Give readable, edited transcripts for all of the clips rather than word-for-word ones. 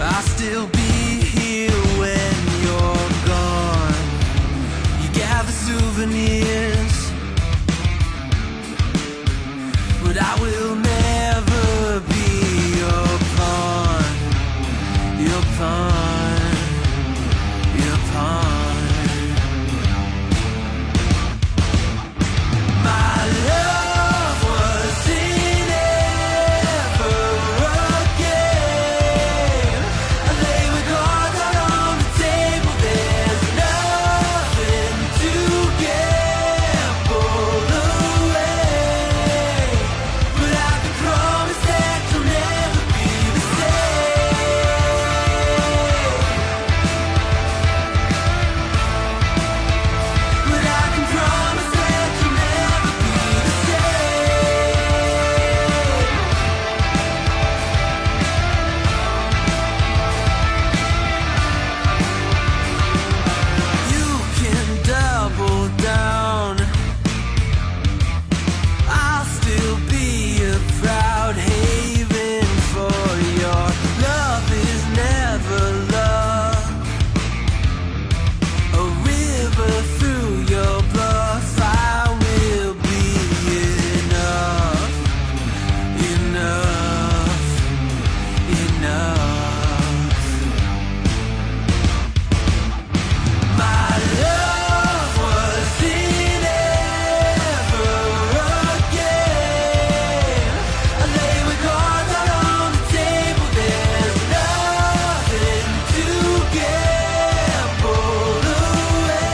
I'll still be here when you're gone. You gather souvenirs, but I will never be your pawn, your pawn, your pawn. My love wasn't ever again. I lay with cards out on the table. There's nothing to gamble away, but I can promise that you'll never be the same. But I can promise that you'll never be the same. You can double down. I'll still be a proud haven for your love is never love. A river through your bluff, I will be enough, enough, enough. My love wasn't ever again. I lay with cards out on the table. There's nothing to gamble away,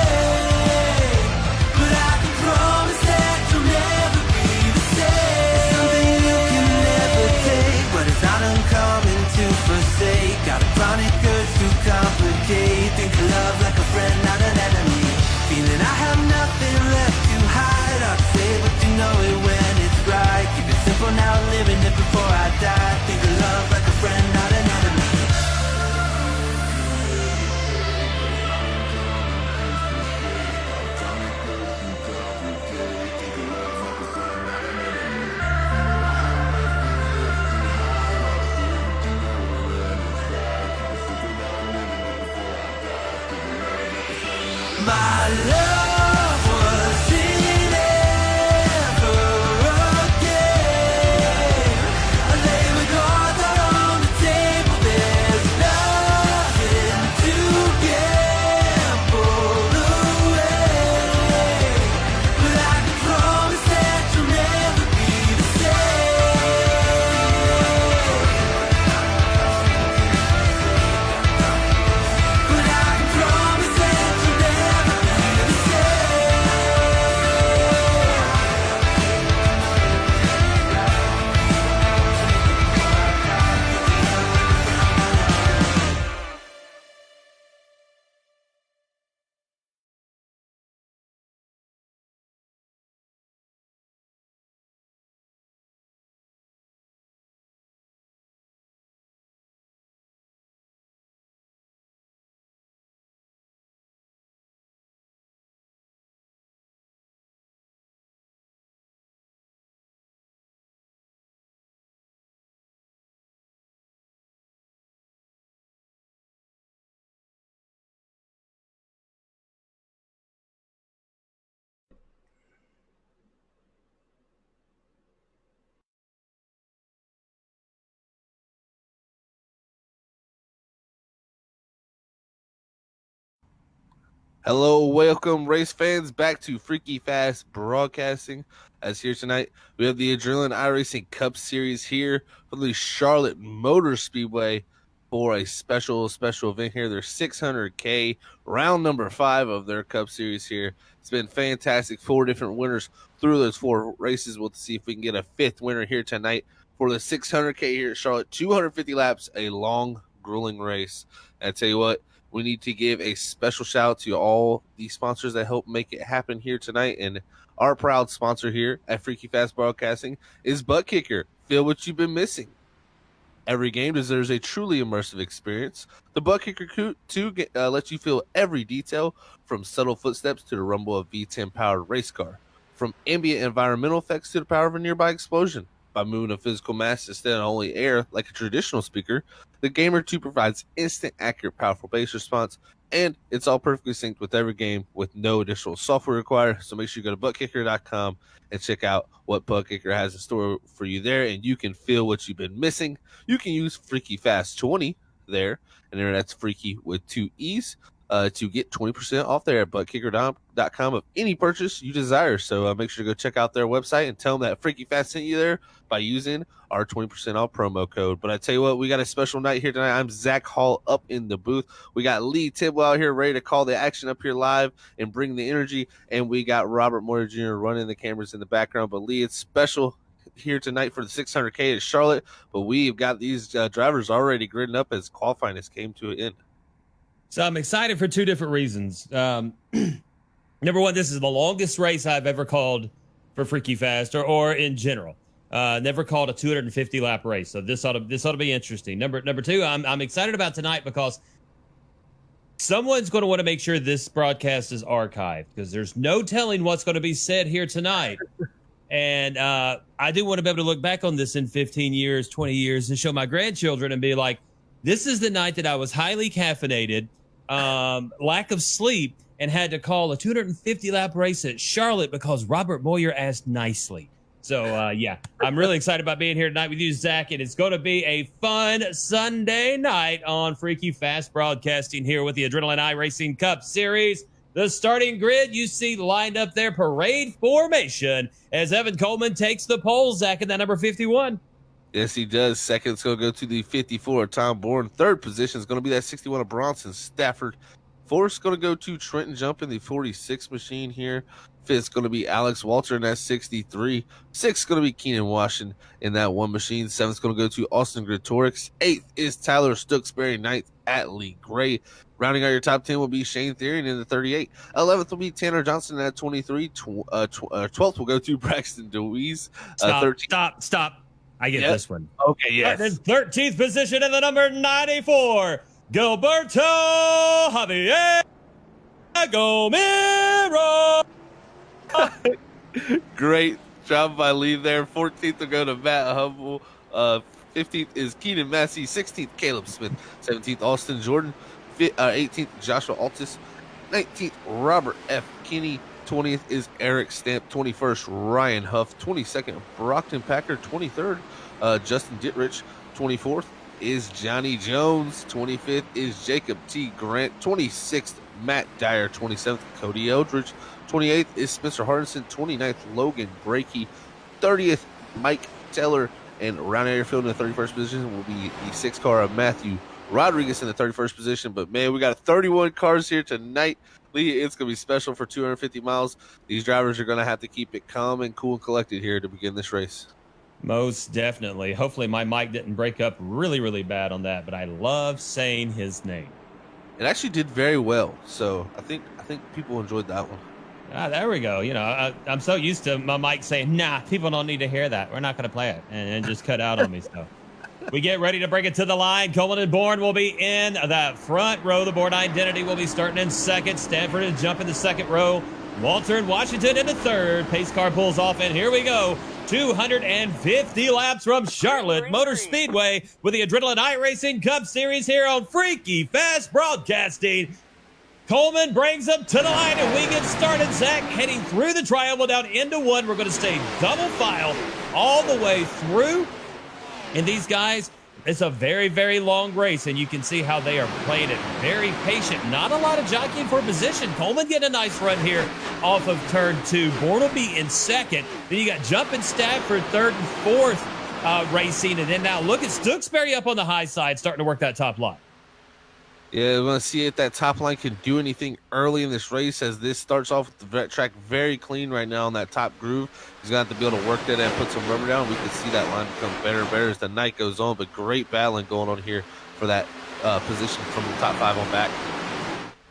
but I can promise that you'll never be the same. Something you can never take, but it's not uncommon to forsake. Got a chronic urge to complicate. Think of love like a friend, not an enemy. Feeling I have nothing left to hide. I'd say, but you know it when it's right. Keep it simple now, living it before I die. Think of love like a friend, not an enemy. My love wasn't ever again. I lay with cards out on the table. There's nothing to gamble away, but I can promise that you'll never be the same. But I can promise that you'll never be the Hello, welcome race fans back to Freaky Fast Broadcasting. As here tonight, we have the Adrenaline iRacing Cup Series here from the Charlotte Motor Speedway for a special event here. Their 600K round number 5 of their Cup Series here. It's been fantastic. 4 different winners through those 4 races. We'll see if we can get a 5th winner here tonight for the 600K here at Charlotte. 250 laps, a long, grueling race. And I tell you what, we need to give a special shout out to all the sponsors that help make it happen here tonight. And our proud sponsor here at Freaky Fast Broadcasting is ButtKicker. Feel what you've been missing. Every game deserves a truly immersive experience. The ButtKicker 2 lets you feel every detail, from subtle footsteps to the rumble of V10 powered race car, from ambient environmental effects to the power of a nearby explosion. By moving a physical mass instead of only air like a traditional speaker, the Gamer 2 provides instant, accurate, powerful bass response, and it's all perfectly synced with every game with no additional software required. So make sure you go to ButtKicker.com and check out what ButtKicker has in store for you there, and you can feel what you've been missing. You can use Freaky Fast 20 there, and there that's Freaky with 2 E's. To get 20% off there at ButtKicker.com of any purchase you desire. So make sure to go check out their website and tell them that Freaky Fast sent you there by using our 20% off promo code. But I tell you what, we got a special night here tonight. I'm Zach Hall up in the booth. We got Lee Tidwell out here ready to call the action up here live and bring the energy. And we got Robert Moyer Jr. running the cameras in the background. But Lee, it's special here tonight for the 600K at Charlotte. But we've got these drivers already gridding up as qualifying has came to an end. So I'm excited for two different reasons. Number one, this is the longest race I've ever called for Freaky Fast or in general. Never called a 250 lap race, so this ought to be interesting. Number two, I'm excited about tonight because someone's going to want to make sure this broadcast is archived because there's no telling what's going to be said here tonight. And I do want to be able to look back on this in 15 years, 20 years, and show my grandchildren and be like, this is the night that I was highly caffeinated, lack of sleep, and had to call a 250 lap race at Charlotte because Robert Moyer asked nicely. So, yeah, I'm really excited about being here tonight with you, Zach, and it's going to be a fun Sunday night on Freaky Fast Broadcasting here with the Adrenaline iRacing Cup Series. The starting grid you see lined up there, parade formation, as Evan Coleman takes the pole, Zach, in that number 51. Yes, he does. Second, it's going to go to the 54 of Tom Bourne. Third position is going to be that 61 of Bronson Stafford. Fourth is going to go to Trenton Jump in the 46 machine here. Fifth is going to be Alex Walter in that 63. Sixth is going to be Keenan Washington in that one machine. Seventh is going to go to Austin Gretorix. Eighth is Tyler Stooksbury. Ninth, Atlee Gray. Rounding out your top 10 will be Shane Therian in the 38. 11th will be Tanner Johnson at 23. 12th will go to Braxton DeWeese. Stop. I get this one. Okay, yes. In 13th position in the number 94, Gilberto Javier Gomero. Great job by Lee there. 14th will go to Matt Humble. 15th is Keenan Massey. 16th, Caleb Smith. 17th, Austin Jordan. 18th, Joshua Altus. 19th, Robert F. Kinney. 20th is Eric Stamp. 21st, Ryan Huff. 22nd, Brockton Packer. 23rd, Justin Dittrich. 24th is Johnny Jones. 25th is Jacob T. Grant. 26th, Matt Dyer. 27th, Cody Eldridge. 28th is Spencer Hardison. 29th, Logan Brakey. 30th, Mike Teller. And rounding out your field in the 31st position will be the 6 car of Matthew Rodriguez in the 31st position. But, man, we got 31 cars here tonight. Lee, it's going to be special for 250 miles. These drivers are going to have to keep it calm and cool and collected here to begin this race. Most definitely. Hopefully my mic didn't break up really, really bad on that, but I love saying his name. It actually did very well, so I think people enjoyed that one. There we go. You know, I'm so used to my mic saying, nah, people don't need to hear that. We're not going to play it, and just cut out on me. So we get ready to bring it to the line. Coleman and Bourne will be in that front row. The Bourne Identity will be starting in second. Stanford and Jump in the second row. Walter and Washington in the third. Pace car pulls off, and here we go. 250 laps from Charlotte Motor Speedway with the Adrenaline iRacing Cup Series here on Freaky Fast Broadcasting. Coleman brings them to the line, and we get started. Zach heading through the triangle down into one. We're going to stay double file all the way through. And these guys, it's a very, very long race, and you can see how they are playing it very patient. Not a lot of jockeying for position. Coleman getting a nice run here off of turn 2. Bourne will be in second. Then you got Jump and Stafford third and fourth racing. And then now look at Stooksbury up on the high side starting to work that top line. Yeah, we're going to see if that top line can do anything early in this race as this starts off with the track very clean right now on that top groove. He's going to have to be able to work that and put some rubber down. We can see that line become better and better as the night goes on, but great battling going on here for that position from the top 5 on back.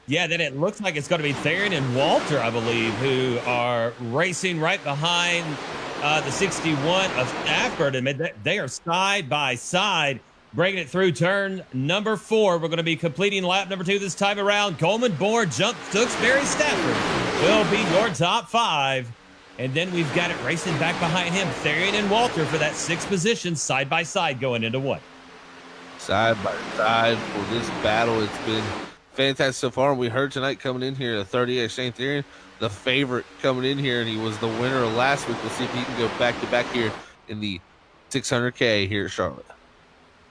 Yeah, then it looks like it's going to be Therian and Walter, I believe, who are racing right behind the 61 of Stafford. And they are side by side. Breaking it through turn number 4. We're going to be completing lap number 2 this time around. Coleman, Bourne, Jump, Stooksbury, Stafford will be your top 5 And then we've got it racing back behind him, Therian and Walter for that 6th position, side by side going into what? Side by side for this battle. It's been fantastic so far. And we heard tonight coming in here, the 38 Shane Therian, the favorite coming in here, and he was the winner of last week. We'll see if he can go back to back here in the 600K here at Charlotte.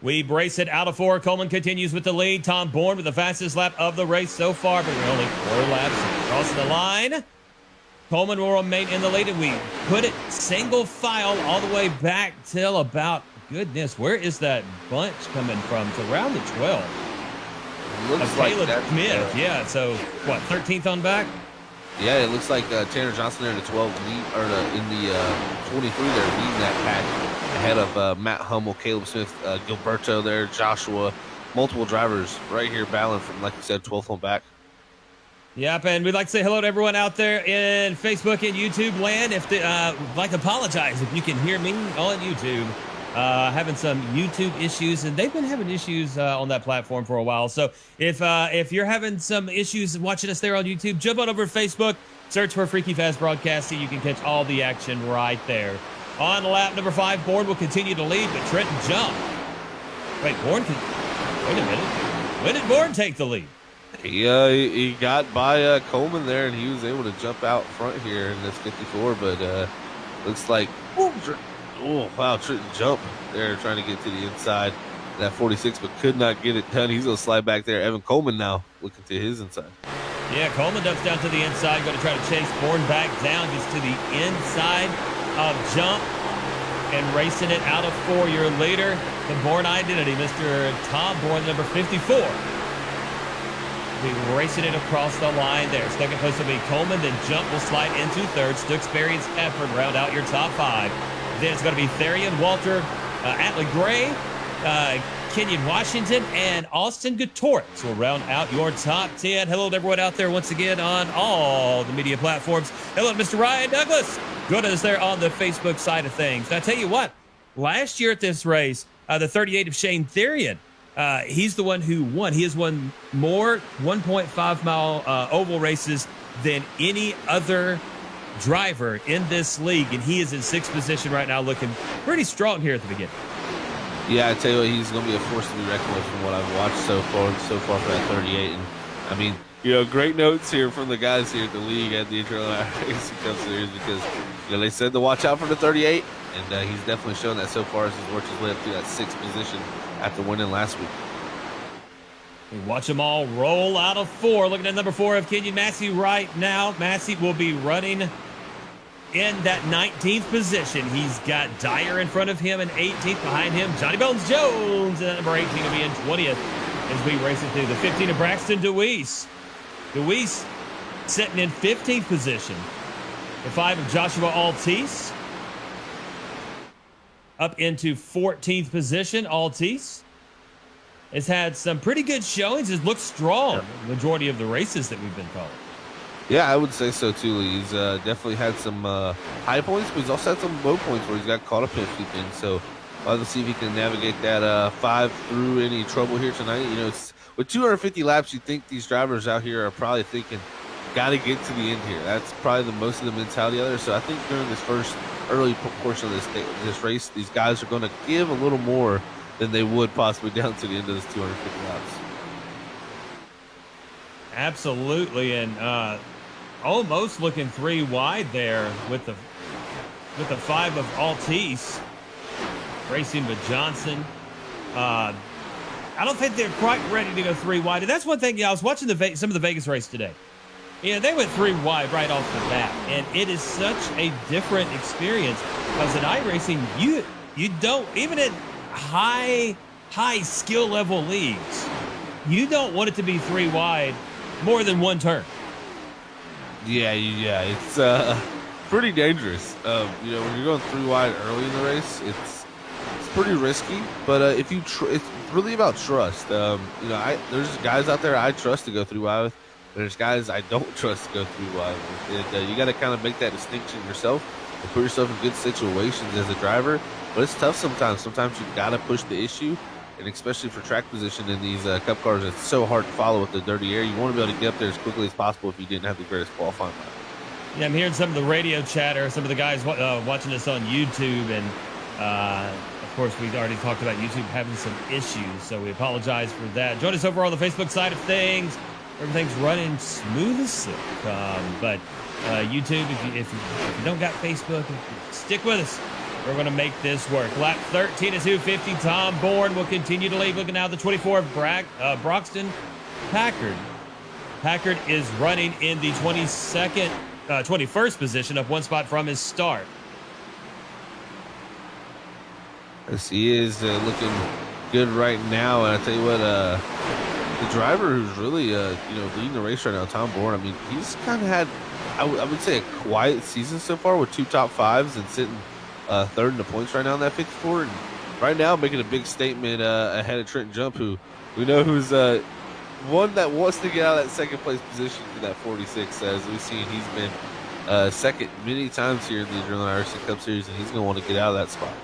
We brace it out of 4. Coleman continues with the lead. Tom Bourne with the fastest lap of the race so far, but we're only 4 laps across the line. Coleman will remain in the lead, and we put it single file all the way back till about, goodness, where is that bunch coming from? It's around the 12. Looks like Caleb that, Smith, yeah. So, what, 13th on back? Yeah, it looks like Tanner Johnson there in the 12 lead, or in the 23 there, leading that pack ahead of Matt Hummel, Caleb Smith, Gilberto there, Joshua, multiple drivers right here battling from, like you said, 12th on back. Yep, and we'd like to say hello to everyone out there in Facebook and YouTube land. If I'd like to apologize if you can hear me on YouTube. Having some YouTube issues, and they've been having issues on that platform for a while. So if you're having some issues watching us there on YouTube, jump on over to Facebook, search for Freaky Fast Broadcasting. You can catch all the action right there. On lap number 5, Bourne will continue to lead, but Trenton jumped. Wait, wait a minute. When did Bourne take the lead? He got by Coleman there, and he was able to jump out front here in this 54, but looks like, oh, wow, Trenton jumped there trying to get to the inside of that 46, but could not get it done. He's going to slide back there. Evan Coleman now looking to his inside. Yeah, Coleman dumps down to the inside, going to try to chase Bourne back down just to the inside of jump and racing it out of 4. Your leader, the Bourne identity, Mr. Tom Bourne, number 54. Be racing it across the line there. Second place will be Coleman, then Jump will slide into 3rd. Stooksbury and Stafford round out your top 5. Then it's going to be Therian, Walter, Atlee Gray, Kenyon Washington, and Austin Guttorix will round out your top 10. Hello to everyone out there once again on all the media platforms. Hello to Mr. Ryan Douglas. Joining us there on the Facebook side of things. Now, I tell you what, last year at this race, the 38 of Shane Therian, he's the one who won. He has won more 1.5-mile oval races than any other driver in this league, and he is in 6th position right now, looking pretty strong here at the beginning. Yeah, I tell you what, he's going to be a force to be reckoned with from what I've watched so far for that 38. And I mean, great notes here from the guys here at the league at the Adrenaline iRacing Cup Series, because they said to watch out for the 38, and he's definitely shown that so far as he's worked his way up to that 6th position after winning last week. We watch them all roll out of 4. Looking at number 4 of Kenyon Massey right now. Massey will be running in that 19th position. He's got Dyer in front of him and 18th behind him. Johnny Bones Jones and number 18 will be in 20th as we race it through the 15 of Braxton Deweese. Deweese sitting in 15th position. The 5 of Joshua Altice up into 14th position. Altice has had some pretty good showings. It looks strong the majority of the races that we've been calling. Yeah, I would say so too. He's definitely had some high points, but he's also had some low points where he's got caught up in a few things. So I'll see if he can navigate that 5 through any trouble here tonight. It's, with 250 laps, you think these drivers out here are probably thinking, got to get to the end here. That's probably most of the mentality out there. So I think during this first early portion of this race, these guys are going to give a little more than they would possibly down to the end of this 250 laps. Absolutely, and almost looking 3 wide there with the 5 of Altice racing with Johnson. I don't think they're quite ready to go 3 wide. And that's one thing. I was watching some of the Vegas race today. Yeah, they went 3 wide right off the bat, and it is such a different experience because in iRacing, you don't, even in high skill level leagues, you don't want it to be 3 wide more than 1 turn. Yeah, it's pretty dangerous. When you're going 3 wide early in the race, it's pretty risky. But if you, it's really about trust. There's guys out there I trust to go 3 wide with. There's guys I don't trust to go 3 wide with. And you got to kind of make that distinction yourself and put yourself in good situations as a driver. But it's tough sometimes. Sometimes you got to push the issue. And especially for track position in these Cup cars, it's so hard to follow with the dirty air. You want to be able to get up there as quickly as possible if you didn't have the greatest qualifying lap. Yeah, I'm hearing some of the radio chatter, some of the guys watching us on YouTube, and of course, we've already talked about YouTube having some issues, so we apologize for that. Join us over on the Facebook side of things. Everything's running smooth as silk. But YouTube, if you don't got Facebook, stick with us. We're going to make this work. Lap 13 is 250. Tom Bourne will continue to lead. Looking now at the 24 of Broxton Packard. Packard is running in the 21st position, up one spot from his start. Yes, he is looking good right now. And I tell you what, the driver who's really leading the race right now, Tom Bourne. I mean, he's kind of had, I would say, a quiet season so far with 2 top 5s and sitting third in the points right now in that 54. And right now, making a big statement ahead of Trenton Jump, who we know who's one that wants to get out of that second place position for that 46. As we've seen, he's been second many times here in the Adrenaline iRacing Cup Series, and he's going to want to get out of that spot.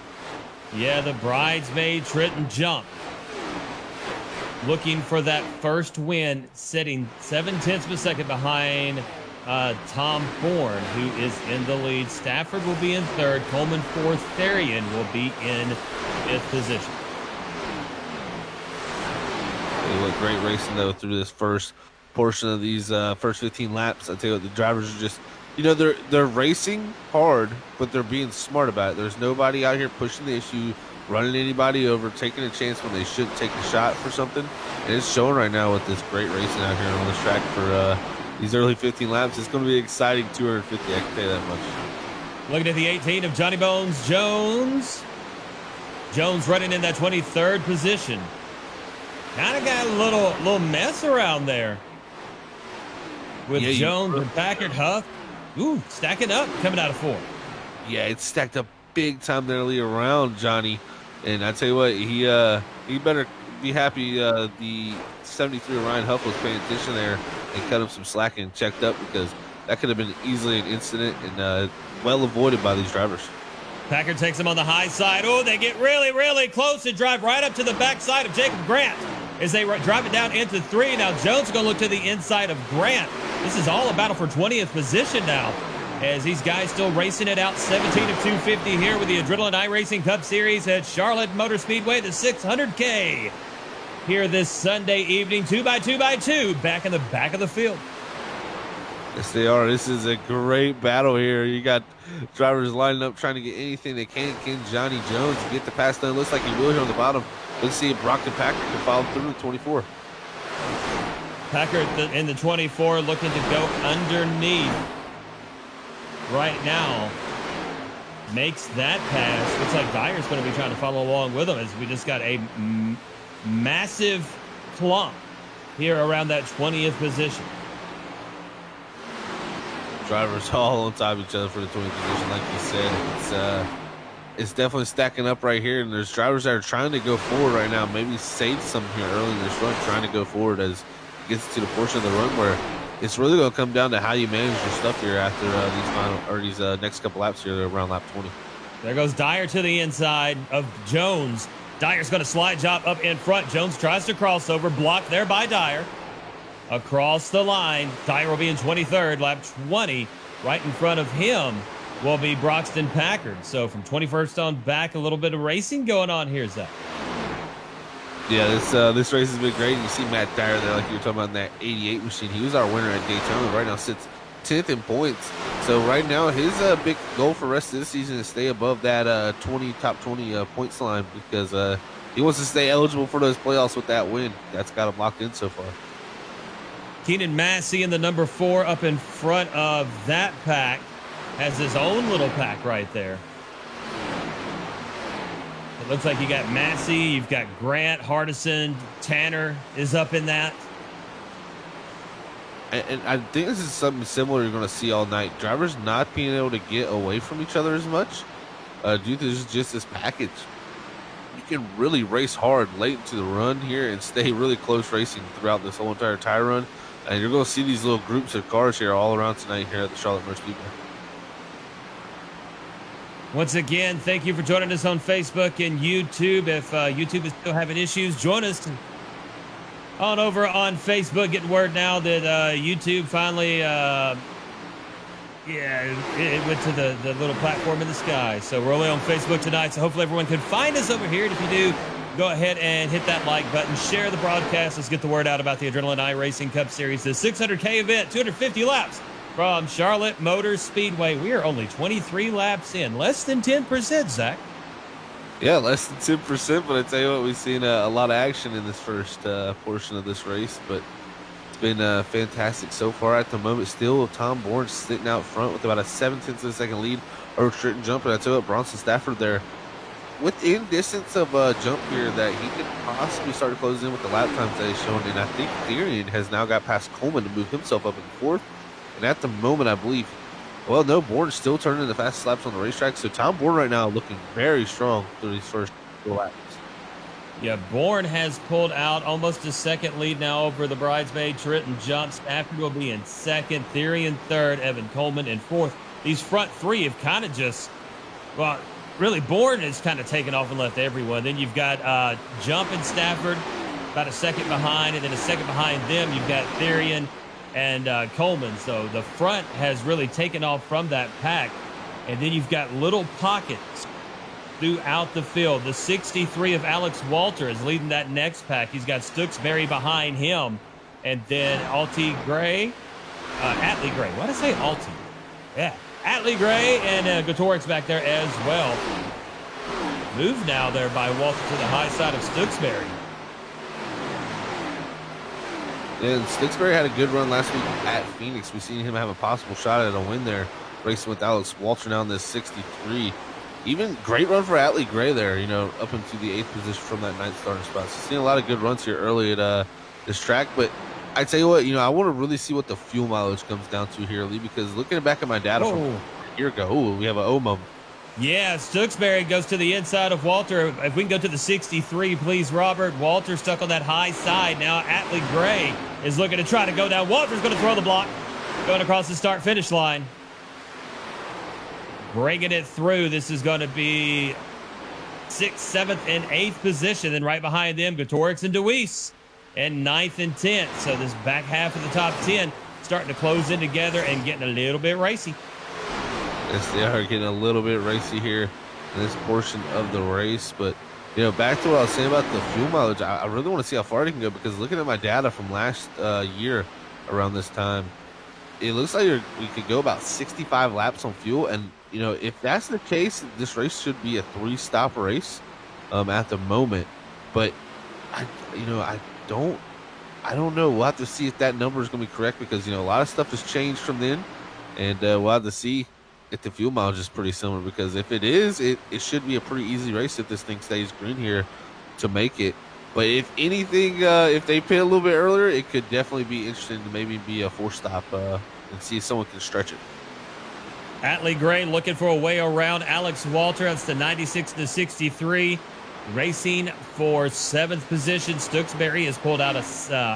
Yeah, the bridesmaid Trenton Jump looking for that first win, sitting 0.7 of a second behind Tom Bourne, who is in the lead. Stafford will be in third. Coleman fourth. Therian will be in fifth position. What great racing though through this first portion of these first 15 laps. I tell you what, the drivers are just, they're racing hard, but they're being smart about it. There's nobody out here pushing the issue, running anybody over, taking a chance when they shouldn't take a shot for something. And it's showing right now with this great racing out here on this track for these early 15 laps. It's going to be an exciting 250. I can tell you that much. Looking at the 18 of Johnny Bones Jones. Jones running in that 23rd position. Kind of got a little mess around there with Jones and Packard. Huff. Ooh, stacking up, coming out of 4. Yeah, it's stacked up big time nearly around Johnny. And I tell you what, he better be happy the 73 Ryan Huff was paying attention there and cut him some slack and checked up, because that could have been easily an incident and well avoided by these drivers. Packard takes him on the high side. Oh, they get really, really close and drive right up to the backside of Jacob Grant as they drive it down into 3. Now Jones is going to look to the inside of Grant. This is all a battle for 20th position now, as these guys still racing it out. 17 of 250 here with the Adrenaline iRacing Cup Series at Charlotte Motor Speedway, the 600K here this Sunday evening. 2x2x2 back in the back of the field. Yes, they are. This is a great battle here. You got drivers lining up trying to get anything they can. Can Johnny Jones get the pass done? Looks like he will here on the bottom. Let's see if Brockton Packard can follow through with 24. Packard in the 24 looking to go underneath right now. Makes that pass. Looks like Dyer's going to be trying to follow along with him, as we just got a massive clump here around that 20th position. Drivers all on top of each other for the 20th position, like you said. It's definitely stacking up right here, and there's drivers that are trying to go forward right now. Maybe save some here early in this run, trying to go forward as it gets to the portion of the run where it's really going to come down to how you manage your stuff here after these next couple laps here around lap 20. There goes Dyer to the inside of Jones. Dyer's going to slide job up in front. Jones tries to crossover, blocked there by Dyer. Across the line, Dyer will be in 23rd, lap 20. Right in front of him will be Broxton Packard. So from 21st on back, a little bit of racing going on here, Zach. Yeah, this race has been great. You see Matt Dyer there, like you were talking about in that 88 machine. He was our winner at Daytona. Right now sits 10th in points. So right now his big goal for the rest of this season is stay above that top 20 points line, because he wants to stay eligible for those playoffs with that win. That's got him locked in so far. Keenan Massey in the number 4 up in front of that pack. Has his own little pack right there. It looks like you got Massey, you've got Grant, Hardison, Tanner is up in that. And I think this is something similar you're going to see all night. Drivers not being able to get away from each other as much due to just this package. You can really race hard late into the run here and stay really close racing throughout this whole entire tire run. And you're going to see these little groups of cars here all around tonight here at the Charlotte Motor Speedway. Once again, thank you for joining us on Facebook and YouTube. If YouTube is still having issues, join us on over on Facebook. Getting word now that YouTube finally Yeah, it went to the little platform in the sky. So we're only on Facebook tonight, so hopefully everyone can find us over here. And if you do, go ahead and hit that like button, share the broadcast. Let's get the word out about the Adrenaline iRacing Cup Series, the 600K event, 250 laps from Charlotte Motor Speedway. We are only 23 laps in, less than 10%, Zach. Yeah, less than 10%, but I tell you what, we've seen a lot of action in this first portion of this race, but it's been fantastic so far at the moment. Still, Tom Bourne sitting out front with about a 0.7 of a second lead over Tritton Jump, and I tell you what, Bronson Stafford there within distance of jump here that he could possibly start to close in with the lap times that he's showing, and I think Therian has now got past Coleman to move himself up in fourth, and at the moment, I believe, well, no, Bourne's still turning the fastest laps on the racetrack, so Tom Bourne right now looking very strong through these first 4 laps. Yeah, Bourne has pulled out almost a second lead now over the bridesmaid. Tritton Jump. Stafford will be in second. Therian third. Evan Coleman in fourth. These front three have kind of just, well, really, Bourne has kind of taken off and left everyone. Then you've got Jump and Stafford about a second behind, and then a second behind them, you've got Therian and Coleman. So the front has really taken off from that pack. And then you've got little pockets throughout the field. The 63 of Alex Walter is leading that next pack. He's got Stooksbury behind him. And then Atlee Gray. Why did I say Alty? Yeah, Atlee Gray and Gotorik's back there as well. Move now there by Walter to the high side of Stooksbury. And Stooksbury had a good run last week at Phoenix. We've seen him have a possible shot at a win there, racing with Alex Walter now in this 63. Even great run for Atlee Gray there, up into the 8th position from that 9th starting spot. So seeing a lot of good runs here early at this track. But I tell you what, I want to really see what the fuel mileage comes down to here, Lee, because looking back at my data from a year ago, we have an O moment. Yeah, Stooksbury goes to the inside of Walter. If we can go to the 63, please, Robert. Walter stuck on that high side. Now Atlee Gray is looking to try to go down. Walter's going to throw the block, going across the start-finish line. Bringing it through. This is going to be 6th, 7th, and 8th position. Then right behind them, Gotorix and Deweese in 9th and 10th. So this back half of the top 10 starting to close in together and getting a little bit racy. Yes, they are getting a little bit racy here in this portion of the race. But, back to what I was saying about the fuel mileage, I really want to see how far they can go, because looking at my data from last year around this time, it looks like we could go about 65 laps on fuel. And, if that's the case, this race should be a 3-stop race at the moment. But, I don't know. We'll have to see if that number is going to be correct, because, a lot of stuff has changed from then. And we'll have to see if the fuel mileage is pretty similar, because if it is, it should be a pretty easy race if this thing stays green here to make it. But if anything, if they pit a little bit earlier, it could definitely be interesting to maybe be a 4-stop and see if someone can stretch it. Atlee Gray looking for a way around Alex Walter. That's the 96 to 63. Racing for 7th position. Stooksbury has pulled out a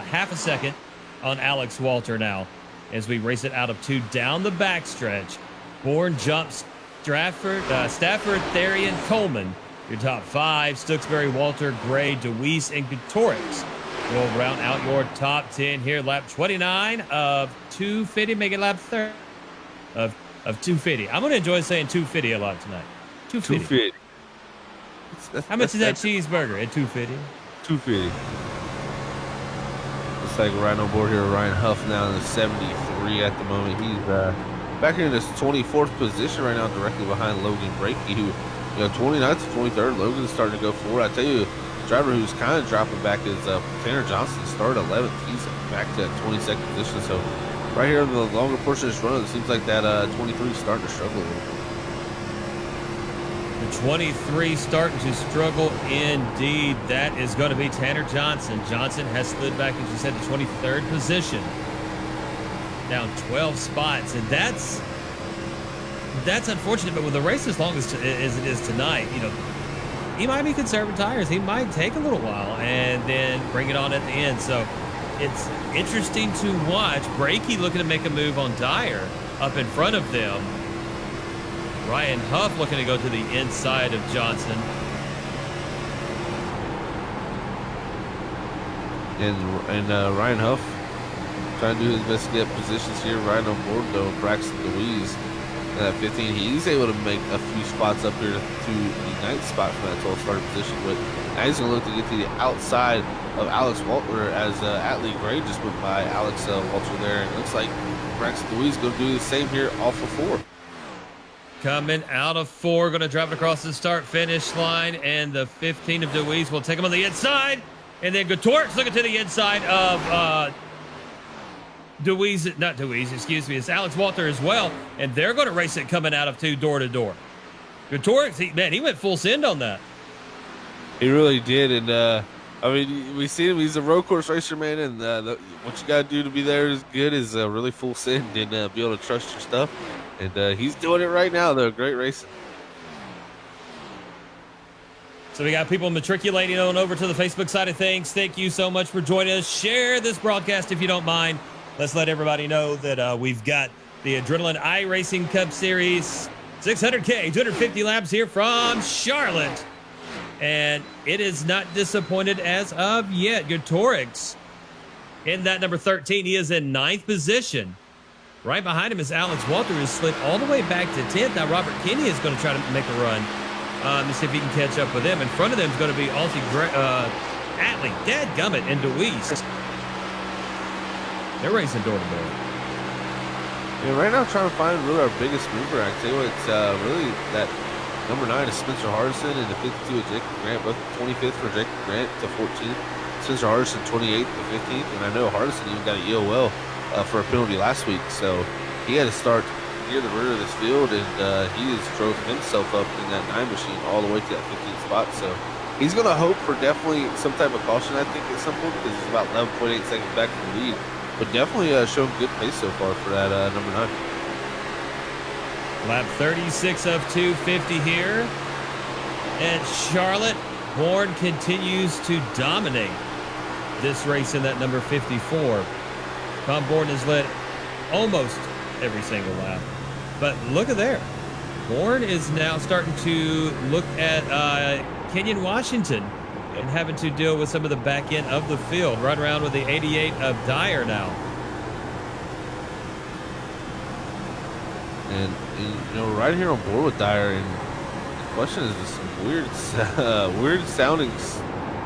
half a second on Alex Walter now as we race it out of 2 down the backstretch. Bourne jumps Stafford, Therian, Coleman. Your top 5, Stooksbury, Walter, Gray, Deweese, and Gotorix will round out your top 10 here. Lap 29 of 250, make it lap 30 of 250. I'm going to enjoy saying 250 a lot tonight. 250. How much is that cheeseburger at 250? 250. Looks like right on board here, Ryan Huff now in the 73 at the moment. He's back here in this 24th position right now, directly behind Logan Brakey, who, 29th to 23rd. Logan's starting to go forward. I tell you, driver who's kind of dropping back is Tanner Johnson. Started 11th. He's back to that 22nd position. So right here in the longer portion of this run, it seems like that 23 is starting to struggle a little bit. The 23 starting to struggle indeed. That is going to be Tanner Johnson. Johnson has slid back, as you said, to 23rd position. Down 12 spots. And that's unfortunate, but with the race as long as it is tonight, he might be conserving tires. He might take a little while and then bring it on at the end. So it's interesting to watch. Brakey looking to make a move on Dyer up in front of them. Ryan Huff looking to go to the inside of Johnson. And Ryan Huff trying to do his best to get positions here. Right on board, though, Braxton Louise at 15. He's able to make a few spots up here to the 9th spot from that 12th starting position. But now he's going to look to get to the outside of Alex Walter as Atlee Gray just went by Alex Walter there. And it looks like Braxton Louise going to do the same here off of 4. Coming out of 4, going to drive it across the start-finish line, and the 15 of Deweese will take him on the inside, and then Gutoric's looking to the inside of Deweese, it's Alex Walter as well, and they're going to race it coming out of 2 door to door. Gutoric's, he went full send on that. He really did, and I mean, we see him. He's a road course racer, man, and what you got to do to be there is good is really full send and be able to trust your stuff. And he's doing it right now, though. Great racing. So we got people matriculating on over to the Facebook side of things. Thank you so much for joining us. Share this broadcast if you don't mind. Let's let everybody know that we've got the Adrenaline iRacing Cup Series 600K, 250 laps here from Charlotte. And it is not disappointed as of yet. Gutoric's in that number 13. He is in 9th position. Right behind him is Alex Walter, who slid all the way back to 10th. Now Robert Kinney is going to try to make a run to see if he can catch up with him. In front of them is going to be Atlee, dadgummit, and Deweese. They're racing door to door. Yeah, right now trying to find really our biggest mover. I tell you what, it's really that number 9 is Spencer Hardison, and the 52 is Jacob Grant, both 25th for Jacob Grant to 14th. Spencer Hardison 28th to 15th, and I know Hardison even got an EOL for a penalty last week, so he had to start near the rear of this field, and he just drove himself up in that 9 machine all the way to that 15th spot. So he's going to hope for definitely some type of caution, I think, at some point, because he's about 11.8 seconds back in the lead, but definitely showing good pace so far for that number 9. Lap 36 of 250 here at Charlotte. Bourne continues to dominate this race in that number 54. Tom Bourne has led almost every single lap. But look at there. Bourne is now starting to look at Kenyon Washington and having to deal with some of the back end of the field. Run around with the 88 of Dyer now. And you know, right here on board with Dyer, and the question is just some weird soundings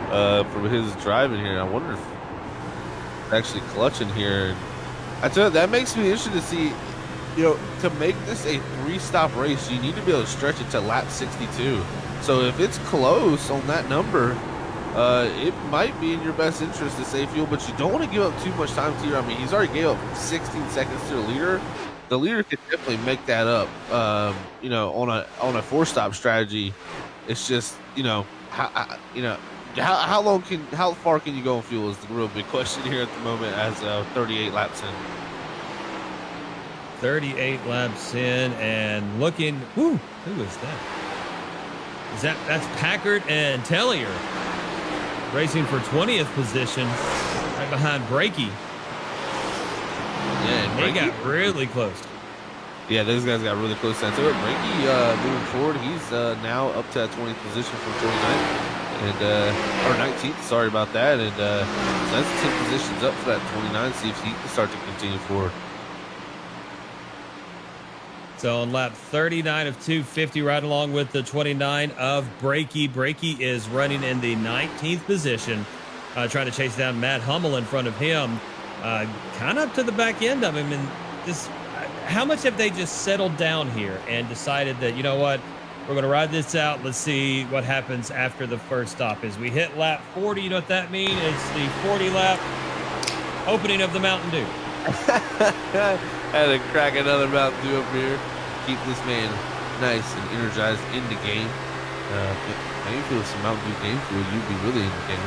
from his driving here. I wonder if he's actually clutching here. I tell you, that makes me interested to see, you know, to make this a 3-stop race, you need to be able to stretch it to lap 62. So if it's close on that number, it might be in your best interest to save fuel, but you don't want to give up too much time to your, I mean, he's already gave up 16 seconds to the leader. The leader could definitely make that up, you know, on a 4-stop strategy. It's just, you know, how far can you go on fuel is the real big question here at the moment as 38 laps in. 38 laps in and looking, who is that? That's Packard and Tellier racing for 20th position right behind Brakey. Yeah, They got really close. Yeah, those guys got really close. So Brakey moving forward, he's now up to that 20th position from 29th. Or 19th, sorry about that. And so that's 10 positions up for that 29, see if he can start to continue forward. So on lap 39 of 250, right along with the 29 of Brakey. Brakey is running in the 19th position, trying to chase down Matt Hummel in front of him. Kind of up to the back end of him. And this, how much have they just settled down here and decided that, you know what, we're going to ride this out. Let's see what happens after the first stop. As we hit lap 40, you know what that means? It's the 40 lap opening of the Mountain Dew. Had to crack another Mountain Dew up here. Keep this man nice and energized in the game. I feel some Mountain Dew game food, you'd be really in the game.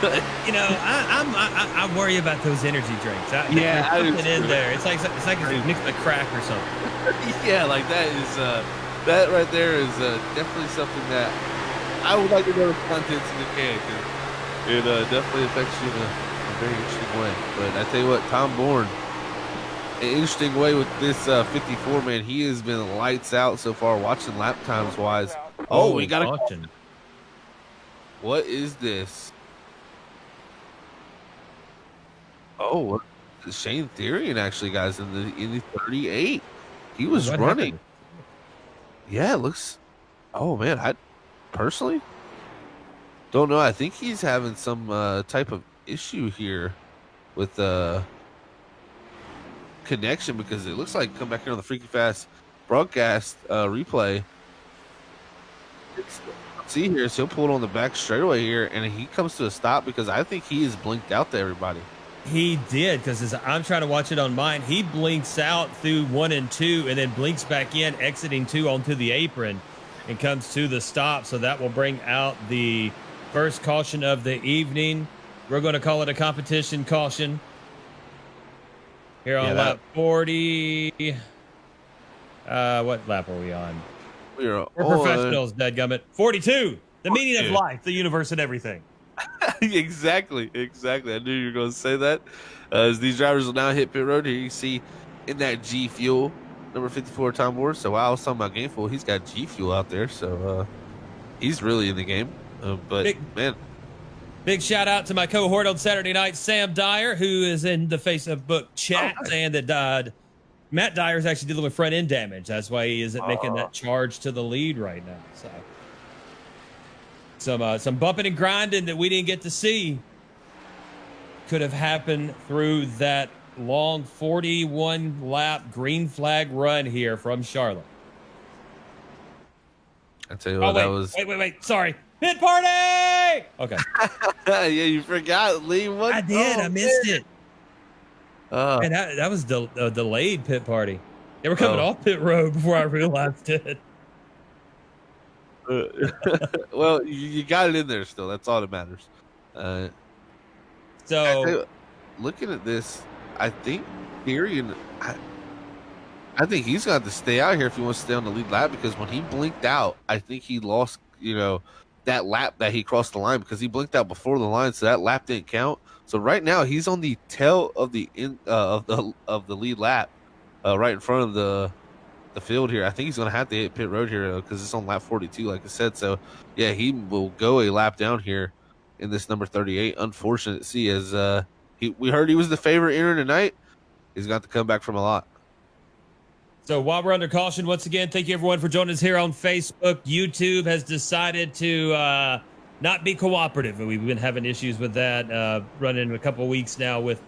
But, you know, I worry about those energy drinks. I do in there. It's like it's mixed with crack or something. Yeah, like that is that right there is definitely something that I would like to know the contents in the can, because it definitely affects you in a very interesting way. But I tell you what, Tom Bourne, an interesting way with this 54, man. He has been lights out so far, watching lap times wise. Oh, we got a. What is this? Oh, Shane Therian actually, guys, in the 38. He was What running. happened? Yeah, it looks. Oh man, I personally don't know. I think he's having some type of issue here with connection because it looks like come back here on the Freaky Fast broadcast replay. It's, see here, so he'll pull it on the back straightaway here, and he comes to a stop because I think he is blinked out to everybody. He did, because I'm trying to watch it on mine. He blinks out through 1 and 2 and then blinks back in, exiting 2 onto the apron and comes to the stop. So that will bring out the first caution of the evening. We're going to call it a competition caution here on lap 40. What lap are we on? We're professionals, dadgummit. 42. The meaning of life, the universe, and everything. Exactly. I knew you were going to say that. As these drivers will now hit pit road, here you see in that G Fuel number 54 Tom Ward. So while I was talking about Gameful, he's got G Fuel out there, so he's really in the game. Big shout out to my cohort on Saturday night, Sam Dyer, who is in the Facebook chat, saying that Matt Dyer is actually dealing with front end damage. That's why he isn't making that charge to the lead right now. So some bumping and grinding that we didn't get to see could have happened through that long 41 lap green flag run here from Charlotte. I tell you what, that was. Wait. Sorry. Pit party. Okay. Yeah, you forgot, Lee. What? I did. I missed it. And that was a delayed pit party. They were coming off pit road before I realized it. Well, you got it in there still. That's all that matters. So, looking at this, I think Tyrion, I think he's got to stay out here if he wants to stay on the lead lap, because when he blinked out, I think he lost, that lap that he crossed the line, because he blinked out before the line, so that lap didn't count. So right now he's on the tail of the lead lap, right in front of the field here. I think he's going to have to hit pit road here because it's on lap 42, like I said. So yeah, he will go a lap down here in this number 38. Unfortunate to see, as we heard he was the favorite entering tonight. He's got to come back from a lot. So while we're under caution, once again, thank you everyone for joining us here on Facebook. YouTube has decided to not be cooperative, and we've been having issues with that, running a couple of weeks now with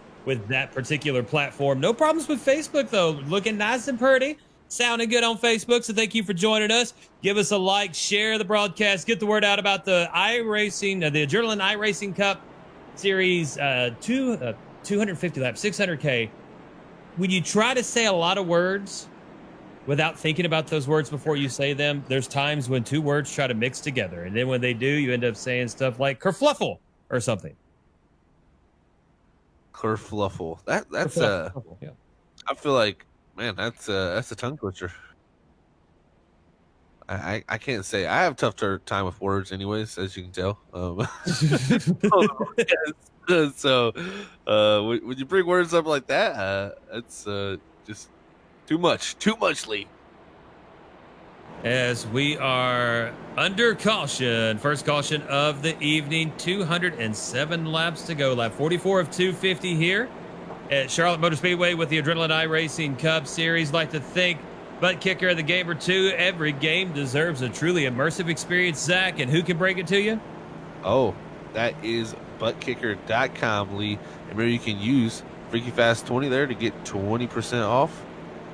that particular platform. No problems with Facebook though. Looking nice and pretty, sounding good on Facebook. So thank you for joining us. Give us a like, share the broadcast, get the word out about the iRacing, the Adrenaline iRacing Cup Series 250 laps, 600K. When you try to say a lot of words without thinking about those words before you say them, there's times when two words try to mix together. And then when they do, you end up saying stuff like kerfluffle or something. Kerfluffle. That's Kerfluffle, yeah. I feel like, man, that's a tongue twister. I can't say. I have a tough time with words anyways, as you can tell. So when you bring words up like that, it's just too much, Lee. As we are under caution, first caution of the evening, 207 laps to go. Lap 44 of 250 here at Charlotte Motor Speedway with the Adrenaline iRacing Cup Series. Like to thank ButtKicker of the Gamer 2. Every game deserves a truly immersive experience, Zach. And who can bring it to you? Oh, that is ButtKicker.com, Lee. And remember, you can use FreakyFast20 there to get 20% off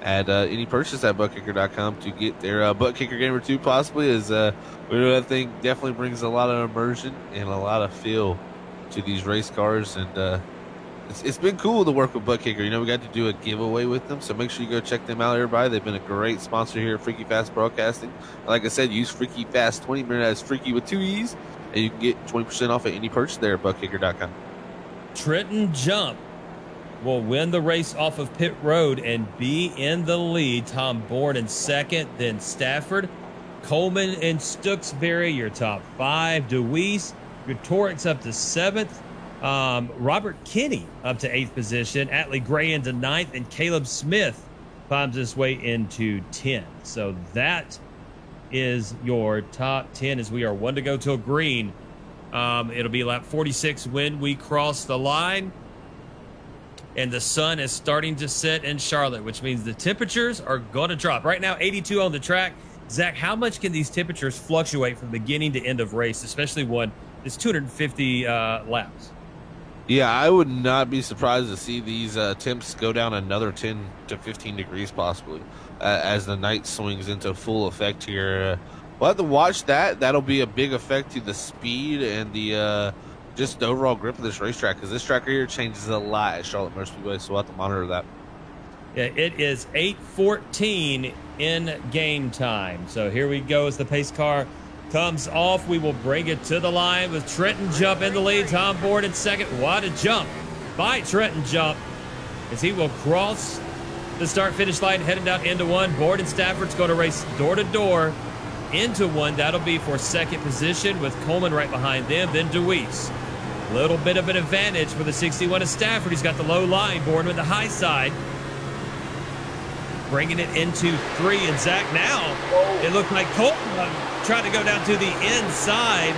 at any purchase at ButtKicker.com to get their ButtKicker Gamer 2 possibly, as we know that thing definitely brings a lot of immersion and a lot of feel to these race cars. And it's been cool to work with ButtKicker. We got to do a giveaway with them, so make sure you go check them out, everybody. They've been a great sponsor here at Freaky Fast Broadcasting. Like I said, use FreakyFast20. Remember, that's Freaky with 2 E's, and you can get 20% off at any purchase there at ButtKicker.com. Trenton Jump will win the race off of pit road and be in the lead. Tom Bourne in second, then Stafford, Coleman, and Stooksbury, your top five. DeWeese, your Torrance up to seventh. Robert Kinney up to eighth position. Atlee Gray into ninth, and Caleb Smith finds his way into 10. So that is your top 10 as we are one to go till green. It'll be lap 46 when we cross the line. and the sun is starting to set in Charlotte, which means the temperatures are going to drop. Right now, 82 on the track. Zach, how much can these temperatures fluctuate from beginning to end of race, especially one that's 250 laps? Yeah, I would not be surprised to see these temps go down another 10 to 15 degrees possibly as the night swings into full effect here. We'll have to watch that. That'll be a big effect to the speed and the just the overall grip of this racetrack, because this track right here changes a lot at Charlotte Motor Speedway, so we'll have to monitor that. Yeah, it is 8:14 in game time. So here we go as the pace car comes off. We will bring it to the line with Trenton Jump in the lead. Tom Bourne in second. What a jump by Trenton Jump as he will cross the start-finish line heading down into one. Bourne and Stafford's going to race door-to-door into one. That'll be for second position with Coleman right behind them. Then DeWeese. A little bit of an advantage for the 61 of Stafford. He's got the low line. Bourne with the high side. Bringing it into three. And Zach now, it looked like Coleman tried to go down to the inside.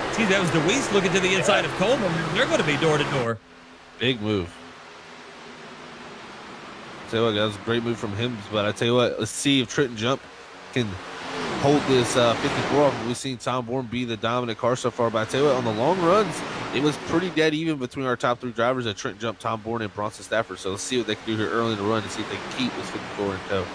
Excuse me, that was DeWeese looking to the inside of Coleman. They're going to be door-to-door. Big move. Tell you what, that was a great move from him. But I tell you what, let's see if Trenton Jump can hold this 54 off. We've seen Tom Bourne be the dominant car so far. But I tell you what, on the long runs, it was pretty dead even between our top three drivers at Trenton Jump, Tom Bourne, and Bronson Stafford. So let's see what they can do here early in the run and see if they can keep this 54 in tow.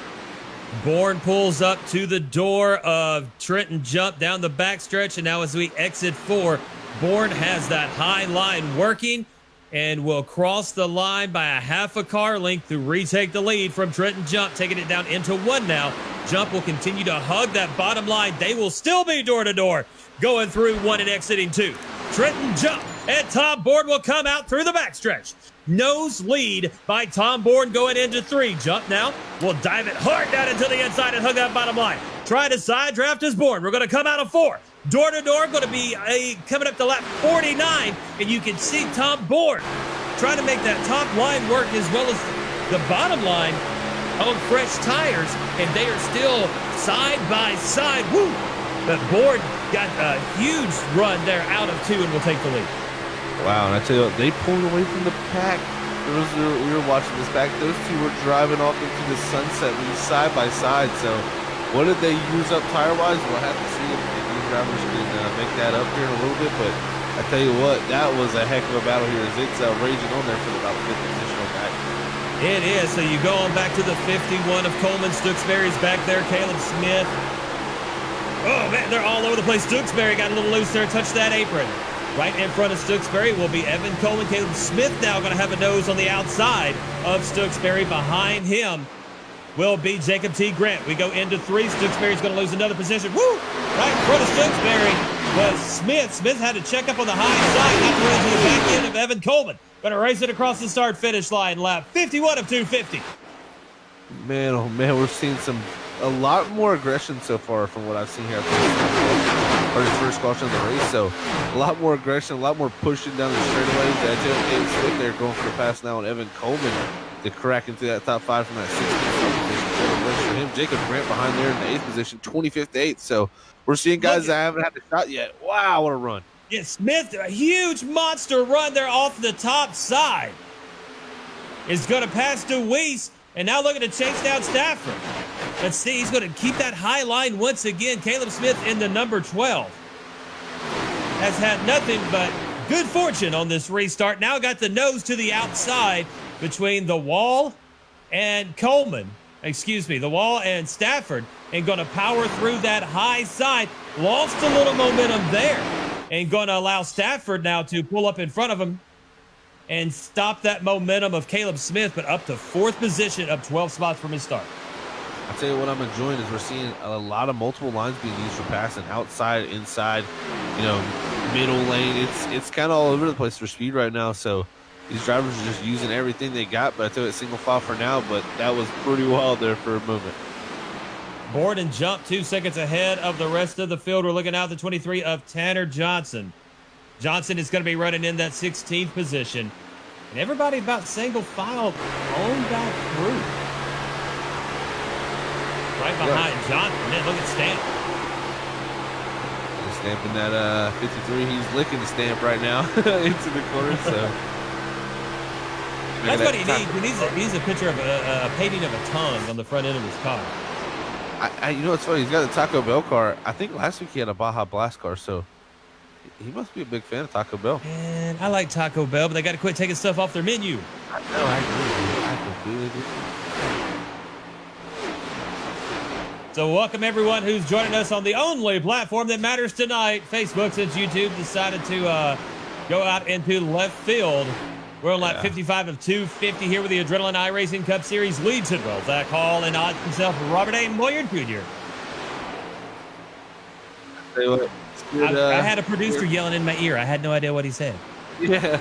Bourne pulls up to the door of Trenton Jump down the backstretch, and now as we exit four, Bourne has that high line working and will cross the line by a half a car length to retake the lead from Trenton Jump, taking it down into one now. Jump will continue to hug that bottom line. They will still be door-to-door going through one and exiting two. Trenton Jump and Tom Bourne will come out through the backstretch. Nose lead by Tom Bourne going into three. Jump now will dive it hard down into the inside and hug that bottom line. Try to side draft is Bourne. We're going to come out of four. Door-to-door going to be coming up to lap 49, and you can see Tom Bourne trying to make that top line work as well as the bottom line on fresh tires, and they are still side by side. Woo! But Bourne got a huge run there out of two and will take the lead. Wow, and I tell you what, they pulled away from the pack. We were watching this back. Those two were driving off into the sunset side by side. So what did they use up tire-wise? We'll have to see if these drivers can make that up here in a little bit. But I tell you what, that was a heck of a battle here as it's raging on there for about the fifth position on back. It is. So you go on back to the 51 of Coleman. Stooksbury's back there. Caleb Smith. Oh, man, they're all over the place. Stooksbury got a little loose there, touched that apron. Right in front of Stooksbury will be Evan Coleman. Caleb Smith now going to have a nose on the outside of Stooksbury. Behind him will be Jacob T. Grant. We go into three. Stooksbury's going to lose another position. Woo! Right in front of Stooksbury was Smith. Smith had to check up on the high side, not to run to the back end of Evan Coleman. Going to race it across the start-finish line. Lap 51 of 250. Man, oh man, we're seeing a lot more aggression so far from what I've seen here after the first caution of the race. So a lot more aggression, a lot more pushing down the straightaways. James Smith there going for the pass now, and Evan Coleman to crack into that top five from that 16th position. For him, Jacob Grant behind there in the 8th position, 25th to 8th. So we're seeing guys that haven't had the shot yet. Wow, what a run. Yeah, Smith, a huge monster run there off the top side. Is going to pass DeWeese, and now looking to chase down Stafford. Let's see, he's going to keep that high line once again. Caleb Smith in the number 12 has had nothing but good fortune on this restart. Now got the nose to the outside between the wall and Coleman. Excuse me, the wall and Stafford, and going to power through that high side. Lost a little momentum there, and going to allow Stafford now to pull up in front of him and stop that momentum of Caleb Smith, but up to 4th position, up 12 spots from his start. I'll tell you what I'm enjoying is we're seeing a lot of multiple lines being used for passing, outside, inside, middle lane. It's kind of all over the place for speed right now. So these drivers are just using everything they got. But I tell you, single file for now. But that was pretty wild there for a moment. Board and Jump 2 seconds ahead of the rest of the field. We're looking out the 23 of Tanner Johnson. Johnson is going to be running in that 16th position. And everybody about single file on back through. Right behind Johnson. Man, look at Stamp. He's stamping that 53. He's licking the stamp right now into the corner. So That's Man, what he needs. He needs a picture of a painting of a tongue on the front end of his car. You know what's funny? He's got a Taco Bell car. I think last week he had a Baja Blast car, so he must be a big fan of Taco Bell. And I like Taco Bell, but they got to quit taking stuff off their menu. I know, I agree. I completely agree. So welcome everyone who's joining us on the only platform that matters tonight, Facebook, since YouTube decided to go out into left field. We're on lap 55 of 250 here with the Adrenaline iRacing Cup Series lead to well, Zach Hall and odds himself Robert A. Moyer Jr. Say what? Good, I had a producer yelling in my ear. I had no idea what he said. Yeah.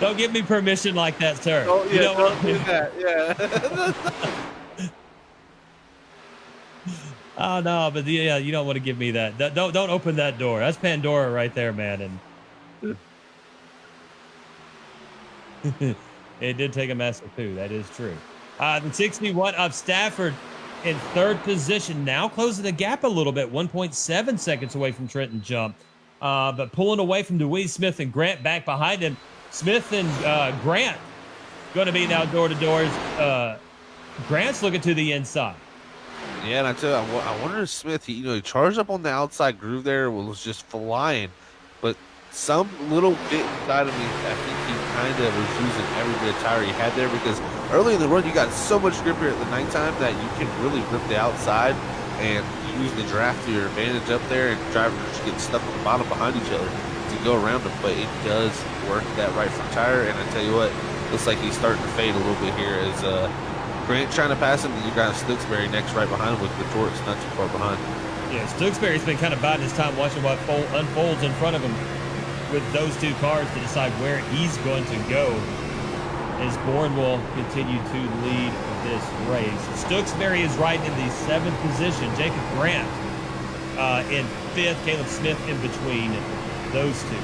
Don't give me permission like that, sir. Oh, yeah, You don't don't want do to. that. Yeah. Oh no, but yeah, you don't want to give me that. Don't open that door. That's Pandora right there, man. And it did take a massive poo. That is true. The 61 of Stafford in third position, now closing the gap a little bit, 1.7 seconds away from Trenton Jump, but pulling away from DeWeese Smith and Grant back behind him. Smith and Grant going to be now door to doors. Grant's looking to the inside. Yeah, and I tell you, I wonder if Smith, he charged up on the outside groove there, was just flying, but some little bit inside of me, I think he kind of was using every bit of tire he had there, because early in the run, you got so much grip here at the nighttime that you can really rip the outside and use the draft to your advantage up there, and drivers just get stuck on the bottom behind each other to go around them, but it does work that right front tire, and I tell you what, looks like he's starting to fade a little bit here as Grant trying to pass him, and you got Stooksbury next right behind him with the Torx not too far behind. Yeah, Stooksbury's been kind of biding his time watching what unfolds in front of him with those two cars to decide where he's going to go as Bourne will continue to lead this race. Stooksbury is riding in the 7th position. Jacob Grant in 5th. Caleb Smith in between those two.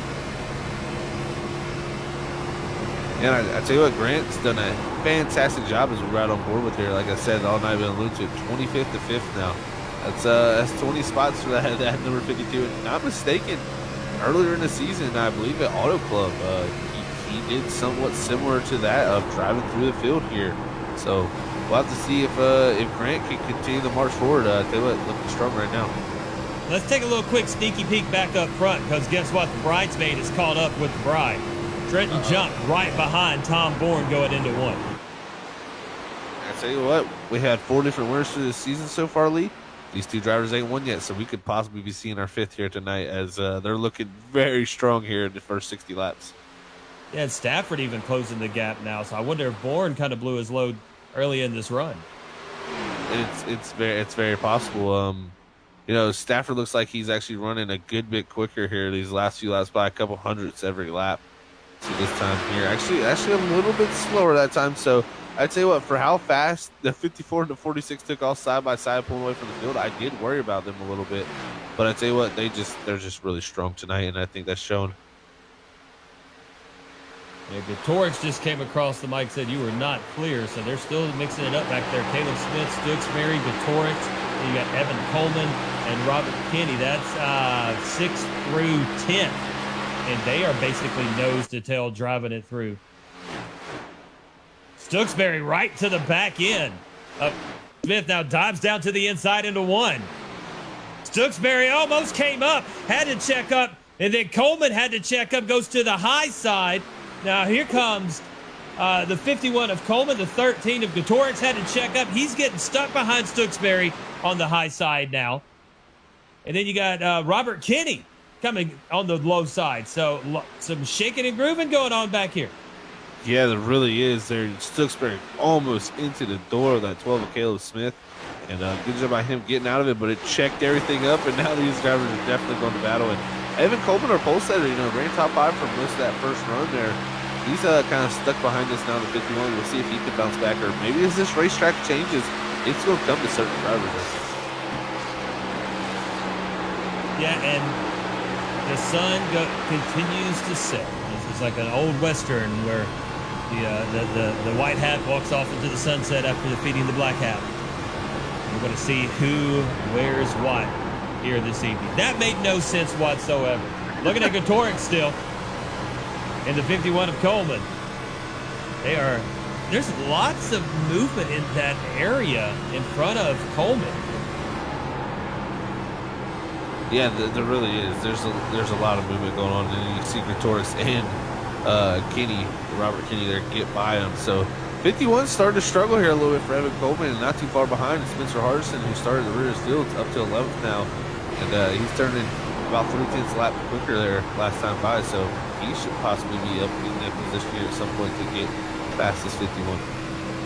And I tell you what, Grant's done a fantastic job as we ride on board with here. Like I said, all night been alluded to 25th to 5th now. That's 20 spots for that number 52. And not mistaken, earlier in the season, I believe at Auto Club, he did somewhat similar to that of driving through the field here. So we'll have to see if Grant can continue the march forward. I tell you what, looking strong right now. Let's take a little quick sneaky peek back up front, because guess what? The bridesmaid is caught up with the bride. Trenton jumped right behind Tom Bourne going into one. I tell you what, we had 4 different winners through this season so far, Lee. These two drivers ain't won yet, so we could possibly be seeing our 5th here tonight, as they're looking very strong here in the first 60 laps. Yeah, and Stafford even closing the gap now, so I wonder if Bourne kind of blew his load early in this run. It's very possible. Stafford looks like he's actually running a good bit quicker here these last few laps by a couple hundredths every lap. To this time here, actually a little bit slower that time. So I'd say what, for how fast the 54 and the 46 took off side by side pulling away from the field, I did worry about them a little bit. But I'd tell you what, they're just really strong tonight, and I think that's shown. Yeah, Torx just came across the mic, said you were not clear, so they're still mixing it up back there. Caleb Smith, Stooksbury, Torx, you got Evan Coleman and Robert Kinney. That's 6th through 10th, and they are basically nose to tail driving it through. Stooksbury right to the back end. Smith now dives down to the inside into one. Stooksbury almost came up, had to check up, and then Coleman had to check up, goes to the high side. Now here comes the 51 of Coleman, the 13 of Torx had to check up. He's getting stuck behind Stooksbury on the high side now. And then you got Robert Kinney coming on the low side. So some shaking and grooving going on back here. Yeah, there really is. Stooksbury almost into the door of that 12 of Caleb Smith. And good job by him getting out of it, but it checked everything up, and now these drivers are definitely going to battle. And Evan Coleman, our pole setter, ran top 5 for most of that first run there. He's kind of stuck behind us now in the 51. We'll see if he can bounce back, or maybe as this racetrack changes, it's going to come to certain drivers. Yeah, and the sun continues to set. This is like an old Western where the white hat walks off into the sunset after defeating the black hat. We're going to see who wears what here this evening. That made no sense whatsoever. Looking at Gatorix still in the 51 of Coleman. There's lots of movement in that area in front of Coleman. Yeah, there really is. There's a lot of movement going on, and you see Gatorix and Robert Kinney there get by him. So 51 started to struggle here a little bit for Evan Coleman, and not too far behind is Spencer Hardison, who started the rear of field up to 11th now, and he's turning about 3/10 lap quicker there last time by. So he should possibly be up in that position here at some point to get past this 51.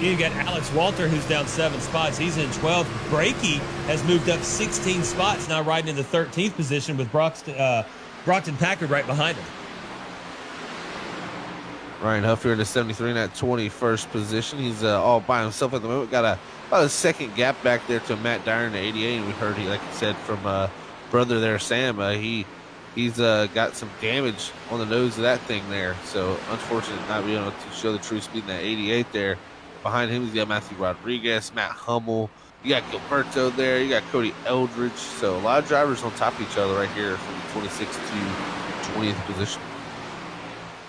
You got Alex Walter, who's down 7 spots. He's in 12th. Brakey has moved up 16 spots, now riding in the 13th position with Brockton Packard right behind him. Ryan Huff here in the 73 in that 21st position. He's all by himself at the moment. Got about a second gap back there to Matt Dyer in the 88. And we heard, like you said, from brother there, Sam. He's got some damage on the nose of that thing there. So unfortunate not being able to show the true speed in that 88 there. Behind him, you got Matthew Rodriguez, Matt Hummel. You got Gilberto there. You got Cody Eldridge. So a lot of drivers on top of each other right here from the 26th to 20th position.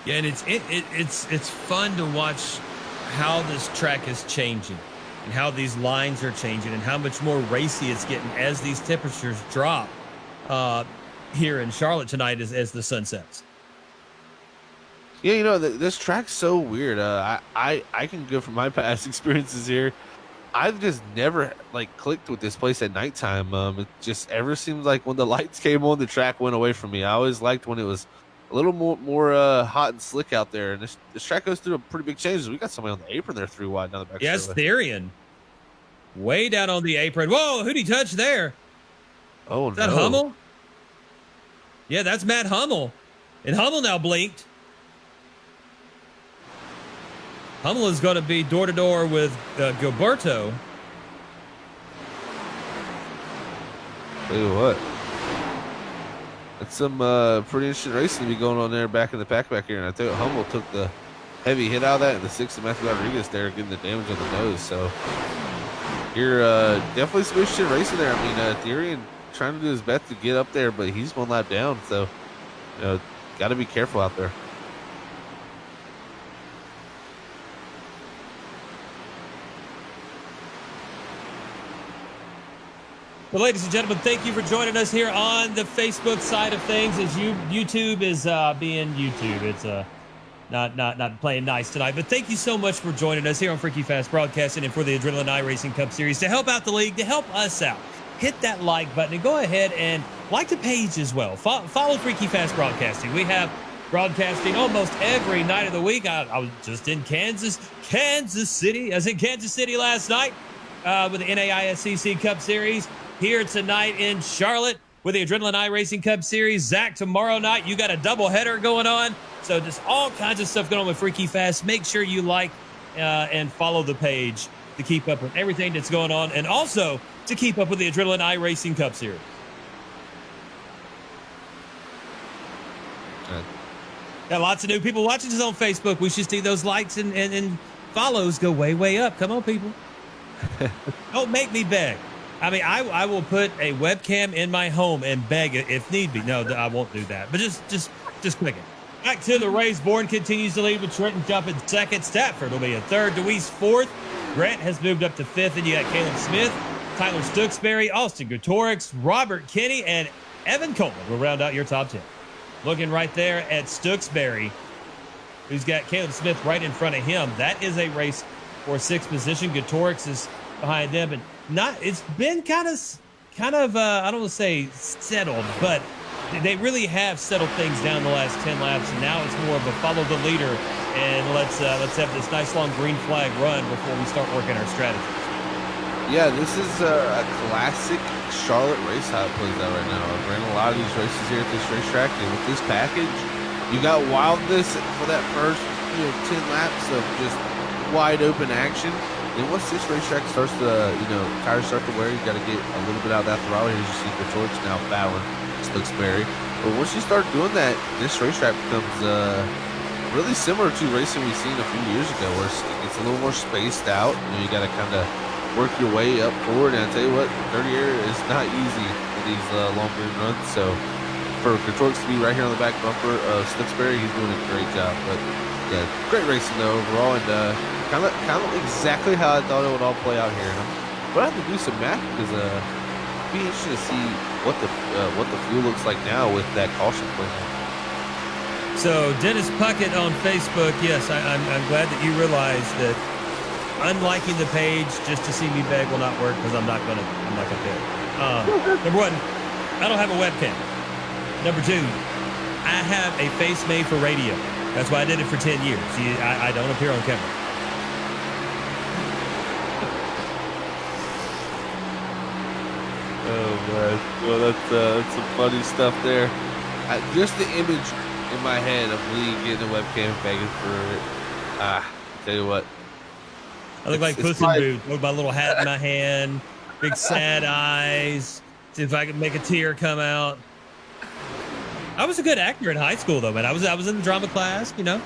Yeah, and it's fun to watch how this track is changing and how these lines are changing and how much more racy it's getting as these temperatures drop here in Charlotte tonight as the sun sets. Yeah, this track's so weird. I can go from my past experiences here. I've just never clicked with this place at nighttime. It just ever seems like when the lights came on, the track went away from me. I always liked when it was a little more hot and slick out there. And this track goes through a pretty big changes. We got somebody on the apron there 3 wide down the back. Yes, Therian. Way down on the apron. Whoa, who'd he touch there? Oh, Is that Hummel? Yeah, that's Matt Hummel. And Hummel now blinked. Hummel is going to be door-to-door with Gilberto. Tell you what. That's some pretty interesting racing to be going on there back in the pack back here. And I tell you, Hummel took the heavy hit out of that, and the 6th of Matthew Rodriguez there getting the damage on the nose. So you're definitely some interesting racing there. I mean, Therian trying to do his best to get up there, but he's 1 lap down. So, got to be careful out there. Well, ladies and gentlemen, thank you for joining us here on the Facebook side of things. As YouTube is being YouTube, it's not playing nice tonight. But thank you so much for joining us here on Freaky Fast Broadcasting and for the Adrenaline iRacing Cup Series. To help out the league, to help us out, hit that like button and go ahead and like the page as well. Follow Freaky Fast Broadcasting. We have broadcasting almost every night of the week. I was just in Kansas City. I was in Kansas City last night with the NAISCC Cup Series. Here tonight in Charlotte with the Adrenaline iRacing Cup Series. Zach, tomorrow night, you got a doubleheader going on. So just all kinds of stuff going on with Freaky Fast. Make sure you like and follow the page to keep up with everything that's going on, and also to keep up with the Adrenaline iRacing Cup Series. Got lots of new people watching us on Facebook. We should see those likes and follows go way up. Come on, people. Don't make me beg. I mean, I will put a webcam in my home and beg it if need be. No, I won't do that. But just click it. Back to the race. Bourne continues to lead with Trenton jumping 2nd. Stafford will be in 3rd. DeWeese 4th. Grant has moved up to 5th. And you got Caleb Smith, Tyler Stooksbury, Austin Gutorix, Robert Kinney, and Evan Coleman will round out your top 10. Looking right there at Stooksbury, who's got Caleb Smith right in front of him. That is a race for 6th position. Gutorix is behind them, and it's been kind of I don't want to say settled, but they really have settled things down the last 10 laps, and now it's more of a follow the leader and let's have this nice long green flag run before we start working our strategies. Yeah, this is a classic Charlotte race how it plays out right now. I've ran a lot of these races here at this racetrack, and with this package, you got wildness for that first 10 laps of just wide open action. Then once this racetrack starts to, tires start to wear, you got to get a little bit out of that throttle. Here you see the torch now battling Stooksbury. But once you start doing that, this racetrack becomes really similar to racing we've seen a few years ago, where it gets a little more spaced out. You got to kind of work your way up forward. And I tell you what, 30 air is not easy in these long green runs. So for Gretorix to be right here on the back bumper of Stooksbury, he's doing a great job. But yeah, great racing though overall, and kind of exactly how I thought it would all play out here. And I'm gonna have to do some math because it'd be interesting to see what the fuel looks like now with that caution play. So Dennis Puckett on Facebook, yes, I'm glad that you realize that unliking the page just to see me beg will not work because I'm not gonna beg. Number one, I don't have a webcam. Number two, I have a face made for radio. That's why I did it for 10 years. I don't appear on camera. Oh man, well that's some funny stuff there. Just the image in my head of me getting a webcam and begging for it. I'll tell you what. I look like Puss in Boots with my little hat in my hand, big sad eyes. See if I can make a tear come out. I was a good actor in high school, though, man. I was in the drama class, you know.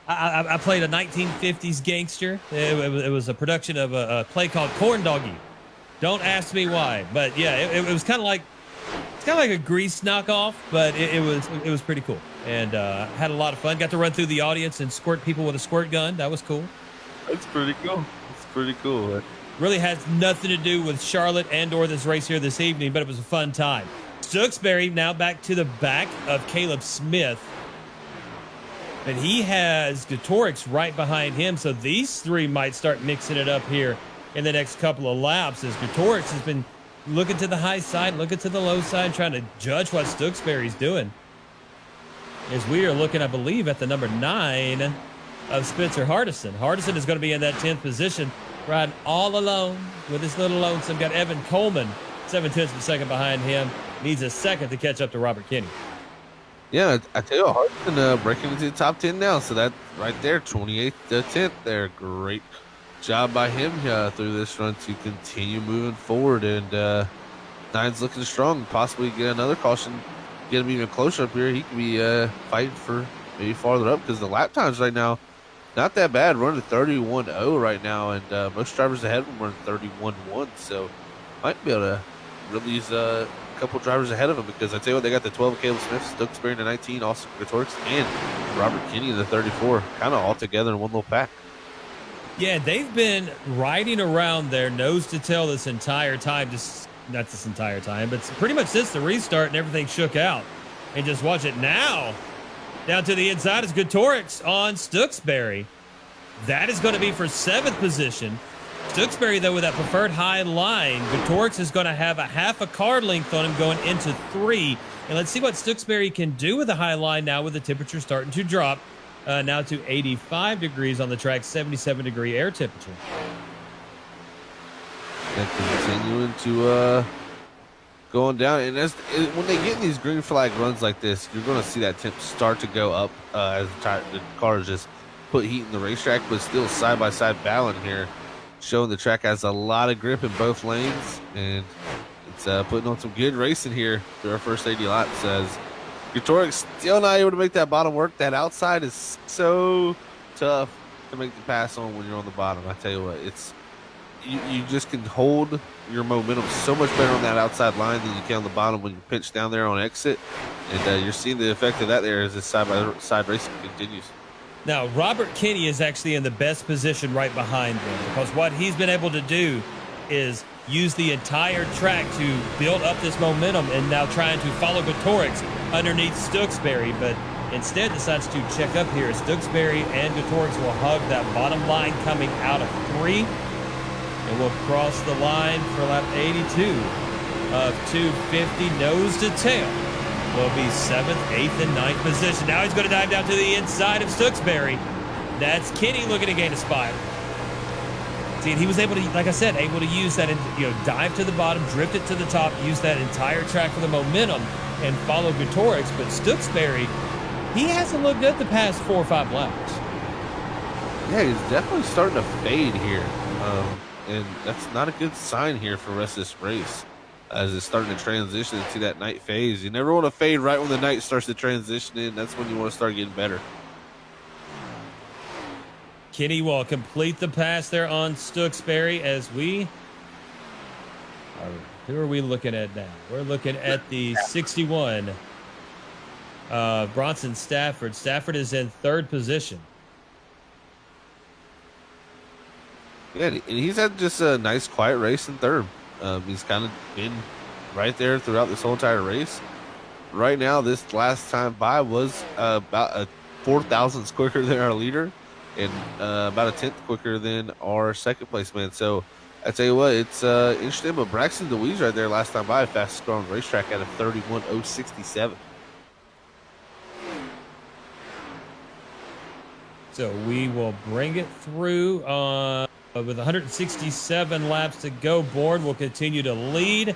I played a 1950s gangster. It was a production of a play called Corn Doggy. Don't ask me why, but yeah, it was kind of like a Grease knockoff, but it was pretty cool, and had a lot of fun. Got to run through the audience and squirt people with a squirt gun. That was cool. That's pretty cool. It's pretty cool. Really has nothing to do with Charlotte and/or this race here this evening, but it was a fun time. Stooksbury now back to the back of Caleb Smith. And he has Gretorix right behind him, so these three might start mixing it up here in the next couple of laps as Gretorix has been looking to the high side, looking to the low side, trying to judge what Stooksbury's doing. As we are looking, I believe, at the number 9 of Spencer Hardison. Hardison is going to be in that 10th position, riding all alone with his little lonesome. Got Evan Coleman, 7/10 of a second behind him. Needs a second to catch up to Robert Kinney. Yeah, I tell you, Hardison breaking into the top 10 now. So that right there, 28th to 10th there. Great job by him through this run to continue moving forward. And 9's looking strong. Possibly get another caution, get him even closer up here. He could be fighting for maybe farther up because the lap times right now, not that bad. Running 31.0 right now, and most drivers ahead of him running 31.1. So might be able to really use a couple drivers ahead of him because I tell you what, they got the 12 Caleb Smith, Stooksbury in the 19, Austin Gretorix, and Robert Kinney in the 34, kind of all together in one little pack. Yeah, they've been riding around there nose to tail this entire time. Just not this entire time, but pretty much since the restart and everything shook out. And just watch it now. Down to the inside is Gretorix on Stooksbury. That is going to be for 7th position. Stooksbury, though, with that preferred high line, Gretorix is going to have a half a car length on him going into 3. And let's see what Stooksbury can do with the high line now with the temperature starting to drop now to 85 degrees on the track, 77-degree air temperature. And continuing to going down. And when they get in these green flag runs like this, you're going to see that temp start to go up as the cars just put heat in the racetrack, but still side-by-side battling here. Showing the track has a lot of grip in both lanes, and it's putting on some good racing here through our first 80 laps. As Gretorix still not able to make that bottom work. That outside is so tough to make the pass on when you're on the bottom. I tell you what, it's you just can hold your momentum so much better on that outside line than you can on the bottom when you pinch down there on exit. And you're seeing the effect of that there as this side-by-side racing continues. Now, Robert Kinney is actually in the best position right behind them because what he's been able to do is use the entire track to build up this momentum and now trying to follow Gretorix underneath Stooksbury, but instead decides to check up here. Stooksbury and Gretorix will hug that bottom line coming out of 3 and will cross the line for lap 82 of 250 nose to tail. Will be 7th, 8th, and 9th position. Now he's going to dive down to the inside of Stooksbury. That's Kinney looking to gain a spot. See, and he was able to, like I said, able to use that, dive to the bottom, drift it to the top, use that entire track for the momentum, and follow Gretorix. But Stooksbury, he hasn't looked good the past 4 or 5 laps. Yeah, he's definitely starting to fade here, and that's not a good sign here for the rest of this race. As it's starting to transition into that night phase. You never want to fade right when the night starts to transition in. That's when you want to start getting better. Kinney will complete the pass there on Stooksbury as we who are we looking at now? We're looking at the 61 Bronson Stafford. Stafford is in third position. Yeah, and he's had just a nice, quiet race in third. He's kind of been right there throughout this whole entire race. Right now, this last time by was about a 4,000ths quicker than our leader, and about a 10th quicker than our second place man. So I tell you what, it's interesting. But Braxton DeWeese right there last time by, fastest score on the racetrack at a 31:067. So we will bring it through with 167 laps to go. Bourne will continue to lead.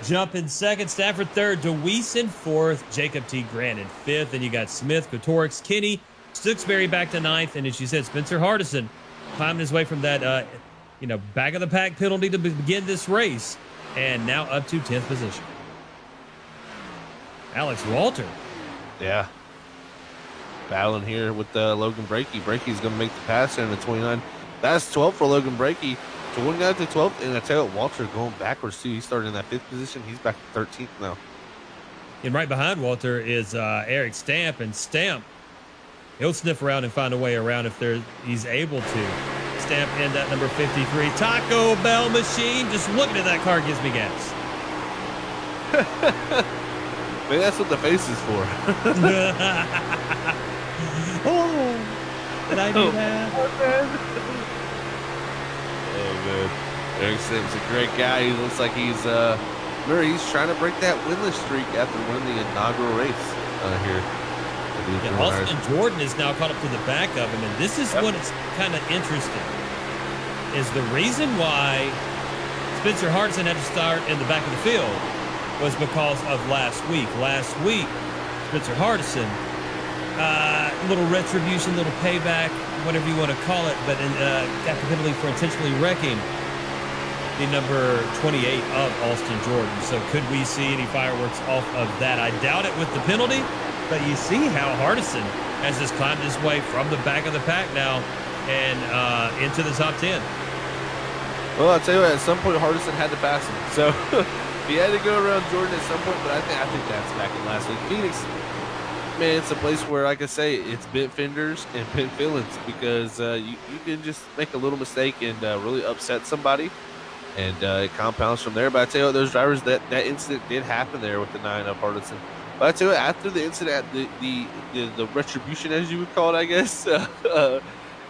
Jump in second, Stafford third, DeWeese in fourth, Jacob T. Grant in fifth. Then you got Smith, Kotorix, Kinney, Stooksbury back to ninth, and as you said, Spencer Hardison climbing his way from that back of the pack penalty to begin this race, and now up to 10th position. Alex Walter. Yeah. Battling here with Logan Brakey. Brakey's going to make the pass there in the 29. That's 12 for Logan Brakey. 29 to 12th, and I tell you what, Walter going backwards too. He started in that 5th position. He's back to 13th now. And right behind Walter is Eric Stamp, and Stamp, he'll sniff around and find a way around if he's able to. Stamp in that number 53 Taco Bell machine. Just looking at that car gives me gas. Maybe that's what the face is for. Oh, did I do that? Oh man, Eric Stamp's a great guy. He looks like he's trying to break that winless streak after winning the inaugural race here. And Austin Jordan is now caught up to the back of him, and this is what it's kind of interesting. Is the reason why Spencer Hardison had to start in the back of the field was because of last week. Last week, Spencer Hardison, little retribution, little payback, whatever you want to call it, but got the penalty for intentionally wrecking the number 28 of Austin Jordan. So could we see any fireworks off of that? I doubt it with the penalty, but you see how Hardison has just climbed his way from the back of the pack now and into the top 10. Well, I'll tell you what, at some point Hardison had to pass him. So he had to go around Jordan at some point, but I think that's back in last week. Phoenix, man, it's a place where, like I say, it's bent fenders and bent feelings, because you can just make a little mistake and really upset somebody, and it compounds from there. But I tell you what, those drivers, that incident did happen there with the 9 of Hardison. But I tell you what, after the incident, the retribution, as you would call it, I guess, after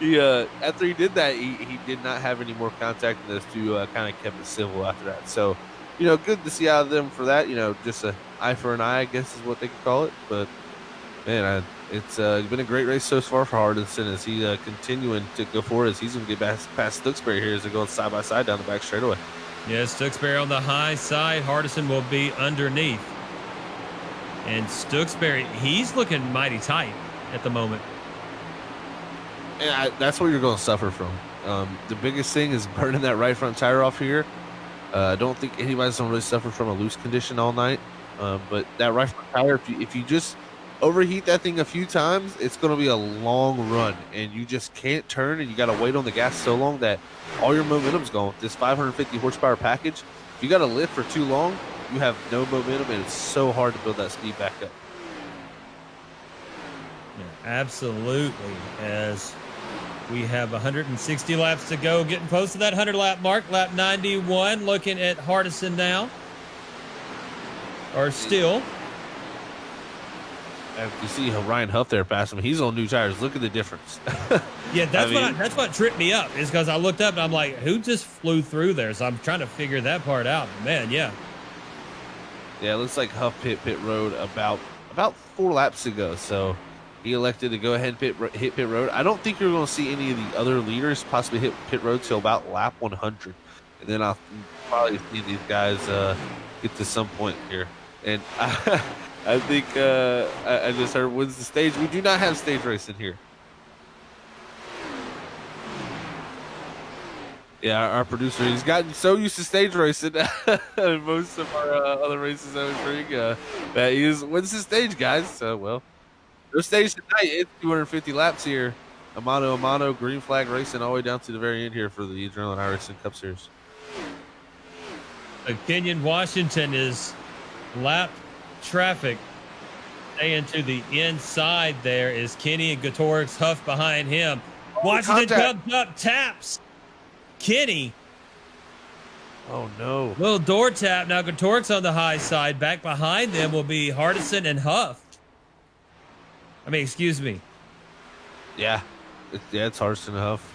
he did that, he did not have any more contact, and those two kind of kept it civil after that. So, good to see out of them for that. Just an eye for an eye, I guess is what they could call it. But man, it's been a great race so far for Hardison as he continuing to go forward, as he's going to get past Stooksbury here as they're going side by side down the back straightaway. Yeah, Stooksbury on the high side. Hardison will be underneath. And Stooksbury, he's looking mighty tight at the moment. And that's what you're going to suffer from. The biggest thing is burning that right front tire off here. I don't think anybody's going to really suffer from a loose condition all night. But that right front tire, if you just overheat that thing a few times, it's going to be a long run, and you just can't turn, and you got to wait on the gas so long that all your momentum's gone. With this 550 horsepower package, if you got to lift for too long, you have no momentum, and it's so hard to build that speed back up. Yeah, absolutely. As we have 160 laps to go, getting close to that 100-lap mark. Lap 91, looking at Hardison now. Or still. And you see Ryan Huff there pass him. He's on new tires. Look at the difference. Yeah, that's what tripped me up, is because I looked up and I'm like, who just flew through there? So I'm trying to figure that part out. Man, yeah. Yeah, it looks like Huff hit pit road about 4 laps ago. So he elected to go ahead and hit pit road. I don't think you're going to see any of the other leaders possibly hit pit road till about lap 100. And then I'll probably see these guys get to some point here. And I think I just heard, when's the stage? We do not have stage racing here. Yeah, our producer, he's gotten so used to stage racing most of our other races I was doing, that he is, when's the stage, guys? So, well, no stage tonight. It's 250 laps here. Amano, green flag racing all the way down to the very end here for the Adrenaline iRacing Cup Series. Kenyon Washington is lap traffic staying to the inside there is Kenny and Gatorix Huff behind him. Oh, Washington contact. comes up, taps Kenny. Oh, no. Little door tap. Now Gatorix on the high side. Back behind them will be Hardison and Huff. I mean, excuse me. Yeah. It's Hardison and Huff.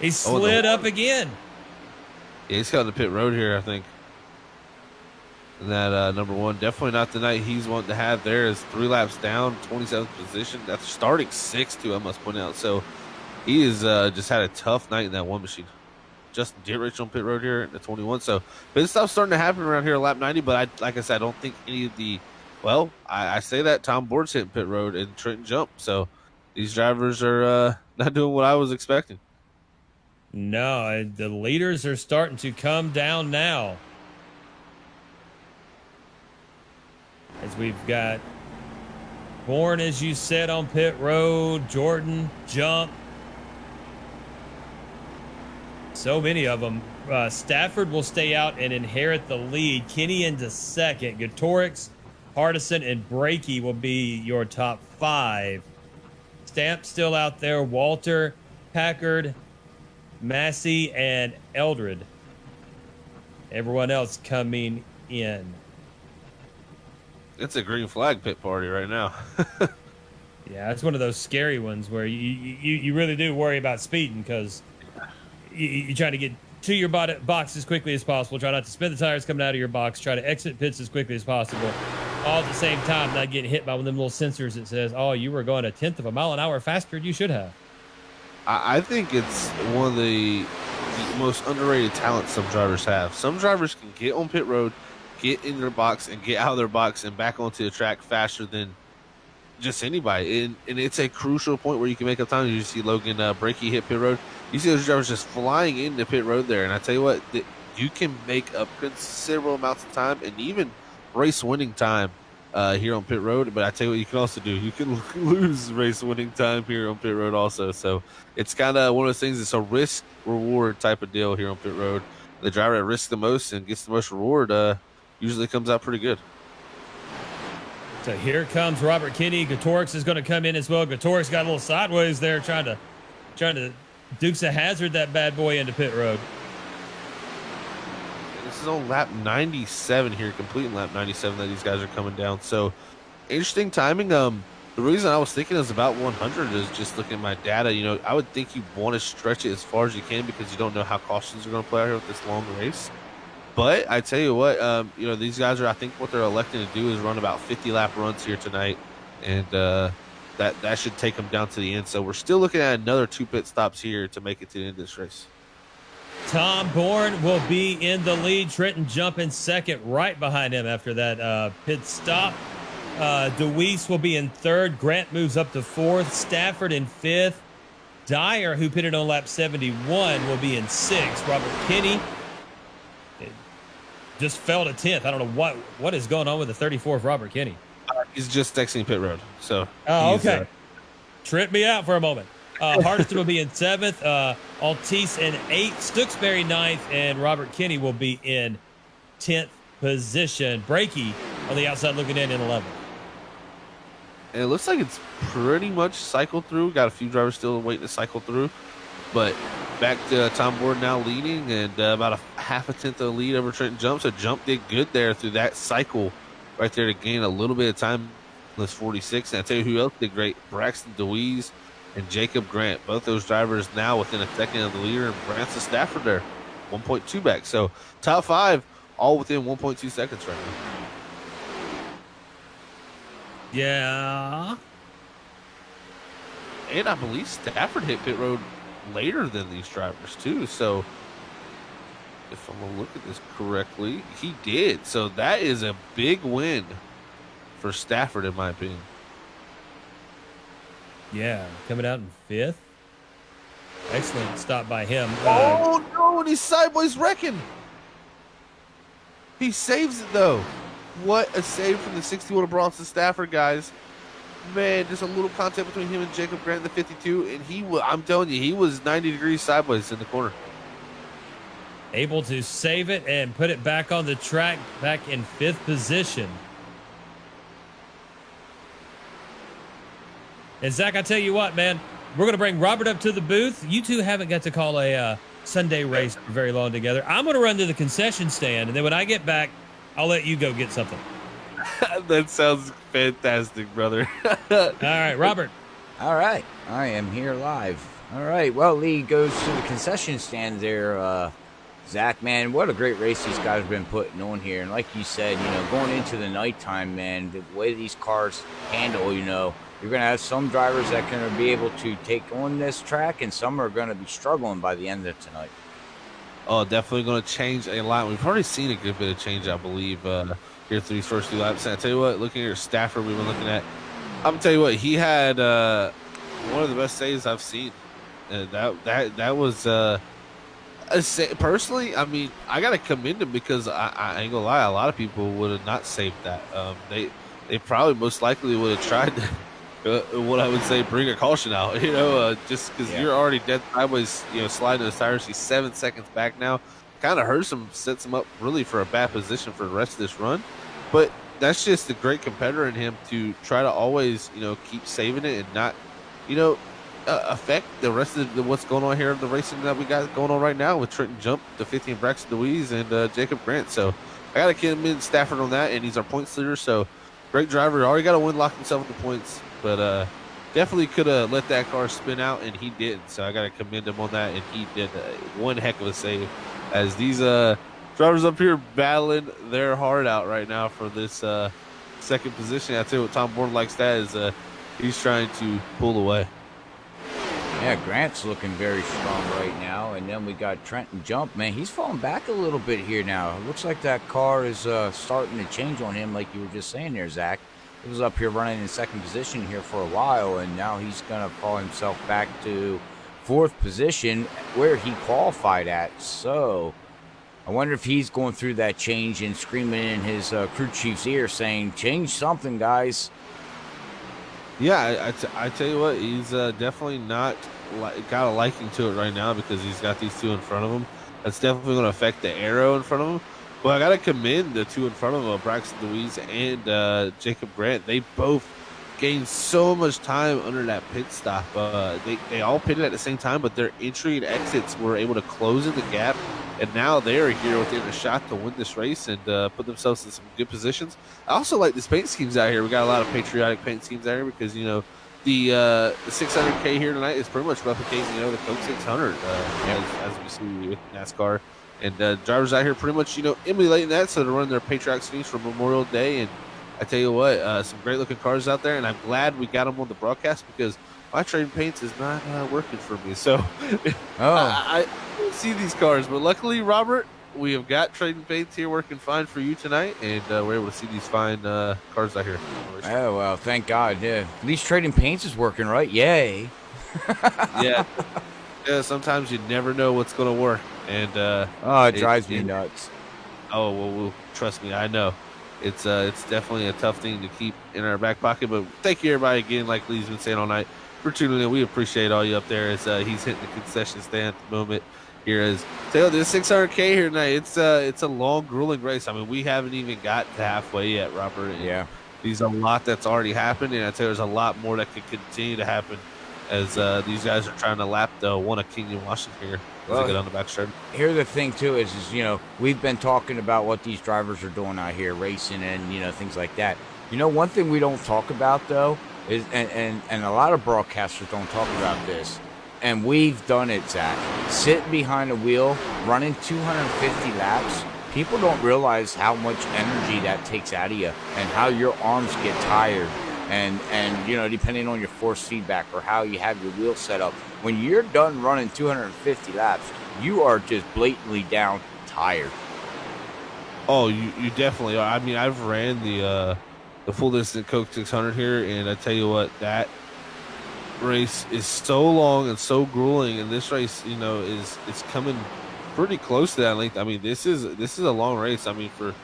He slid up again. Yeah, he's got the pit road here, I think. And that number one, definitely not the night he's wanting to have there. Is 3 laps down, 27th position. That's starting 6th, too, I must point out. So he has just had a tough night in that one machine. Justin Dietrich on pit road here in the 21. So pit stuff's starting to happen around here at lap 90. But like I said, I don't think any of the, well, I say that Tom Board's hitting pit road and Trenton jump. So these drivers are not doing what I was expecting. No, the leaders are starting to come down now. As we've got Bourne, as you said, on pit road, Jordan, jump. So many of them. Stafford will stay out and inherit the lead. Kenny into second. Gatorix, Hardison, and Brakey will be your top 5. Stamp still out there. Walter, Packard, Massey, and Eldred. Everyone else coming in. It's a green flag pit party right now. Yeah, it's one of those scary ones where you really do worry about speeding because you're trying to get to your box as quickly as possible. Try not to spin the tires coming out of your box. Try to exit pits as quickly as possible. All at the same time, not getting hit by one of them little sensors that says, oh, you were going 1/10 of a mile an hour faster than you should have. I think it's one of the most underrated talents some drivers have. Some drivers can get on pit road, get in their box, and get out of their box and back onto the track faster than just anybody. And it's a crucial point where you can make up time. You see Logan Brakey hit pit road. You see those drivers just flying into pit road there. And I tell you what, you can make up considerable amounts of time and even race winning time here on pit road. But I tell you what you can also do. You can lose race winning time here on pit road also. So it's kind of one of those things. It's a risk reward type of deal here on pit road. The driver that risks the most and gets the most reward usually comes out pretty good. So here comes Robert Kenny. Gatorix is going to come in as well. Gatorix got a little sideways there, trying to Dukes a hazard that bad boy into pit road. This is on lap 97 here, completing lap 97 that these guys are coming down. So interesting timing. The reason I was thinking is about 100 is just looking at my data. You know, I would think you want to stretch it as far as you can because you don't know how cautions are going to play out here with this long race. But I tell you what, you know, these guys are, I think what they're electing to do is run about 50 lap runs here tonight. And that should take them down to the end. So we're still looking at another 2 pit stops here to make it to the end of this race. Tom Bourne will be in the lead. Trenton jumping second right behind him after that pit stop. DeWeese will be in third. Grant moves up to fourth. Stafford in fifth. Dyer, who pitted on lap 71, will be in sixth. Robert Kenny just fell to 10th. I don't know what is going on with the 34th Robert Kenny. He's just exiting pit road. So okay. Tripped me out for a moment. Hardison will be in 7th. Altice in 8th. Stooksbury 9th. And Robert Kenny will be in 10th position. Brakey on the outside looking in 11th. And it looks like it's pretty much cycled through. Got a few drivers still waiting to cycle through. But back to Tom Bourne now leading and about a half a tenth of a lead over Trenton Jump. So Jump did good there through that cycle right there to gain a little bit of time. That's 46. And I tell you who else did great. Braxton DeWeese and Jacob Grant. Both those drivers now within a second of the leader. And Branson Stafford there, 1.2 back. So top 5 all within 1.2 seconds right now. Yeah. And I believe Stafford hit pit road later than these drivers too. So if I'm gonna look at this correctly, he did. So that is a big win for Stafford, in my opinion. Yeah, coming out in 5th. Excellent stop by him. Oh no, and he's sideways wrecking. He saves it though. What a save from the 61 of Bronson Stafford, guys. Man, just a little contact between him and Jacob Grant in the 52, and I'm telling you, he was 90 degrees sideways in the corner. Able to save it and put it back on the track, back in 5th position. And Zach, I tell you what, man, we're going to bring Robert up to the booth. You two haven't got to call a Sunday race for very long together. I'm going to run to the concession stand, and then when I get back, I'll let you go get something. That sounds fantastic, brother. All right, Robert. All right, I am here live. All right, well, Lee goes to the concession stand there. Zach, man, what a great race these guys have been putting on here. And like you said, going into the nighttime, man, the way these cars handle, you're going to have some drivers that are going to be able to take on this track, and some are going to be struggling by the end of tonight. Oh, definitely going to change a lot. We've already seen a good bit of change, I believe, here through these first few laps. And I tell you what, looking at your Stafford we've been looking at, I'm going to tell you what, he had one of the best saves I've seen. That was personally, I mean, I got to commend him because I ain't going to lie, a lot of people would have not saved that. They probably most likely would have tried to. What I would say, bring a caution out, just because you're already dead sideways, sliding the tires. He's 7 seconds back now. Kind of hurts him, sets him up really for a bad position for the rest of this run. But that's just a great competitor in him to try to always, keep saving it and not, affect the rest of what's going on here in the racing that we got going on right now with Trenton Jump, the 15 Braxton Louise, and Jacob Grant. So I got to commend Stafford on that, and he's our points leader. So great driver. Already got a win, lock himself in the points. But definitely could have let that car spin out, and he didn't. So I got to commend him on that, and he did one heck of a save. As these drivers up here battling their heart out right now for this second position. I tell you what, Tom Bourne likes that is he's trying to pull away. Yeah, Grant's looking very strong right now. And then we got Trenton Jump. Man, he's falling back a little bit here now. It looks like that car is starting to change on him, like you were just saying there, Zach. He was up here running in second position here for a while, and now he's going to fall himself back to fourth position where he qualified at. So I wonder if he's going through that change and screaming in his crew chief's ear saying, change something, guys. Yeah, I tell you what, he's definitely not got a liking to it right now because he's got these two in front of him. That's definitely going to affect the arrow in front of him. Well, I got to commend the two in front of him, Braxton Louise and Jacob Grant. They both gained so much time under that pit stop. They all pitted at the same time, but their entry and exits were able to close in the gap. And now they are here within a shot to win this race and put themselves in some good positions. I also like this paint schemes out here. We got a lot of patriotic paint schemes out here because, the 600K here tonight is pretty much replicating, the Coke 600 as we see with NASCAR. And drivers out here pretty much, emulating that, so they're running their patriotic schemes for Memorial Day. And I tell you what, some great-looking cars out there, and I'm glad we got them on the broadcast because my trading paints is not working for me. So I see these cars, but luckily, Robert, we have got trading paints here working fine for you tonight, and we're able to see these fine cars out here. Oh, well, thank God. Yeah. At least trading paints is working, right? Yay. Yeah. Yeah, sometimes you never know what's going to work. And it drives me nuts. Oh, well, trust me, I know. It's definitely a tough thing to keep in our back pocket. But thank you, everybody, again, like Lee's been saying all night, for tuning in. We appreciate all you up there as he's hitting the concession stand at the moment. Here is this 600K here tonight. It's a long, grueling race. I mean, we haven't even got to halfway yet, Robert. And yeah. There's a lot that's already happened, and I tell you, there's a lot more that could continue to happen as these guys are trying to lap the one of King and Washington here. Well, get on the back stretch. Here's the thing too is we've been talking about what these drivers are doing out here, racing and things like that. One thing we don't talk about though is and a lot of broadcasters don't talk about this, and we've done it, Zach. Sitting behind a wheel, running 250 laps. People don't realize how much energy that takes out of you and how your arms get tired. And depending on your force feedback or how you have your wheel set up, when you're done running 250 laps, you are just blatantly down tired. Oh, you definitely are. I mean, I've ran the full distance Coke 600 here, and I tell you what, that race is so long and so grueling, and this race, is coming pretty close to that length. I mean, this is a long race. I mean, for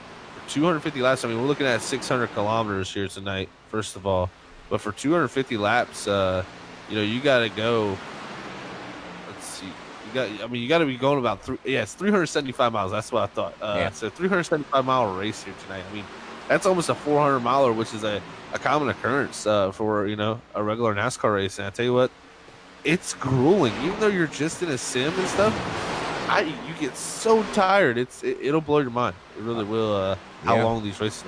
250 laps, I mean, we're looking at 600 kilometers here tonight, first of all. But for 250 laps, you got to go. Let's see. You got to be going about it's 375 miles. That's what I thought. So 375-mile race here tonight. I mean, That's almost a 400 miler, which is a common occurrence for a regular NASCAR race. And I tell you what, it's grueling. Even though you're just in a sim and stuff, you get so tired. It'll blow your mind. It really will. How long these races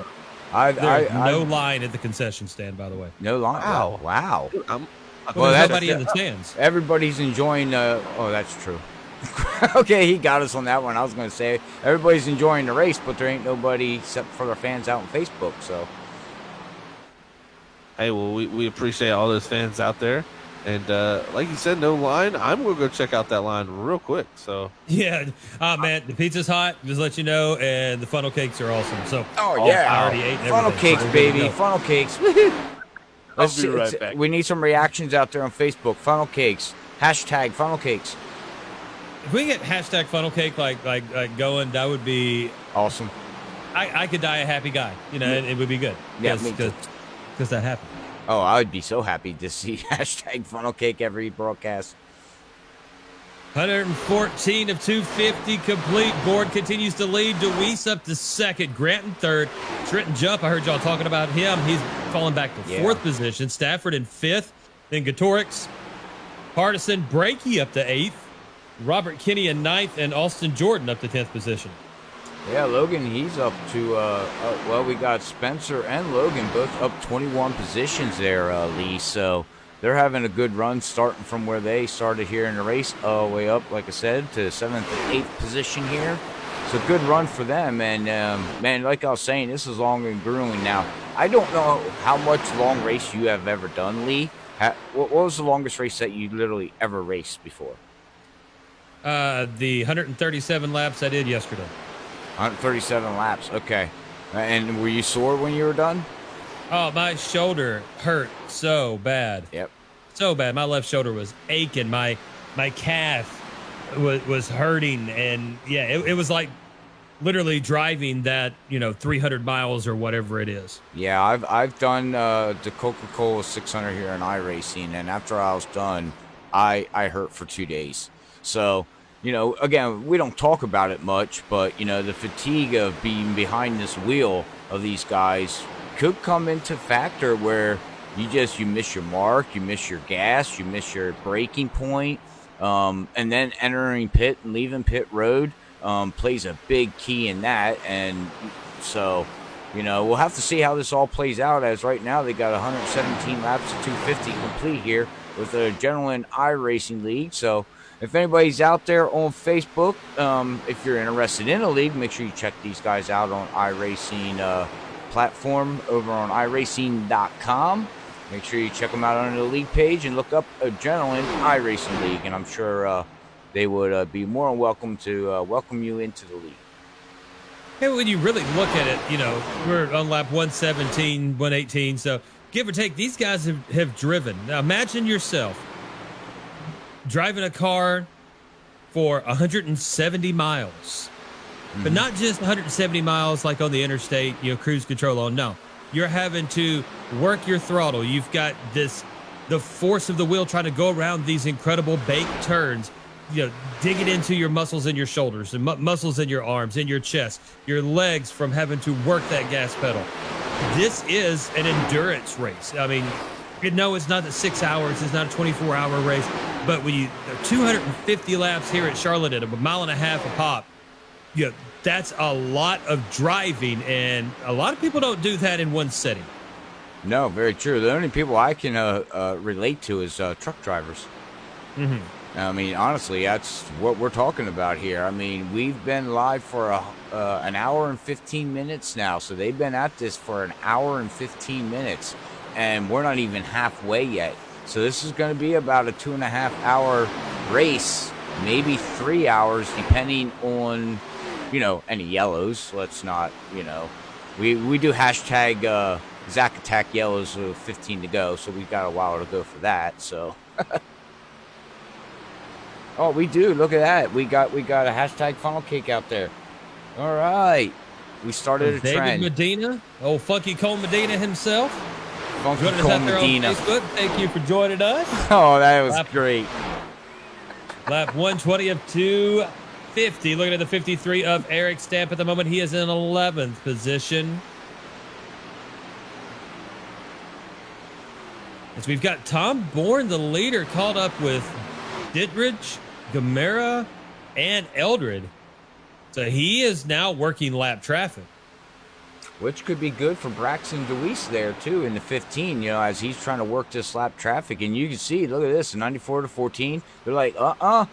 are. There's no line at the concession stand, by the way. No line. Wow. Well, there's nobody in the stands. Everybody's enjoying. Oh, that's true. Okay, he got us on that one. I was going to say everybody's enjoying the race, but there ain't nobody except for the fans out on Facebook. So, hey, well, we appreciate all those fans out there, and like you said, no line. I'm gonna go check out that line real quick. So yeah, man, the pizza's hot. Just let you know, and the funnel cakes are awesome. So, yeah, I already ate funnel everything. cakes, baby, funnel cakes. I'll be right back. We need some reactions out there on Facebook. Funnel cakes. Hashtag funnel cakes. If we get hashtag funnel cake like going, that would be awesome. I could die a happy guy, and it would be good. Yeah, me too. Because that happened. Oh, I would be so happy to see hashtag funnel cake every broadcast. 114 of 250 complete. Gord continues to lead. DeWeese up to second. Granton third. Trenton Jump, I heard y'all talking about him. He's falling back to fourth position. Stafford in fifth. Then Gatorix. Hardison, Brakey up to eighth. Robert Kinney in ninth. And Austin Jordan up to 10th position. Yeah, Logan, he's up to, well, we got Spencer and Logan both up 21 positions there, Lee. So they're having a good run starting from where they started here in the race, all the way up, like I said, to 7th and 8th position here. So good run for them. And, man, like I was saying, this is long and grueling. Now, I don't know how much long race you have ever done, Lee. What was the longest race that you literally ever raced before? The 137 laps I did yesterday. 137 laps, okay. And were you sore when you were done? Oh, my shoulder hurt so bad. Yep. So bad. My left shoulder was aching. My calf was hurting. And, yeah, it was like literally driving that, 300 miles or whatever it is. Yeah, I've done the Coca-Cola 600 here in iRacing, and after I was done, I hurt for 2 days. So, again, we don't talk about it much, but, the fatigue of being behind this wheel of these guys could come into factor where you miss your mark, you miss your gas, you miss your braking point, and then entering pit and leaving pit road plays a big key in that. And so, we'll have to see how this all plays out, as right now they got 117 laps to 250 complete here with the Gentleman iRacing League. So, if anybody's out there on Facebook, if you're interested in a league, make sure you check these guys out on iRacing platform over on iRacing.com. Make sure you check them out on the league page and look up a Gentleman iRacing League, and I'm sure they would be more than welcome to welcome you into the league. Hey, when you really look at it, we're on lap 117, 118, so give or take, these guys have driven. Now, imagine yourself driving a car for 170 miles, but not just 170 miles like on the interstate, cruise control on. No, you're having to work your throttle. You've got the force of the wheel trying to go around these incredible baked turns, dig it into your muscles in your shoulders and muscles in your arms, in your chest, your legs from having to work that gas pedal. This is an endurance race. I mean, no, it's not 6 hours. It's not a 24-hour race. But when you 250 laps here at Charlotte at a mile and a half a pop, that's a lot of driving, and a lot of people don't do that in one setting. No, very true. The only people I can relate to is truck drivers. Mm-hmm. I mean, honestly, that's what we're talking about here. I mean, we've been live for an hour and 15 minutes now, so they've been at this for an hour and 15 minutes, and we're not even halfway yet. So this is going to be about a 2.5 hour race, maybe 3 hours, depending on, any yellows. Let's not, we do hashtag Zach Attack yellows with 15 to go, so we've got a while to go for that. So, oh, we do. Look at that. We got a hashtag funnel cake out there. All right, we started a David trend. Medina, old Funky Cole Medina himself. Funky Joining us Cole out there Medina. on Facebook. Thank you for joining us. Oh, that was great. Lap 120 of 250. Looking at the 53 of Eric Stamp at the moment. He is in 11th position. As we've got Tom Bourne, the leader, caught up with Dittrich, Gamera, and Eldred. So he is now working lap traffic. Which could be good for Braxton DeWeese there, too, in the 15, as he's trying to work this lap traffic. And you can see, look at this, 94 to 14. They're like, I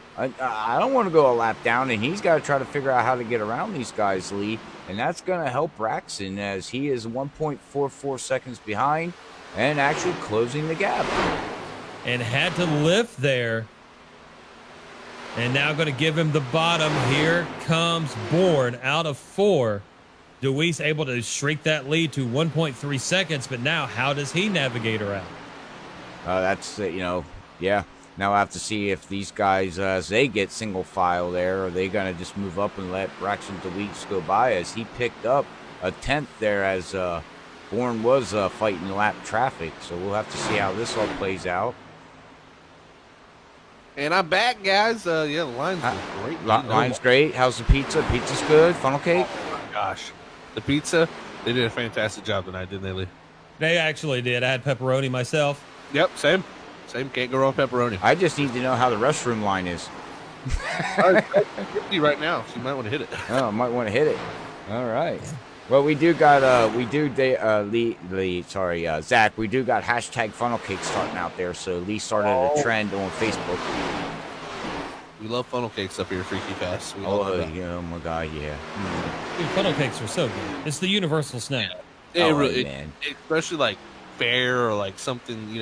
don't want to go a lap down. And he's got to try to figure out how to get around these guys, Lee. And that's going to help Braxton as he is 1.44 seconds behind and actually closing the gap. And had to lift there. And now going to give him the bottom. Here comes Bourne out of 4. DeWeese able to shrink that lead to 1.3 seconds, but now how does he navigate around? That's, yeah. Now I have to see if these guys, as they get single file there, are they going to just move up and let Braxton DeWeese go by as he picked up a 10th there as Bourne was fighting lap traffic. So we'll have to see how this all plays out. And I'm back, guys. The line's great. Line's great. How's the pizza? Pizza's good. Funnel cake? Oh, my gosh. The pizza, they did a fantastic job tonight, didn't they, Lee? They actually did. I had pepperoni myself. Yep, same. Can't go wrong with pepperoni. I just need to know how the restroom line is. Right now, so you might want to hit it. Oh, I might want to hit it. All right. Well, we do got Zach. We do got hashtag funnel cake starting out there. So Lee started a trend on Facebook. We love funnel cakes up here, Freaky Fast. Oh my God, yeah. Dude, funnel cakes are so good. It's the universal snack. Man. Especially like fair or like something,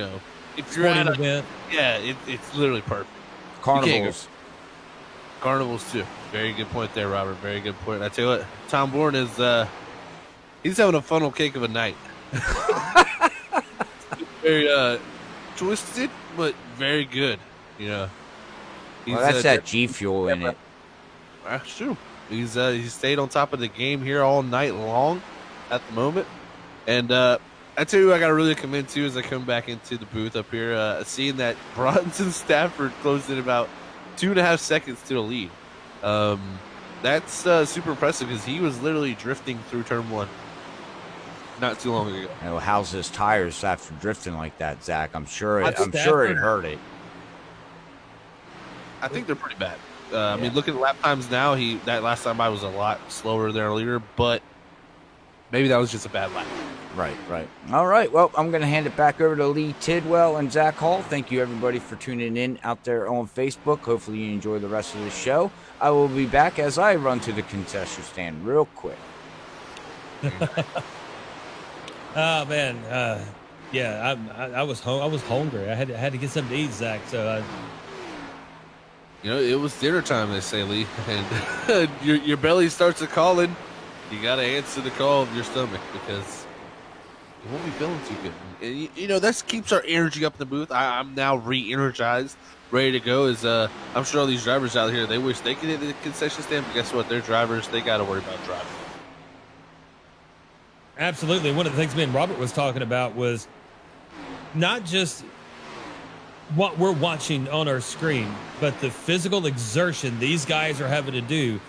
if you're at an event. Yeah, it's literally perfect. Carnivals too. Very good point there, Robert. Very good point. I tell you what, Tom Bourne is he's having a funnel cake of a night. Very twisted, but very good. That's that G Fuel in it. That's true. He's stayed on top of the game here all night long at the moment. And I tell you who I got to really commend too as I come back into the booth up here, seeing that Bronson Stafford closed in about 2.5 seconds to the lead. That's super impressive because he was literally drifting through turn 1 not too long ago. How's his tires after drifting like that, Zach? I'm sure it hurt it. I think they're pretty bad. I mean, look at the lap times now. That last time I was a lot slower than our leader, but maybe that was just a bad lap. Right. All right. Well, I'm going to hand it back over to Lee Tidwell and Zach Hall. Thank you, everybody, for tuning in out there on Facebook. Hopefully you enjoy the rest of the show. I will be back as I run to the concession stand real quick. Oh, man. I was hungry. I had to get something to eat, Zach, so it was dinner time, they say, Lee, and your belly starts calling. You got to answer the call of your stomach because you won't be feeling too good. And, that keeps our energy up in the booth. I'm now re-energized, ready to go. I'm sure all these drivers out here, they wish they could hit the concession stand, but guess what? They're drivers. They got to worry about driving. Absolutely. One of the things me and Robert was talking about was not just what we're watching on our screen, but the physical exertion these guys are having to do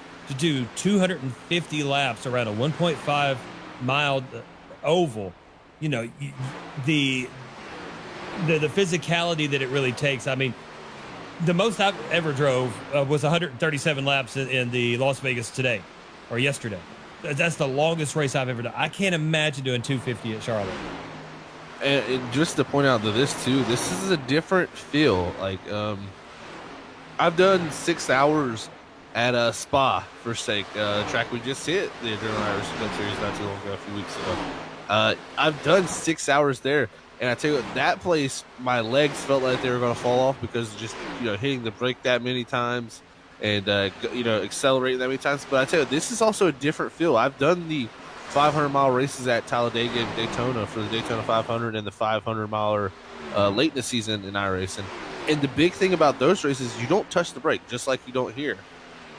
250 laps around a 1.5 mile oval. The physicality that it really takes. I mean, the most I've ever drove was 137 laps in the Las Vegas today or yesterday. That's the longest race I've ever done. I can't imagine doing 250 at Charlotte. And just to point out that this is a different feel. Like, I've done 6 hours at Spa, for sake, track we just hit, the Adrenaline Irish Cup Series not too long ago, a few weeks ago. I've done 6 hours there, and I tell you what, that place, my legs felt like they were going to fall off because just hitting the brake that many times and accelerating that many times. But I tell you, this is also a different feel. I've done the 500-mile races at Talladega and Daytona for the Daytona 500 and the 500-miler late in the season in iRacing. And the big thing about those races, you don't touch the brake, just like you don't here.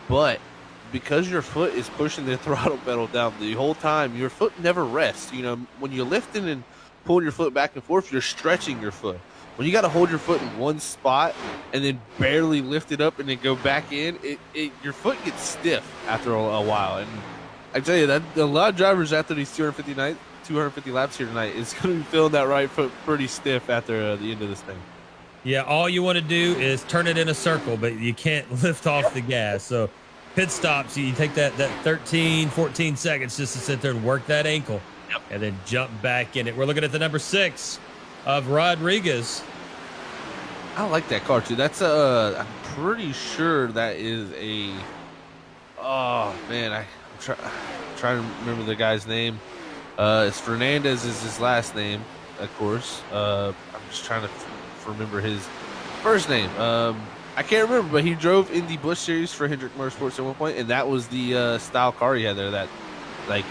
But because your foot is pushing the throttle pedal down the whole time, your foot never rests. When you're lifting and pulling your foot back and forth, you're stretching your foot. When you got to hold your foot in one spot and then barely lift it up and then go back in, your foot gets stiff after a while. And I tell you that a lot of drivers after these 250 nights, 250 laps here tonight is going to be feeling that right foot pretty stiff after the end of this thing. Yeah, all you want to do is turn it in a circle, but you can't lift off the gas. So pit stops, you take that 13, 14 seconds just to sit there and work that ankle and then jump back in it. We're looking at the number 6 of Rodriguez. I like that car too. That's I'm pretty sure that is a. Oh man, I'm trying to remember the guy's name. It's Fernandez is his last name, of course. I'm just trying to remember his first name. I can't remember, but he drove in the Busch Series for Hendrick Motorsports at one point, and that was the style car he had there. That like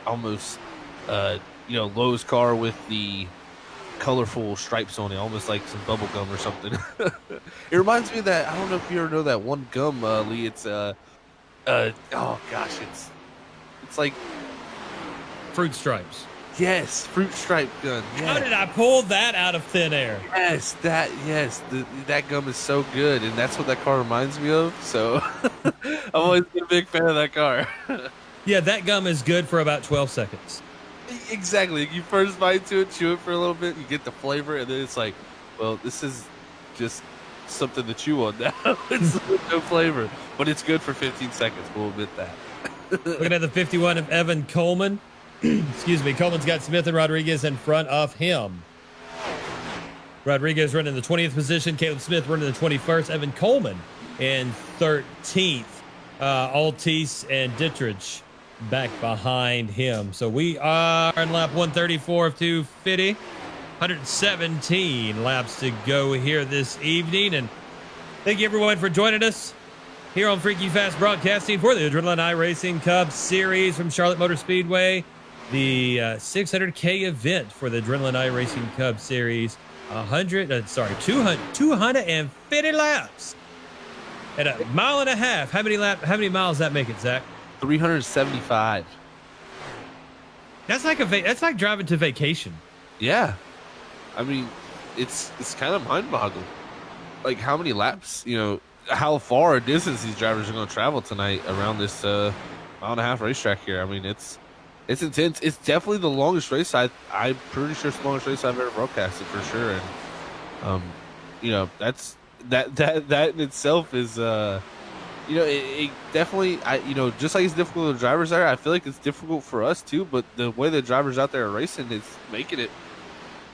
almost Lowe's car with the colorful stripes on it, almost like some bubble gum or something. It reminds me of that. I don't know if you ever know that one gum, Lee. It's oh gosh, it's like Fruit Stripes. yes, fruit stripe gun. Yes. How did I pull that out of thin air? Yes, that gum is so good, and that's what that car reminds me of. So I've always been a big fan of that car. Yeah, that gum is good for about 12 seconds. Exactly. You first bite into it, chew it for a little bit, you get the flavor, and then it's like, well, this is just something to chew on now. It's no flavor, but it's good for 15 seconds. We'll admit that. Looking at the 51 of Evan Coleman. Excuse me. Coleman's got Smith and Rodriguez in front of him. Rodriguez running the 20th position. Caleb Smith running the 21st. Evan Coleman in 13th. Altice and Dittrich back behind him. So we are in lap 134 of 250. 117 laps to go here this evening. And thank you everyone for joining us here on Freaky Fast Broadcasting for the Adrenaline iRacing Cup Series from Charlotte Motor Speedway. The 600K event for the Adrenaline iRacing Cup Series. 250 laps at a mile and a half. How many miles that make it, Zach? 375. That's like driving to vacation. Yeah. I mean, it's kind of mind-boggling. Like how many laps, how far a distance these drivers are going to travel tonight around this mile and a half racetrack here. I mean, it's intense. It's definitely the longest race. I'm pretty sure it's the longest race I've ever broadcasted for sure. And that's that in itself is it definitely just like it's difficult for the drivers there. I feel like it's difficult for us too. But the way the drivers out there are racing, it's making it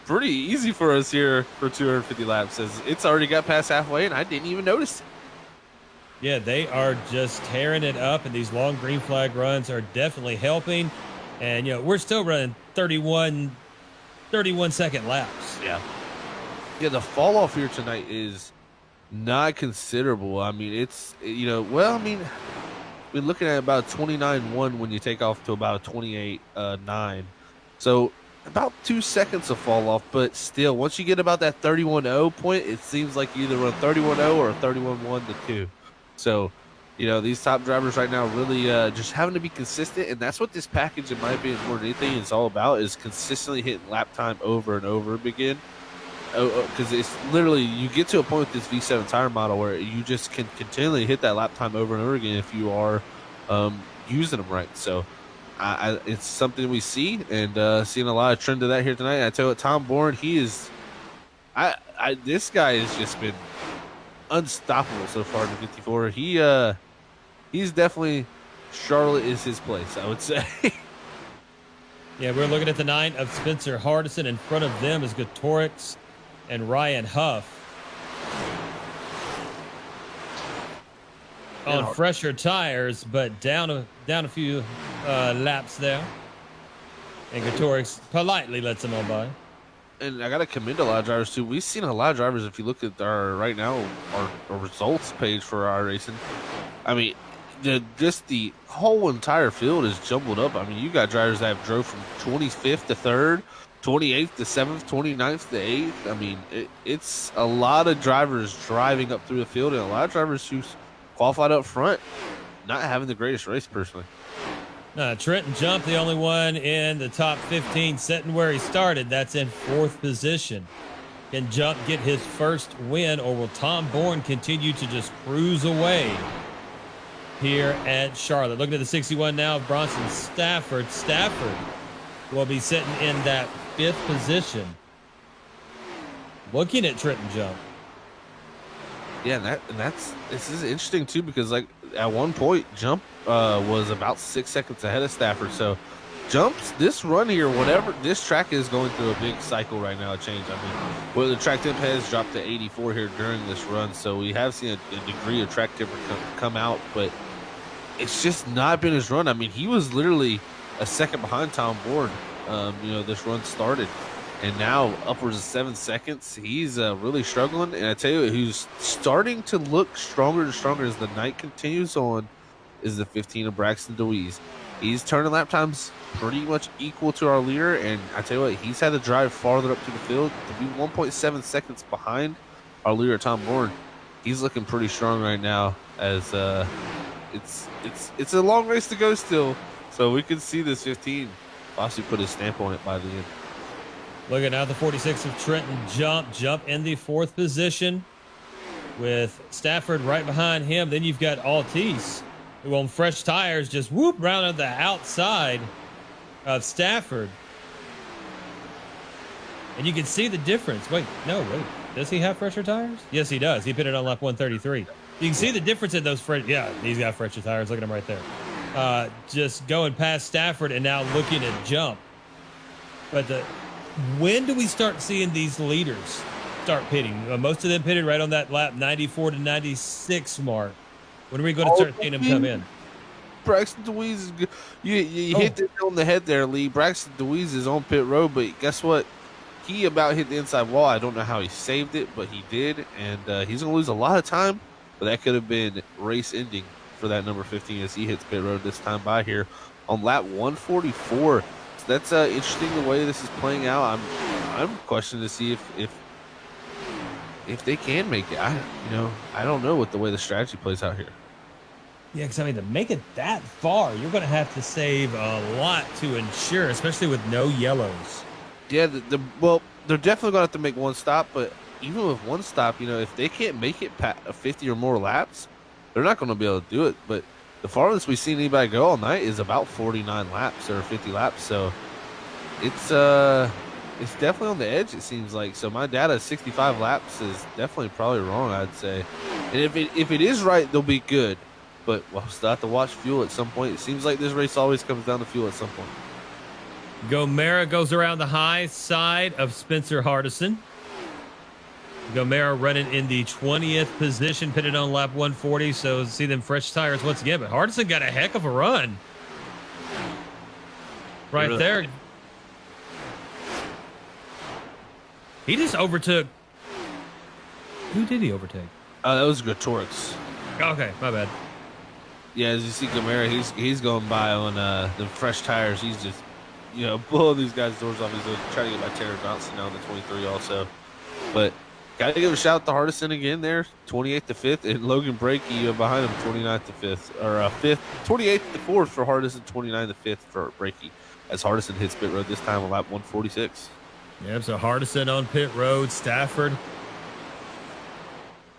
pretty easy for us here for 250 laps. As it's already got past halfway, and I didn't even notice it. Yeah, they are just tearing it up, and these long green flag runs are definitely helping. And, we're still running 31 second laps. Yeah, the fall off here tonight is not considerable. I mean, it's, we're looking at about 29.1 when you take off to about 28.9. So about 2 seconds of fall off, but still, once you get about that 31.0 point, it seems like you either run 31.0 or 31.1 to 2. So, these top drivers right now really just having to be consistent, and that's what this package, in my opinion, more than anything, is all about, is consistently hitting lap time over and over again. Because it's literally, you get to a point with this V7 tire model where you just can continually hit that lap time over and over again if you are using them right. So, it's something we see, and seeing a lot of trend of that here tonight. And I tell you what, Tom Bourne, he is, this guy has just been unstoppable so far in the 54. He's definitely, Charlotte is his place, I would say. Yeah, we're looking at the 9 of Spencer Hardison. In front of them is Gatorix and Ryan Huff. On fresher tires, but down a few laps there. And Gatorix politely lets them on by. And I got to commend a lot of drivers, too. We've seen a lot of drivers, if you look at our results page for iRacing. I mean, just the whole entire field is jumbled up. I mean, you got drivers that have drove from 25th to 3rd, 28th to 7th, 29th to 8th. I mean, it's a lot of drivers driving up through the field, and a lot of drivers who qualified up front not having the greatest race, personally. Trenton Jump, the only one in the top 15, sitting where he started. That's in 4th position. Can Jump get his first win, or will Tom Bourne continue to just cruise away here at Charlotte? Looking at the 61 now, Bronson Stafford. Stafford will be sitting in that 5th position. Looking at Trenton jump. Yeah, this is interesting too because like at one point Jump was about 6 seconds ahead of Stafford. So Jump's this run here, whatever this track is going through a big cycle right now, a change. I mean, well, the track temp has dropped to 84 here during this run, so we have seen a degree of track temp come out, but it's just not been his run. I mean, he was literally a second behind Tom Bourne. This run started. And now upwards of 7 seconds, he's really struggling. And I tell you, who's starting to look stronger and stronger as the night continues on is the 15 of Braxton DeWeese. He's turning lap times pretty much equal to our leader. And I tell you what, he's had to drive farther up to the field to be 1.7 seconds behind our leader, Tom Bourne. He's looking pretty strong right now as it's a long race to go still. So we could see this 15 possibly put his stamp on it by the end. Looking at the 46 of Trenton jump in the 4th position with Stafford right behind him. Then you've got Altice, who on fresh tires just whoop round on the outside of Stafford. And you can see the difference. Wait. Does he have fresher tires? Yes, he does. He pitted on lap 133. You can see the difference in those fresh. Yeah, he's got fresher tires. Look at him right there. Just going past Stafford and now looking at Jump. But when do we start seeing these leaders start pitting? Most of them pitted right on that lap 94 to 96 mark. When are we going to start seeing them come in? Braxton DeWeese is good. You hit it on the head there, Lee. Braxton DeWeese is on pit road, but guess what? He about hit the inside wall. I don't know how he saved it, but he did, and he's going to lose a lot of time, but that could have been race ending for that number 15 as he hits pit road this time by here on lap 144. So that's interesting the way this is playing out. I'm questioning to see if they can make it. I don't know what the way the strategy plays out here. Yeah, because I mean, to make it that far, you're going to have to save a lot to ensure, especially with no yellows. Yeah, they're definitely going to have to make one stop, but even with one stop, if they can't make it 50 or more laps, they're not going to be able to do it. But the farthest we've seen anybody go all night is about 49 laps or 50 laps. So it's definitely on the edge, it seems like. So my data 65 laps is definitely probably wrong, I'd say. And if it is right, they'll be good. But we'll still have to watch fuel at some point. It seems like this race always comes down to fuel at some point. Gomera goes around the high side of Spencer Hardison. Gomera running in the 20th position, pitted on lap 140. So see them fresh tires once again. But Hardison got a heck of a run right really there. He just overtook. Who did he overtake? That was Gretorix. Okay, my bad. Yeah, as you see Gomera, he's going by on the fresh tires. He's just blowing these guys' doors off. He's trying to get by Tanner Johnson now in the 23 also. But got to give a shout out to Hardison again there, 28th to 5th, and Logan Brakey behind him, 29th to 5th, or 5th, 28th to 4th for Hardison, 29th to 5th for Brakey, as Hardison hits pit road this time on lap 146. Yep, so Hardison on pit road, Stafford.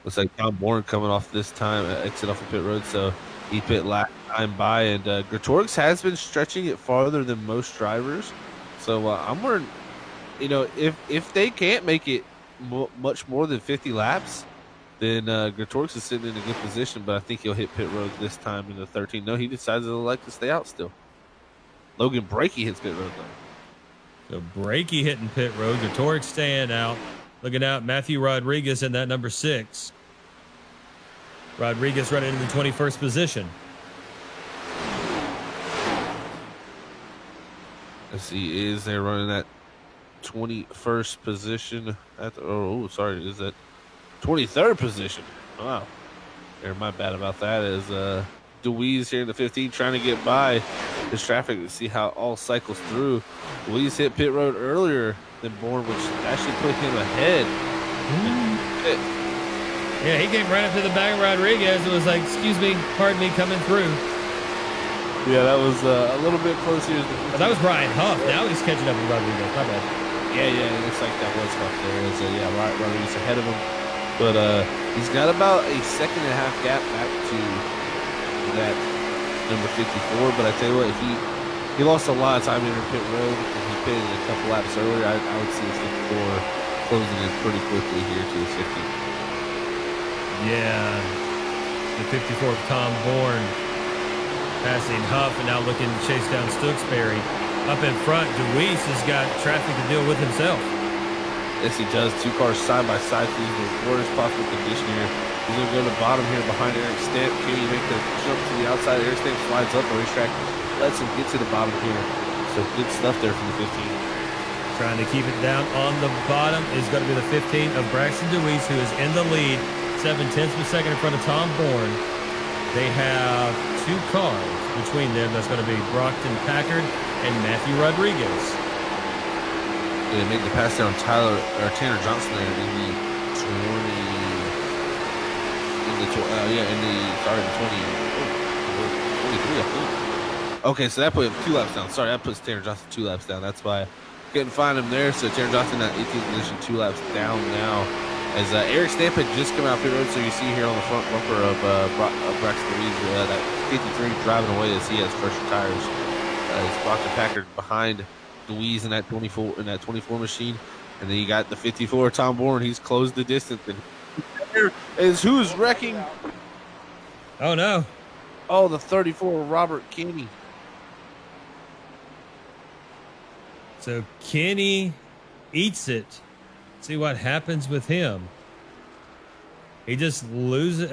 Looks like Tom Bourne coming off this time, exit off the pit road, so he pit lap time by, and Gretorix has been stretching it farther than most drivers. So I'm wondering, if they can't make it much more than 50 laps, then Gretorix is sitting in a good position, but I think he'll hit pit road this time in the 13. No, he decides to like to stay out still. Logan Brakey hits pit road though. So Brakey hitting pit road, Gretorix staying out. Looking out, Matthew Rodriguez in that number 6. Rodriguez running in the 21st position. Let's see, is they running that 21st position? Is that 23rd position? Wow. My bad about that. Is DeWeese here in the 15 trying to get by this traffic to see how it all cycles through. DeWeese hit pit road earlier than Bourne, which actually put him ahead. Yeah, he came right up to the back of Rodriguez and was like, excuse me, pardon me, coming through. Yeah, that was a little bit close here. But that was Brian Huff. Now he's catching up with Rodriguez. My bad. Yeah, it looks like that was Huff there. Rodriguez ahead of him. But he's got about a second and a half gap back to that number 54. But I tell you what, He lost a lot of time in pit road, and he pitted a couple laps earlier. I would see the 54 closing in pretty quickly here to the 50. Yeah. The 54 of Tom Bourne passing Huff and now looking to chase down Stooksbury. Up in front, DeWeese has got traffic to deal with himself. Yes, he does. Two cars side by side through the worst possible condition here. He's going to go to the bottom here behind Eric Stamp. Can he make the jump to the outside? Eric Stamp slides up the racetrack, lets him get to the bottom here. So good stuff there from the 15. Trying to keep it down on the bottom is going to be the 15 of Braxton DeWeese, who is in the lead, 7/10 of a second in front of Tom Bourne. They have two cars between them. That's going to be Brockton Packard and Matthew Rodriguez. They made the pass down Tanner Johnson there in the 23, I think. Okay, so that put him 2 laps down. Sorry, that puts Tanner Johnson 2 laps down. That's why I couldn't find him there. So Tanner Johnson at 18th position, 2 laps down now. As Eric Stamp had just come out pit road, so you see here on the front bumper of Braxton DeWeese, that 53 driving away as he has fresher tires. As Brockton Packard behind DeWeese in that 24 machine, and then you got the 54 Tom Bourne. He's closed the distance, and here is who's wrecking. Oh no! Oh, the 34 Robert Kinney. So Kenny eats it. See what happens with him. He just loses,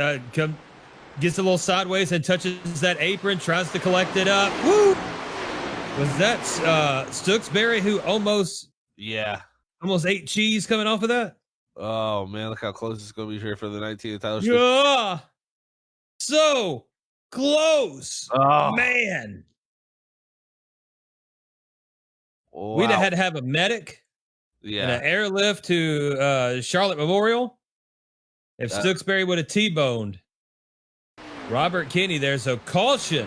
gets a little sideways and touches that apron, tries to collect it up. Woo! Was that Stooksbury who almost ate cheese coming off of that? Oh man, look how close it's going to be here for the 19th Tyler. Yeah, so close. Oh man, wow. We'd have had to have a medic. Yeah, and an airlift to Charlotte Memorial. If Stooksbury would have T-boned Robert Kinney there, so caution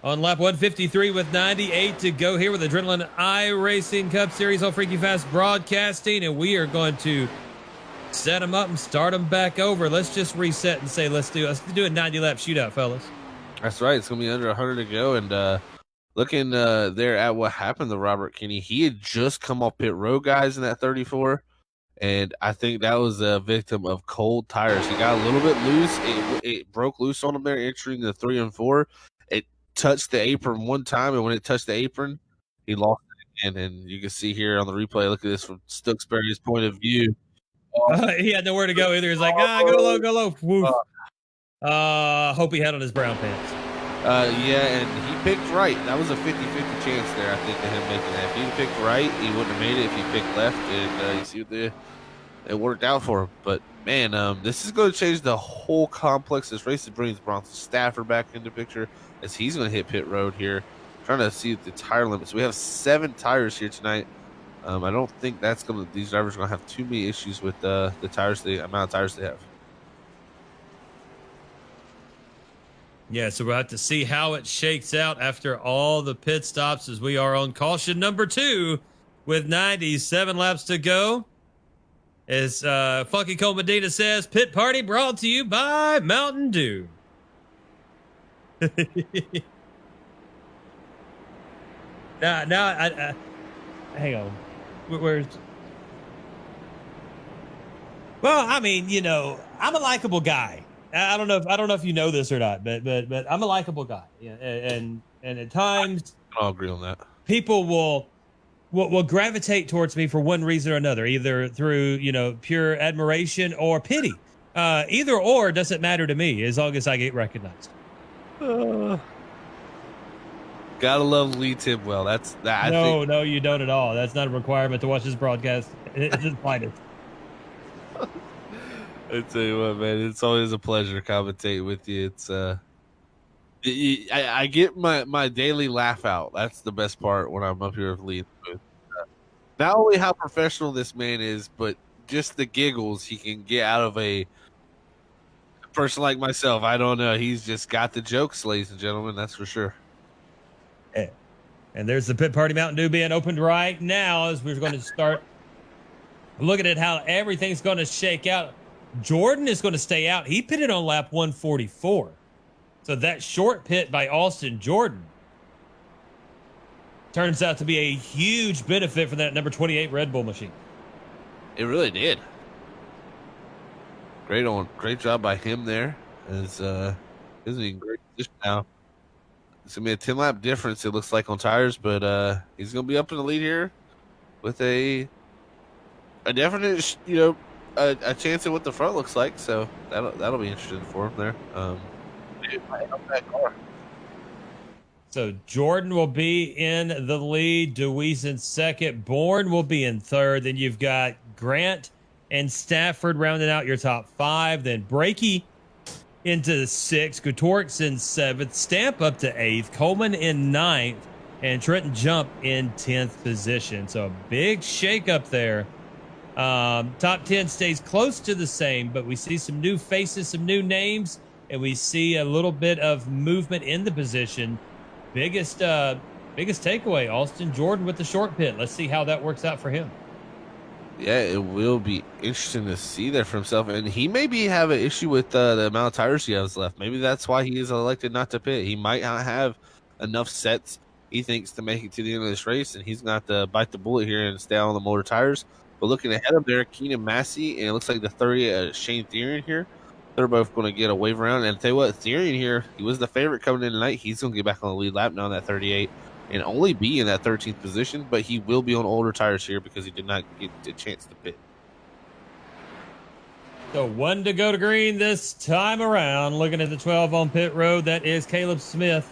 on lap 153 with 98 to go here with Adrenaline iRacing Cup Series on Freaky Fast Broadcasting, and we are going to set them up and start them back over. Let's just reset and say let's do a 90-lap shootout, fellas. That's right. It's going to be under 100 to go, and looking there at what happened to Robert Kinney, he had just come off pit road, guys, in that 34, and I think that was a victim of cold tires. He got a little bit loose. It broke loose on him there entering the 3 and 4. It touched the apron one time, and when it touched the apron, he lost it again. And you can see here on the replay, look at this from Stooksbury's point of view. He had nowhere to go either. He's like, go low. Woof. Hope he had on his brown pants. Yeah, and he picked right. That was a 50-50 chance there, I think, of him making that. If he picked right, he wouldn't have made it. If he picked left, and you see what it worked out for him. But, man, this is going to change the whole complex. This race brings Bronson Stafford back into the picture as he's going to hit pit road here. Trying to see the tire limits. We have 7 tires here tonight. I don't think these drivers are going to have too many issues with the tires, the amount of tires they have. Yeah, so we'll have to see how it shakes out after all the pit stops as we are on caution number 2 with 97 laps to go. As Funky Cole Medina says, pit party brought to you by Mountain Dew. Now, hang on. Where's... Well, I mean, I'm a likable guy. I don't know if you know this or not, but I'm a likable guy. Yeah, and at times I'll agree on that. People will gravitate towards me for one reason or another, either through pure admiration or pity. Either or doesn't matter to me as long as I get recognized. Gotta love Lee Tidwell. No, you don't at all. That's not a requirement to watch this broadcast. It's just slightest. I tell you what, man, it's always a pleasure commentating with you. It's I get my daily laugh out. That's the best part when I'm up here with Lee. Not only how professional this man is, but just the giggles he can get out of a person like myself. I don't know. He's just got the jokes, ladies and gentlemen. That's for sure. Yeah. And there's the Pit Party Mountain Dew being opened right now as we're going to start looking at how everything's going to shake out. Jordan is going to stay out. He pitted on lap 144. So that short pit by Austin Jordan turns out to be a huge benefit for that number 28 Red Bull machine. It really did. Great job by him there. Is in great position now. It's gonna be a 10-lap difference, it looks like, on tires, but he's gonna be up in the lead here with a definite, a chance at what the front looks like. So that'll be interesting for him there. It might help that car. So Jordan will be in the lead. Deweese in second. Bourne will be in third. Then you've got Grant and Stafford rounding out your top five. Then Brakey into sixth. Gutorix in seventh. Stamp up to eighth. Coleman in ninth. And Trenton Jump in 10th position. So a big shakeup there. Top 10 stays close to the same, but we see some new faces, some new names, and we see a little bit of movement in the position. Biggest takeaway, Austin Jordan with the short pit. Let's see how that works out for him. Yeah, it will be interesting to see that for himself. And he maybe have an issue with the amount of tires he has left. Maybe that's why he is elected not to pit. He might not have enough sets, he thinks, to make it to the end of this race, and he's going to have to bite the bullet here and stay on the motor tires. But looking ahead of there, Keenan Massey, and it looks like the 30 Shane Therian here. They're both going to get a wave around. And I'll tell you what, Therian here, he was the favorite coming in tonight. He's going to get back on the lead lap now on that 38 and only be in that 13th position, but he will be on older tires here because he did not get a chance to pit. So 1 to go to green this time around. Looking at the 12 on pit road, that is Caleb Smith.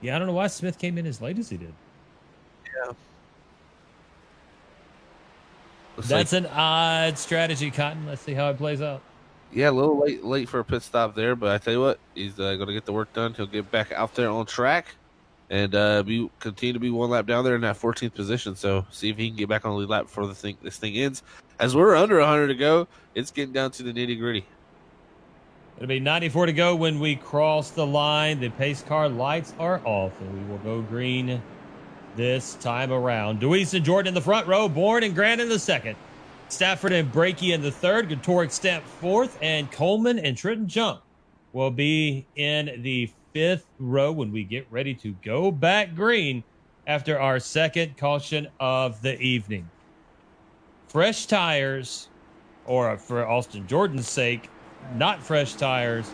Yeah, I don't know why Smith came in as late as he did. Yeah. That's an odd strategy, Cotton. Let's see how it plays out. Yeah, a little late for a pit stop there, but I tell you what, he's going to get the work done. He'll get back out there on track and continue to be one lap down there in that 14th position. So see if he can get back on the lead lap before this thing ends. As we're under 100 to go, it's getting down to the nitty gritty. It'll be 94 to go when we cross the line. The pace car lights are off, and we will go green this time around. Deweese and Jordan in the front row, Bourne and Grant in the second. Stafford and Brakey in the third, Gutoric Stamp fourth, and Coleman and Trenton Jump will be in the fifth row when we get ready to go back green after our second caution of the evening. Fresh tires, or for Austin Jordan's sake, not fresh tires,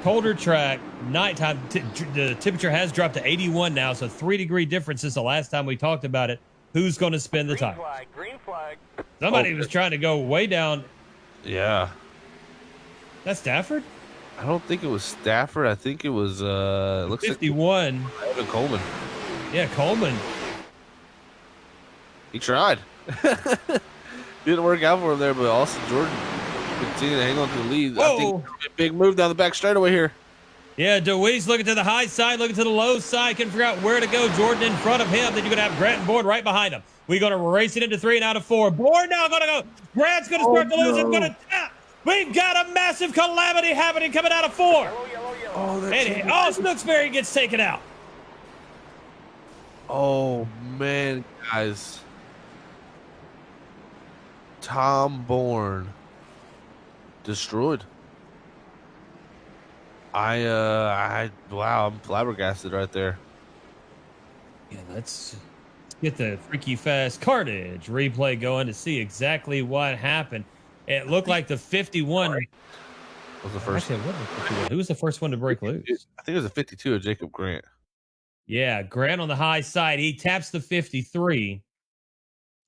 colder track, nighttime. The temperature has dropped to 81 now, so 3-degree difference since the last time we talked about it. Who's going to spin the tire? Green flag. Somebody was trying to go way down. Yeah. That's Stafford? I don't think it was Stafford. I think it was looks 51. Like Evan Coleman. Yeah, Coleman. He tried. Didn't work out for him there, but Austin Jordan continued to hang on to the lead. Whoa. I think a big move down the back straightaway here. Yeah, Deweese looking to the high side, looking to the low side, couldn't figure out where to go. Jordan in front of him. Then you're going to have Grant and Bourne right behind him. We're going to race it into 3 and out of 4. Bourne now going to go. Grant's going to start to lose. It's going to tap. We've got a massive calamity happening coming out of 4. Yellow. Snooksbury gets taken out. Oh, man, guys. Tom Bourne destroyed. Wow, I'm flabbergasted right there. Yeah, let's get the Freaky Fast Carnage replay going to see exactly what happened. It looked like the 51 Was the first. Actually, what was the 51? Who was the first one to break loose? I think it was a 52 of Jacob Grant. Yeah, Grant on the high side. He taps the 53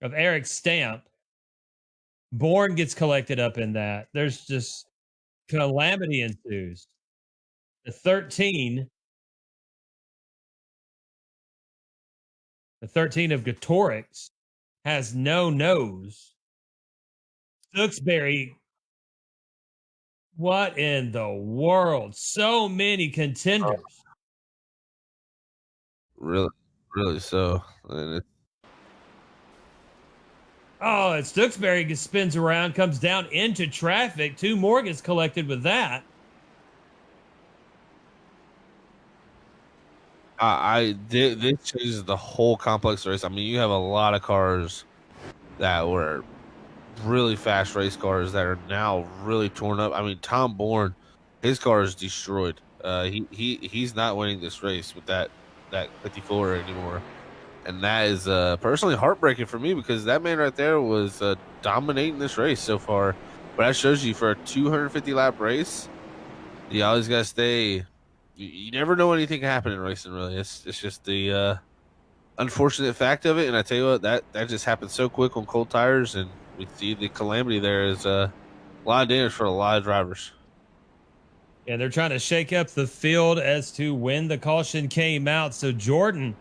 of Eric Stamp. Bourne gets collected up in that. There's just calamity ensues. The 13 of Gutorix has no nose. Stooksbury, what in the world? So many contenders. Really so. And And Stooksbury spins around, comes down into traffic. 2 more gets collected with that. This changes the whole complex race. I mean, you have a lot of cars that were really fast race cars that are now really torn up. I mean, Tom Bourne, his car is destroyed. He's not winning this race with that 54 anymore, and that is personally heartbreaking for me because that man right there was dominating this race so far. But that shows you for a 250 lap race, you always gotta stay. You never know anything can happen in racing. Really, it's just the unfortunate fact of it. And I tell you what, that just happened so quick on cold tires, and we see the calamity there is a lot of damage for a lot of drivers. And they're trying to shake up the field as to when the caution came out. So Jordan,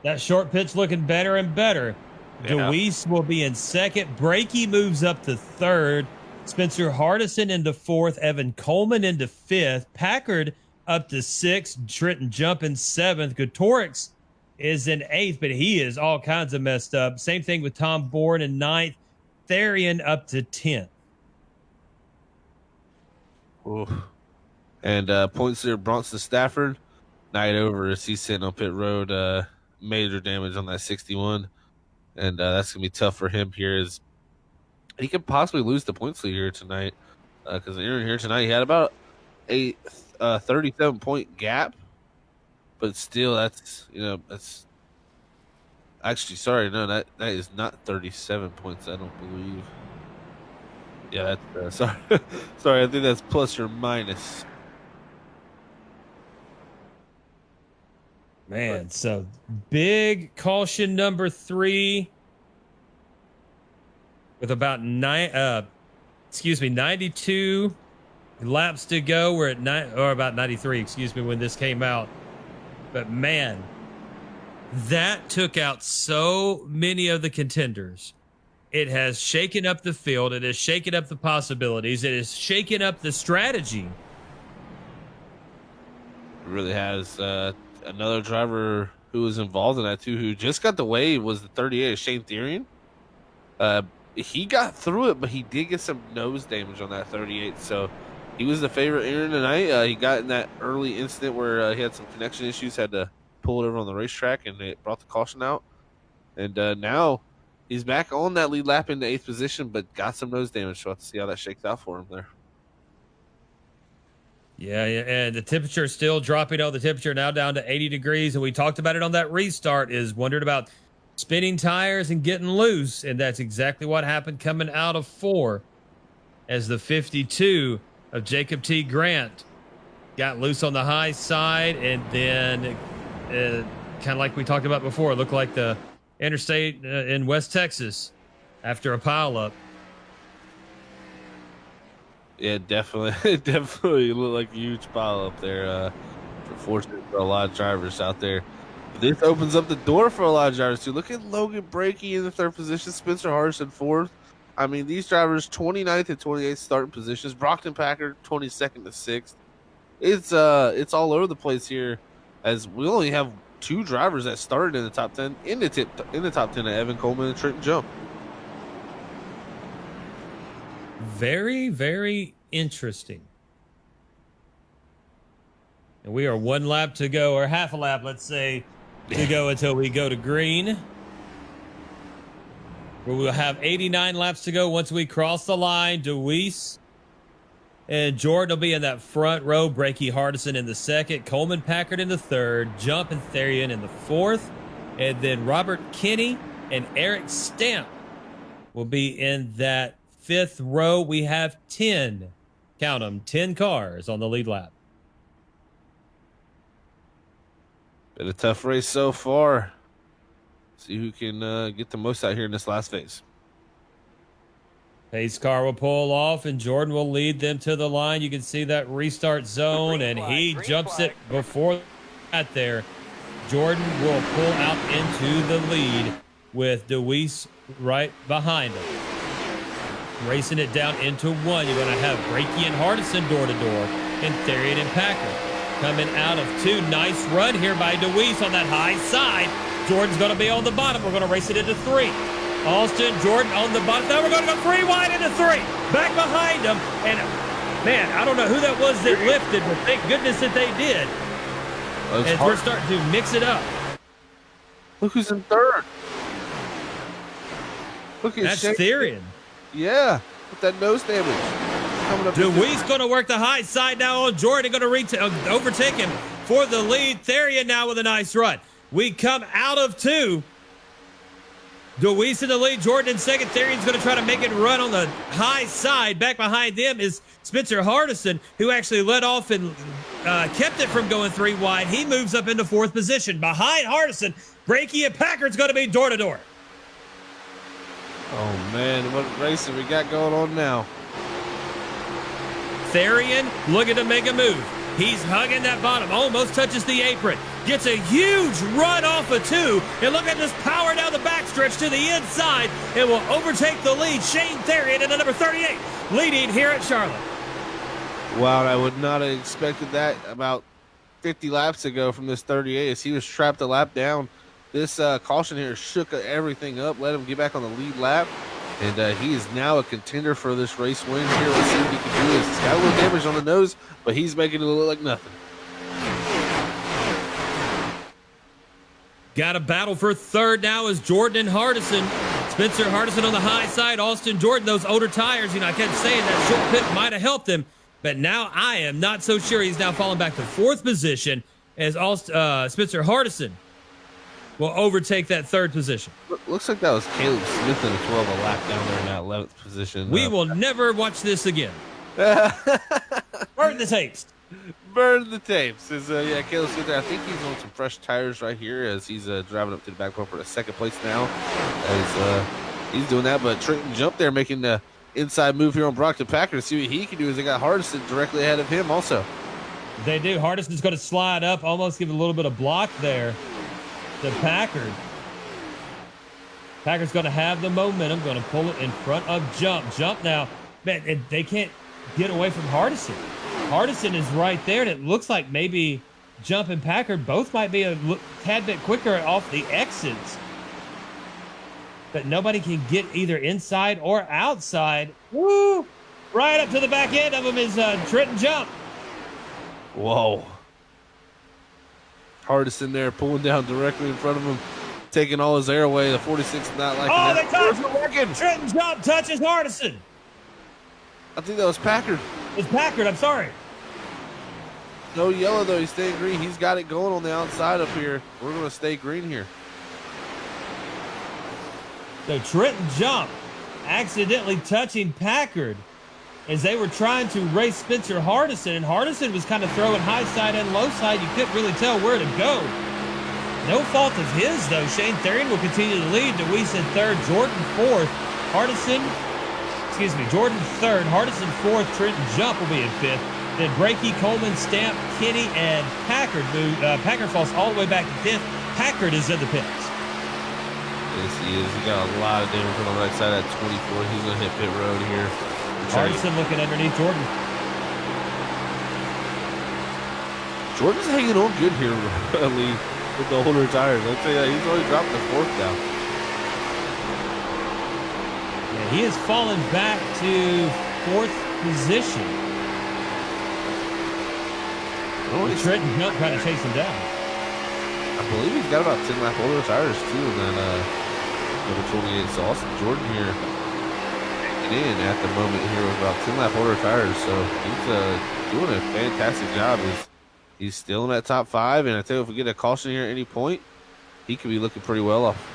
that short pitch looking better and better. Yeah. Deweese will be in second. Brakey moves up to third. Spencer Hardison into fourth. Evan Coleman into fifth. Packard up to sixth. Trenton Jump in seventh. Gutorix is in eighth, but he is all kinds of messed up. Same thing with Tom Bourne in ninth. Therian up to 10th. Oof. And points there, Bronson Stafford, night over as he's sitting on pit road, major damage on that 61. And that's going to be tough for him here as he could possibly lose the points lead here tonight. Because here tonight, he had about a 37-point gap. But still, that's actually, sorry, no, that is not 37 points, I don't believe. Yeah, that's, sorry. Sorry, I think that's plus or minus. Man, so big caution number 3 with about 92 laps to go. We're at about 93, excuse me, when this came out. But man, that took out so many of the contenders. It has shaken up the field. It has shaken up the possibilities. It has shaken up the strategy. It really has. Another driver who was involved in that too, who just got the wave, was the 38, Shane Therian. He got through it, but he did get some nose damage on that 38. So he was the favorite entering tonight. He got in that early incident where he had some connection issues, had to pull it over on the racetrack, and it brought the caution out. And now he's back on that lead lap into 8th position, but got some nose damage. So we'll have to see how that shakes out for him there. Yeah, and the temperature is still dropping. The temperature now down to 80 degrees, and we talked about it on that restart, is wondered about spinning tires and getting loose, and that's exactly what happened coming out of 4 as the 52 of Jacob T. Grant got loose on the high side, and then kind of like we talked about before, it looked like the interstate in West Texas after a pileup. Yeah, definitely. It definitely looked like a huge pile up there. Fortunate for a lot of drivers out there. But this opens up the door for a lot of drivers too. Look at Logan Brakey in the 3rd position, Spencer Harrison 4th. I mean, these drivers 29th and 28th starting positions. Brockton Packard 22nd to 6th. It's all over the place here, as we only have 2 drivers that started in the top 10 in the top 10 of Evan Coleman and Trenton Jump. Very, very interesting. And we are 1 lap to go, or half a lap, let's say, to go until we go to green. We will have 89 laps to go once we cross the line. Deweese and Jordan will be in that front row. Brakey Hardison in the 2nd. Coleman Packard in the 3rd. Jump and Therian in the 4th. And then Robert Kinney and Eric Stamp will be in that 5th row. We have 10, count them, 10 cars on the lead lap. Been a tough race so far. See who can get the most out here in this last phase. Pace car will pull off, and Jordan will lead them to the line. You can see that restart zone, and he jumps it before that there. Jordan will pull out into the lead with Deweese right behind him. Racing it down into 1. You're going to have Brakey and Hardison door to door, and Therian and Packard coming out of 2. Nice run here by Deweese on that high side. Jordan's going to be on the bottom. We're going to race it into 3. Austin Jordan on the bottom. Now we're going to go 3 wide into 3. Back behind him. And, man, I don't know who that was that lifted, but thank goodness that they did. As we're starting to mix it up. Look who's in 3rd. Look at That's Therian. Yeah, with that nose damage. coming up. DeWeese going to work the high side now on Jordan. Going to overtake him for the lead. Therian now with a nice run. We come out of 2. DeWeese in the lead. Jordan in second. Therian's going to try to make it run on the high side. Back behind them is Spencer Hardison, who actually led off and kept it from going 3 wide. He moves up into 4th position. Behind Hardison, Brakey and Packard's going to be door to door. Oh, man, what racing we got going on now? Therian looking to make a move. He's hugging that bottom, almost touches the apron. Gets a huge run off of 2. And look at this power down the backstretch to the inside. It will overtake the lead. Shane Therian at the number 38, leading here at Charlotte. Wow, I would not have expected that about 50 laps ago from this 38 as he was trapped a lap down. This caution here shook everything up, let him get back on the lead lap, and he is now a contender for this race win here. Let's see what he can do this. He's got a little damage on the nose, but he's making it look like nothing. Got a battle for 3rd now is Jordan and Hardison. Spencer Hardison on the high side. Austin Jordan, those older tires, I kept saying that short pit might have helped him, but now I am not so sure. He's now falling back to 4th position as Spencer Hardison will overtake that 3rd position. Looks like that was Caleb Smith in a 12 a lap down there in that 11th position. We will never watch this again. Burn the tapes. Burn the tapes. Yeah, Caleb Smith there. I think he's on some fresh tires right here as he's driving up to the back bumper to 2nd place now. As he's doing that, but Trenton Jump there making the inside move here on Brockton Packer to see what he can do as they got Hardison directly ahead of him also. They do. Hardison's going to slide up, almost give a little bit of block there to Packard. Packard's going to have the momentum, going to pull it in front of Jump. Jump now, man, they can't get away from Hardison. Hardison is right there, and it looks like maybe Jump and Packard both might be a tad bit quicker off the exits. But nobody can get either inside or outside. Woo! Right up to the back end of him is Trenton Jump. Whoa. Hardison there pulling down directly in front of him, taking all his air away. The 46 not liking Oh, that. they touch. Trenton Jump touches Hardison. I think that was Packard. It's Packard, I'm sorry. No yellow, though. He's staying green. He's got it going on the outside up here. We're going to stay green here. So Trenton Jump accidentally touching Packard as they were trying to race Spencer Hardison, and Hardison was kind of throwing high side and low side. You couldn't really tell where to go. No fault of his, though. Shane Therian will continue to lead. DeWeese in 3rd, Jordan 4th. Jordan 3rd, Hardison 4th, Trenton Jump will be in 5th. Then Brakey, Coleman, Stamp, Kenny, and Packard move. Packard falls all the way back to 5th. Packard is in the pits. Yes, he is. He got a lot of damage on the right side of that 24. He's going to hit pit road here. Hardison looking underneath Jordan. Jordan's hanging on good here, Lee, with the older tires. I'd say that he's only dropped the 4th now. Yeah, he has fallen back to 4th position. Trenton Jump trying to chase him down. I believe he's got about 10 lap older tires too, and then number 28. So Austin Jordan here hanging in at the moment here with about 10 lap older tires. So he's doing a fantastic job. He's still in that top 5, and I tell you, if we get a caution here at any point, he could be looking pretty well off.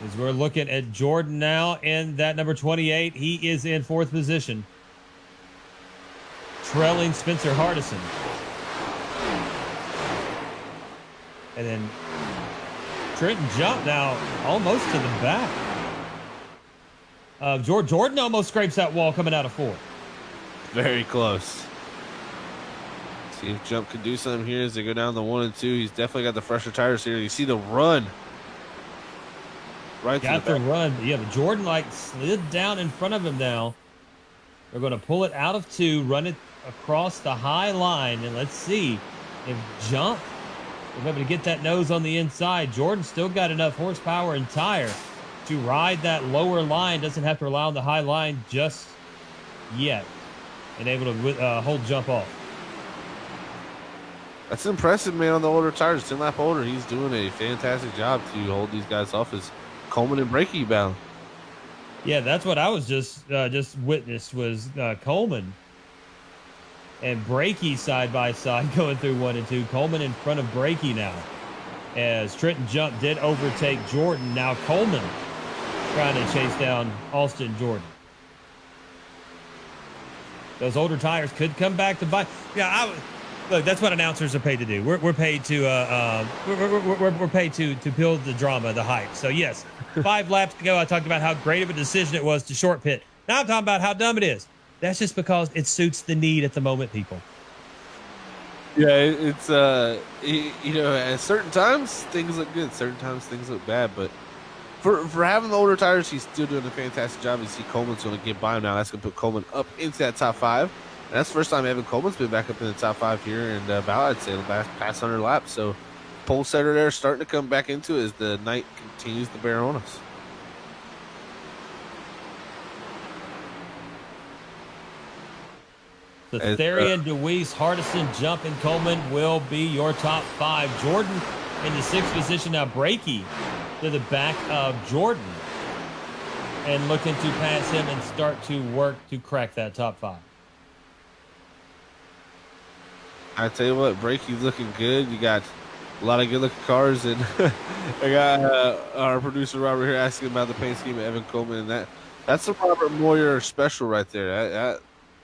As we're looking at Jordan now in that number 28, he is in 4th position, trailing Spencer Hardison. And then Trenton Jump now almost to the back. Jordan almost scrapes that wall coming out of 4th. Very close. See if Jump can do something here as they go down the 1 and 2. He's definitely got the fresher tires here. You see the run. Right, got the run. Yeah, but Jordan slid down in front of him now. They're going to pull it out of 2, run it across the high line, and let's see if Jump will be able to get that nose on the inside. Jordan still got enough horsepower and tire to ride that lower line. Doesn't have to rely on the high line just yet, and able to hold Jump off. That's impressive, man, on the older tires. 10 lap older. He's doing a fantastic job to hold these guys off as Coleman and Brakey bound. Yeah, that's what I was just witnessed was Coleman and Brakey side by side going through 1 and 2. Coleman in front of Brakey now. As Trenton Jump did overtake Jordan. Now Coleman trying to chase down Austin Jordan. Those older tires could come back to bite. Yeah, look, that's what announcers are paid to do. We're paid to we're paid to build the drama, the hype. So yes, 5 laps to go. I talked about how great of a decision it was to short pit. Now I'm talking about how dumb it is. That's just because it suits the need at the moment, people. Yeah, it's you know, at certain times things look good, certain times things look bad, but for having the older tires, he's still doing a fantastic job. You see Coleman's going to get by him now. That's going to put Coleman up into that top 5. And that's the first time Evan Coleman's been back up in the top 5 here in about, I'd say, the past 100 laps. So pole setter there starting to come back into it as the night continues to bear on us. The Therian, DeWeese, Hardison, Jump, and Coleman will be your top 5. Jordan in the 6th position. Now Brakey to the back of Jordan and looking to pass him and start to work to crack that top 5. I tell you what, Brakey's looking good. You got a lot of good looking cars, and I got our producer Robert here asking about the paint scheme of Evan Coleman, and that's a Robert Moyer special right there.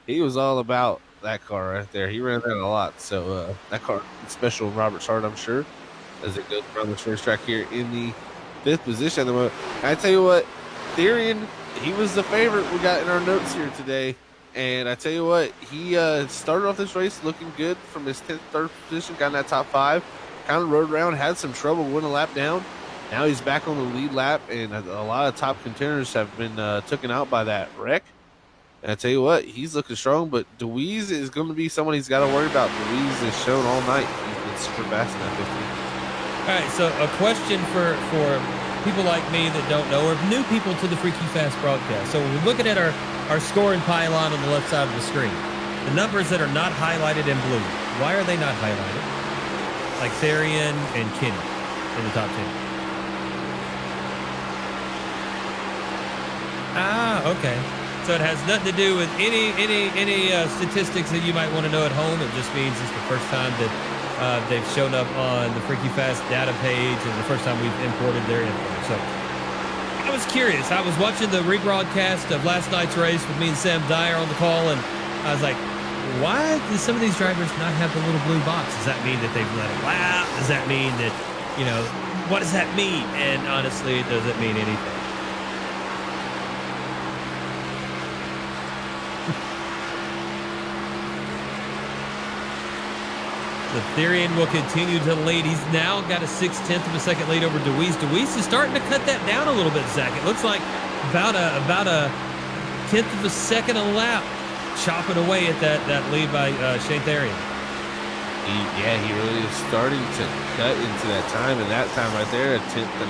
He was all about that car right there. He ran that a lot, so that car is special in Robert's heart, I'm sure, as it goes around the first track here in the 5th position at the moment. I tell you what, Therian, he was the favorite we got in our notes here today. And I tell you what, he started off this race looking good from his 10th, 3rd position, got in that top 5, kind of rode around, had some trouble, went a lap down. Now he's back on the lead lap, and a lot of top contenders have been taken out by that wreck. And I tell you what, he's looking strong, but DeWeese is going to be someone he's got to worry about. DeWeese has shown all night he's been super fast in that 15. All right, so a question for people like me that don't know, or new people to the Freaky Fast broadcast. So when we're looking at our scoring pylon on the left side of the screen, the numbers that are not highlighted in blue, why are they not highlighted? Like Therian and Kenny in the top 10. Ah, okay. So it has nothing to do with any statistics that you might want to know at home. It just means it's the first time that they've shown up on the Freaky Fast data page, and the first time we've imported their info. So I was curious. I was watching the rebroadcast of last night's race with me and Sam Dyer on the call, and I was like, why do some of these drivers not have the little blue box? Does that mean that they've let it lap? Does that mean that, you know, what does that mean? And honestly, it doesn't mean anything. The Therian will continue to lead. He's now got a 6/10 of a second lead over DeWeese. DeWeese is starting to cut that down a little bit, Zach. It looks like about a 10th of a second a lap, chopping away at that lead by Shane Therian. He really is starting to cut into that time, and that time right there,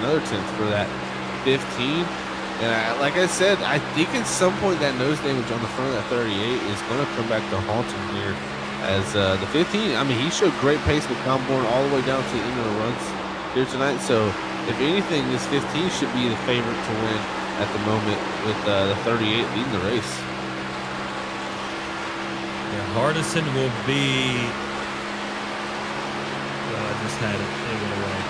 another 10th for that 15. And like I said, I think at some point that nose damage on the front of that 38 is going to come back to haunt him here. As the 15, I mean, he showed great pace with Comborn all the way down to the end of the runs here tonight. So, if anything, this 15 should be the favorite to win at the moment with the 38 leading the race. Yeah, Hardison will be. I just had it. It went away.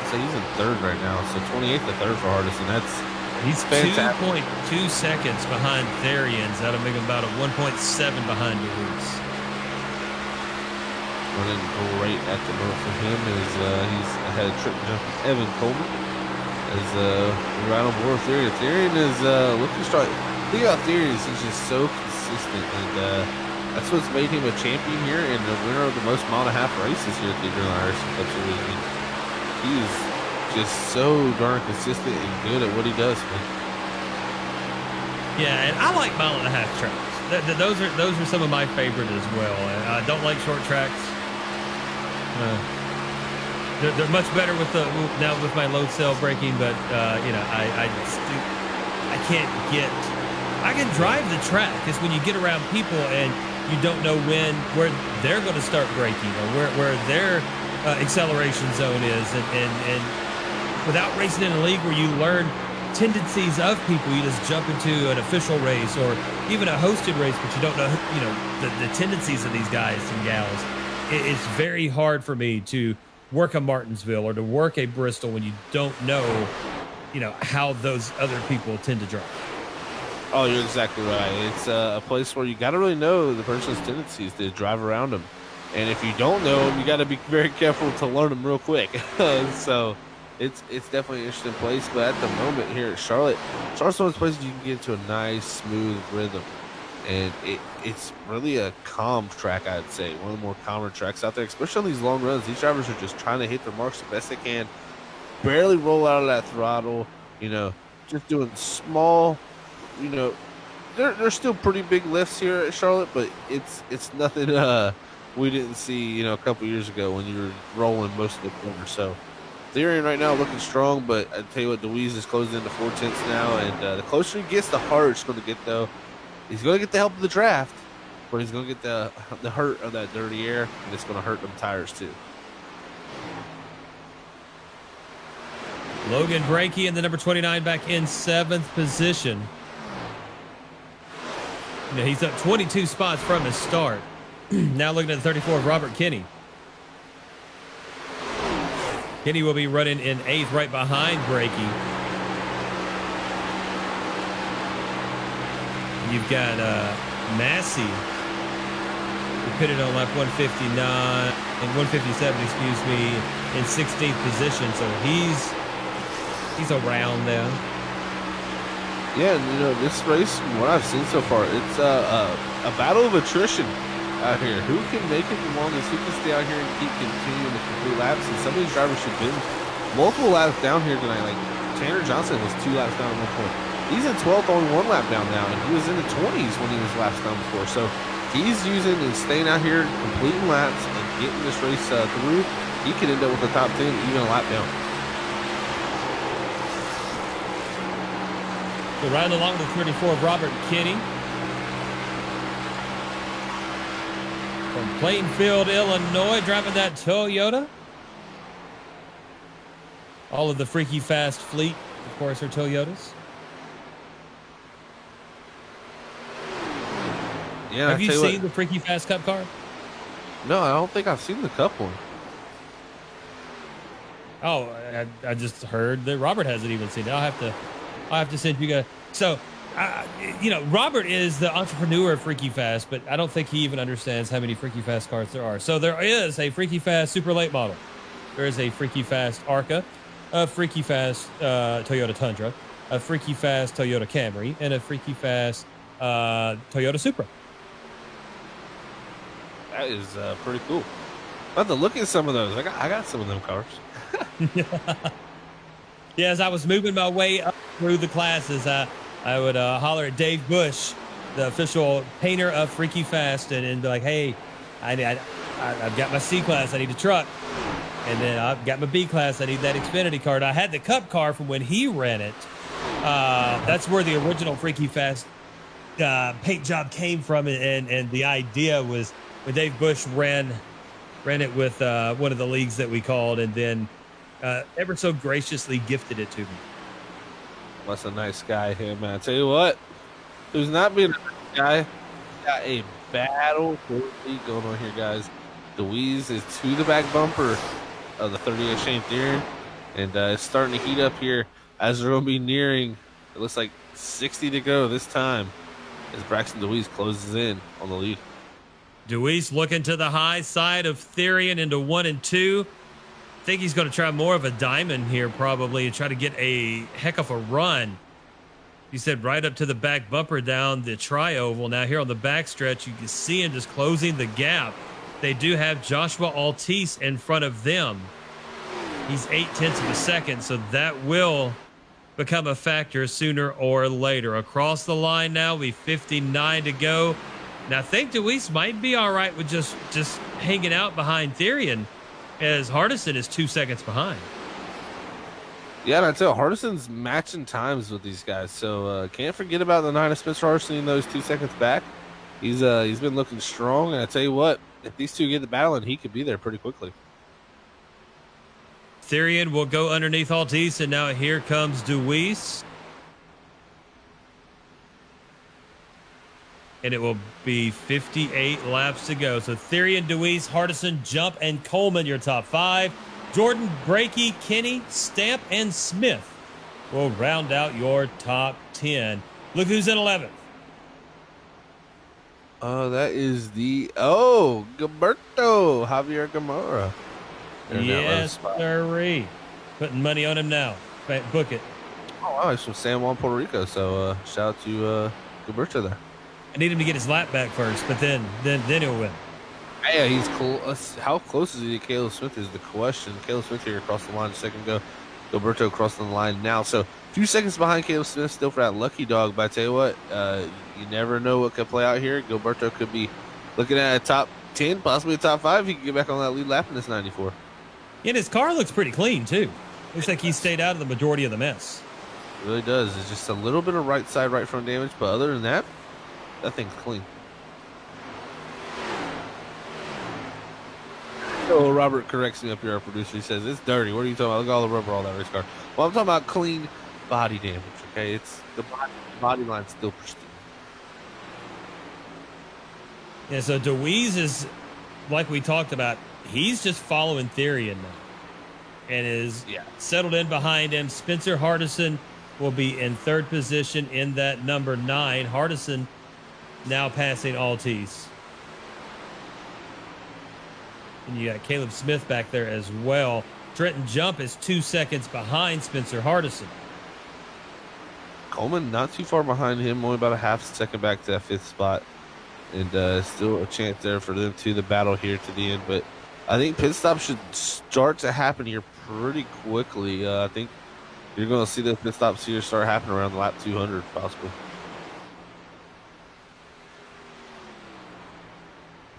So he's in 3rd right now. So 28th to 3rd for Hardison. He's fantastic. 2.2 seconds behind Therian's. That'll make him about a 1.7 behind DeWeese. Running great at the moment for him as he's ahead of Trenton Jump with Evan Coleman. As we're right on board with Therian. Therian is looking strong. The thing about Therian is he's just so consistent, and that's what's made him a champion here and the winner of the most mile-and-a-half races here at the Adrenaline iRacing Cup Series. He is just so darn consistent and good at what he does, man. Yeah, and I like mile-and-a-half tracks. Those are some of my favorite as well. I don't like short tracks. They're much better with my load cell braking, but you know, I can't get. I can drive the track. It's when you get around people and you don't know where they're going to start braking or where their acceleration zone is. And without racing in a league where you learn tendencies of people, you just jump into an official race or even a hosted race, but you don't know, the tendencies of these guys and gals. It's very hard for me to work a Martinsville or to work a Bristol when you don't know, how those other people tend to drive. Oh, you're exactly right. It's a place where you got to really know the person's tendencies to drive around them. And if you don't know them, you got to be very careful to learn them real quick. So it's definitely an interesting place. But at the moment here at Charlotte's one of those places you can get into a nice, smooth rhythm. And it's really a calm track, I'd say. One of the more calmer tracks out there, especially on these long runs. These drivers are just trying to hit their marks the best they can. Barely roll out of that throttle, just doing small, there's still pretty big lifts here at Charlotte, but it's nothing we didn't see, a couple years ago when you were rolling most of the corners. So Therian right now looking strong, but I tell you what, DeWeese is closing into 4/10 now, and the closer he gets, the harder it's going to get, though. He's going to get the help of the draft, but he's going to get the hurt of that dirty air, and it's going to hurt them tires too. Logan Brakey and the number 29 back in 7th position. He's up 22 spots from his start. Now looking at the 34 of Robert Kinney. Kinney will be running in 8th right behind Brakey. You've got Massey, who pitted on lap 159 and 157, excuse me, in 16th position. So he's around there. Yeah, and this race, from what I've seen so far, it's a battle of attrition out here. Who can make it the longest? Who can stay out here and keep continuing to complete laps? And some of these drivers have been multiple laps down here tonight. Like Tanner Johnson was 2 laps down at one point. He's in 12th, only 1 lap down now, and he was in the 20s when he was laps down before. So he's using and staying out here, completing laps, and getting this race through. He could end up with the top 10, even a lap down. So riding along with the 34 of Robert Kinney. From Plainfield, Illinois, driving that Toyota. All of the Freaky Fast fleet, of course, are Toyotas. Yeah, have you seen the Freaky Fast Cup car? No, I don't think I've seen the Cup one. Oh, I just heard that Robert hasn't even seen it. I'll have to send you guys. So, Robert is the entrepreneur of Freaky Fast, but I don't think he even understands how many Freaky Fast cars there are. So there is a Freaky Fast Super Late model. There is a Freaky Fast Arca, a Freaky Fast Toyota Tundra, a Freaky Fast Toyota Camry, and a Freaky Fast Toyota Supra. That is pretty cool. I have to look at some of those. I got some of them cars. Yeah, as I was moving my way up through the classes, I would holler at Dave Bush, the official painter of Freaky Fast, and be like, "Hey, I've got my C class. I need a truck, and then I've got my B class. I need that Xfinity card." I had the Cup car from when he ran it. That's where the original Freaky Fast paint job came from, and the idea was when Dave Bush ran it with one of the leagues that we called, and then ever so graciously gifted it to me. That's a nice guy here, man. I tell you what, who's not being a nice guy, got a battle going on here, guys. DeWeese is to the back bumper of the 38 Shane Therian, and it's starting to heat up here as they're going to be nearing, it looks like 60 to go this time, as Braxton DeWeese closes in on the lead. DeWeese looking to the high side of Therian into 1 and 2. I think he's going to try more of a diamond here probably and try to get a heck of a run. He said right up to the back bumper down the tri-oval. Now here on the backstretch, you can see him just closing the gap. They do have Joshua Altice in front of them. He's 0.8 of a second, so that will become a factor sooner or later. Across the line now, we 59 to go. Now I think DeWeese might be all right with just hanging out behind Therian, as Hardison is 2 seconds behind. Yeah, and I tell you, Hardison's matching times with these guys, so can't forget about the 9 of Spencer Hardison in those 2 seconds back. He's been looking strong, and I tell you what, if these two get the battling, he could be there pretty quickly. Therian will go underneath Altice, and now here comes Deweese. And it will be 58 laps to go. So Therian, Deweese, Hardison, Jump, and Coleman, your top 5. Jordan, Brakey, Kenny, Stamp, and Smith will round out your top 10. Look who's in 11th. That is Gilberto Javier Gamora. Yes, sirree. Putting money on him now. Book it. Oh, wow, he's from San Juan, Puerto Rico. So shout out to Gilberto there. I need him to get his lap back first, but then he'll win. Yeah, he's close. How close is he to Caleb Smith is the question. Caleb Smith here across the line a second ago. Gilberto crossing the line now. So a few seconds behind Caleb Smith still for that lucky dog. But I tell you what, you never know what could play out here. Gilberto could be looking at a top 10, possibly a top 5. He could get back on that lead lap in this 94. And his car looks pretty clean, too. Looks like he stayed out of the majority of the mess. It really does. It's just a little bit of right side, right front damage. But other than that, that thing's clean. Oh, Robert corrects me up here, our producer. He says, it's dirty. What are you talking about? Look at all the rubber, all that race car. Well, I'm talking about clean body damage, okay? It's the body line's still pristine. Yeah, so Deweese is, like we talked about, he's just following Therian now and is settled in behind him. Spencer Hardison will be in 3rd position in that number 9. Hardison now passing Altice. And you got Caleb Smith back there as well. Trenton Jump is 2 seconds behind Spencer Hardison. Coleman not too far behind him, only about a half second back to that 5th spot. And still a chance there for them to the battle here to the end. But I think pit stops should start to happen here pretty quickly. I think you're going to see the pit stops here start happening around lap 200 possibly.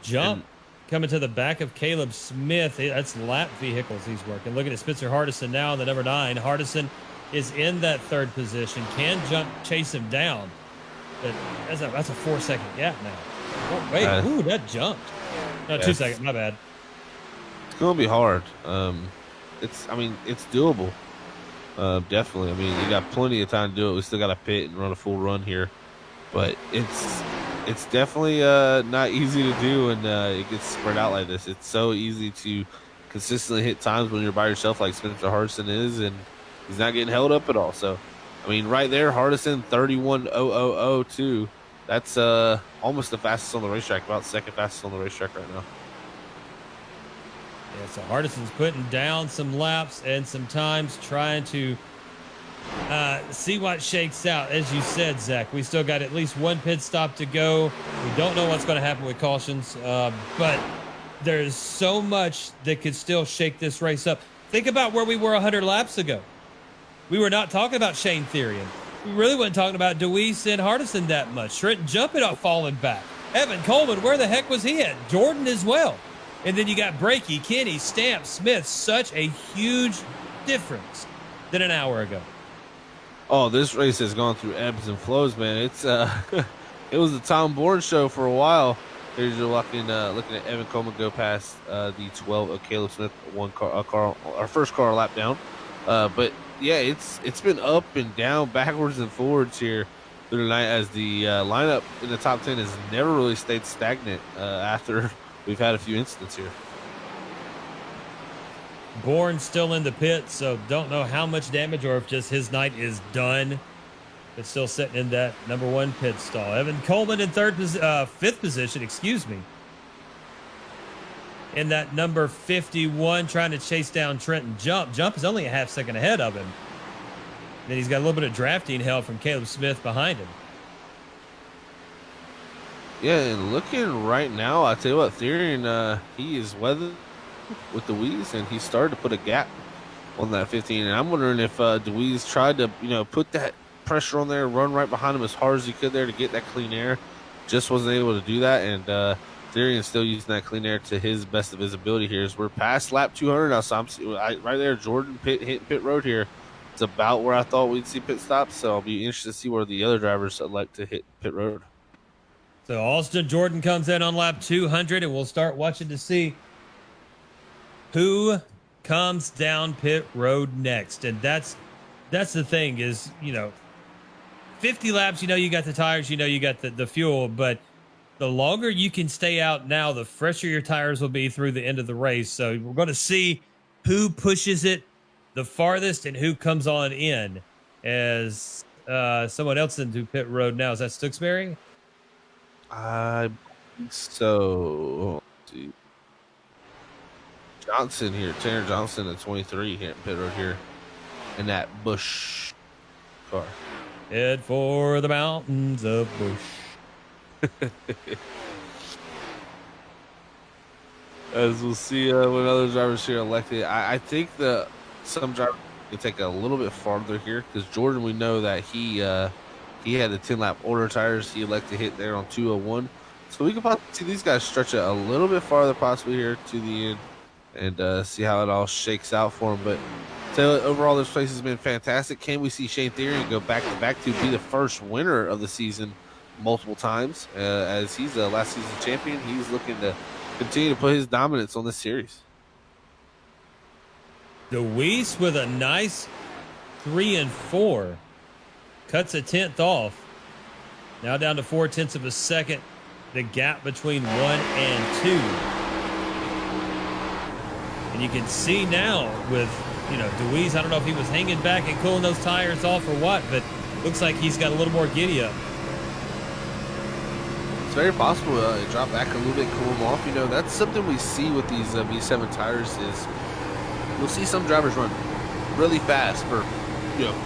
Jump coming to the back of Caleb Smith. That's lap vehicles he's working. Looking at Spencer Hardison now in the number 9. Hardison is in that 3rd position. Can Jump chase him down? But that's a 4-second gap now. Oh, wait, that jumped. No, 2 seconds. My bad. It's going to be hard. It's doable. Definitely. I mean, you got plenty of time to do it. We still got to pit and run a full run here, but it's definitely not easy to do, and it gets spread out like this. It's so easy to consistently hit times when you're by yourself, like Spencer Hardison is, and he's not getting held up at all. So, I mean, right there, Hardison 31.000.2. That's almost the fastest on the racetrack, about 2nd fastest on the racetrack right now. Yeah, so Hardison's putting down some laps and some times, trying to see what shakes out. As you said, Zach, we still got at least 1 pit stop to go. We don't know what's going to happen with cautions, but there's so much that could still shake this race up. Think about where we were 100 laps ago. We were not talking about Shane Therian. We really weren't talking about Deweese and Hardison that much. Trenton jumping up, falling back. Evan Coleman, where the heck was he at? Jordan as well. And then you got Brakey, Kenny, Stamp, Smith. Such a huge difference than an hour ago. Oh, this race has gone through ebbs and flows, man. It's it was the Tom Bourne show for a while. There's you're looking at Evan Coleman go past the 12 of Caleb Smith, our first car lap down. But yeah, it's been up and down, backwards and forwards here through the night, as the lineup in the top 10 has never really stayed stagnant after we've had a few incidents here. Bourne still in the pit, so don't know how much damage or if just his night is done. But still sitting in that number 1 pit stall. Evan Coleman in 5th position, excuse me. In that number 51, trying to chase down Trenton Jump. Jump is only a half second ahead of him. Then he's got a little bit of drafting help from Caleb Smith behind him. Yeah, and looking right now, I tell you what, Therian, he is weathered with Deweese, and he started to put a gap on that 15. And I'm wondering if Deweese tried to, put that pressure on there, run right behind him as hard as he could there to get that clean air. Just wasn't able to do that, and Therian's still using that clean air to his best of his ability here. As we're past lap 200 now, so right there, Jordan hitting pit road here. It's about where I thought we'd see pit stops, so I'll be interested to see where the other drivers elect to hit pit road. So Austin Jordan comes in on lap 200, and we'll start watching to see who comes down pit road next. And that's the thing is, 50 laps, you got the tires, you got the fuel, but the longer you can stay out now, the fresher your tires will be through the end of the race. So we're going to see who pushes it the farthest and who comes on in as someone else into pit road now. Is that Stooksbury? I think so. Let's see. Johnson here, Tanner Johnson at 23 here in pit road here, in that Busch car. Head for the mountains of Busch. As we'll see when other drivers here elected, I think some drivers can take a little bit farther here because Jordan, we know that he had the 10-lap older tires. He elected to hit there on 201. So we can possibly see these guys stretch it a little bit farther possibly here to the end and see how it all shakes out for him. But so overall, this place has been fantastic. Can we see Shane Theory go back-to-back to be the first winner of the season multiple times? As he's a last season champion, he's looking to continue to put his dominance on this series. DeWeese with a nice 3 and 4. Cuts a 10th off. Now down to 0.4 of a second. The gap between 1 and 2. And you can see now with, DeWeese, I don't know if he was hanging back and cooling those tires off or what, but looks like he's got a little more giddy up. It's very possible it drop back a little bit, cool them off. That's something we see with these V7 tires is you'll see some drivers run really fast for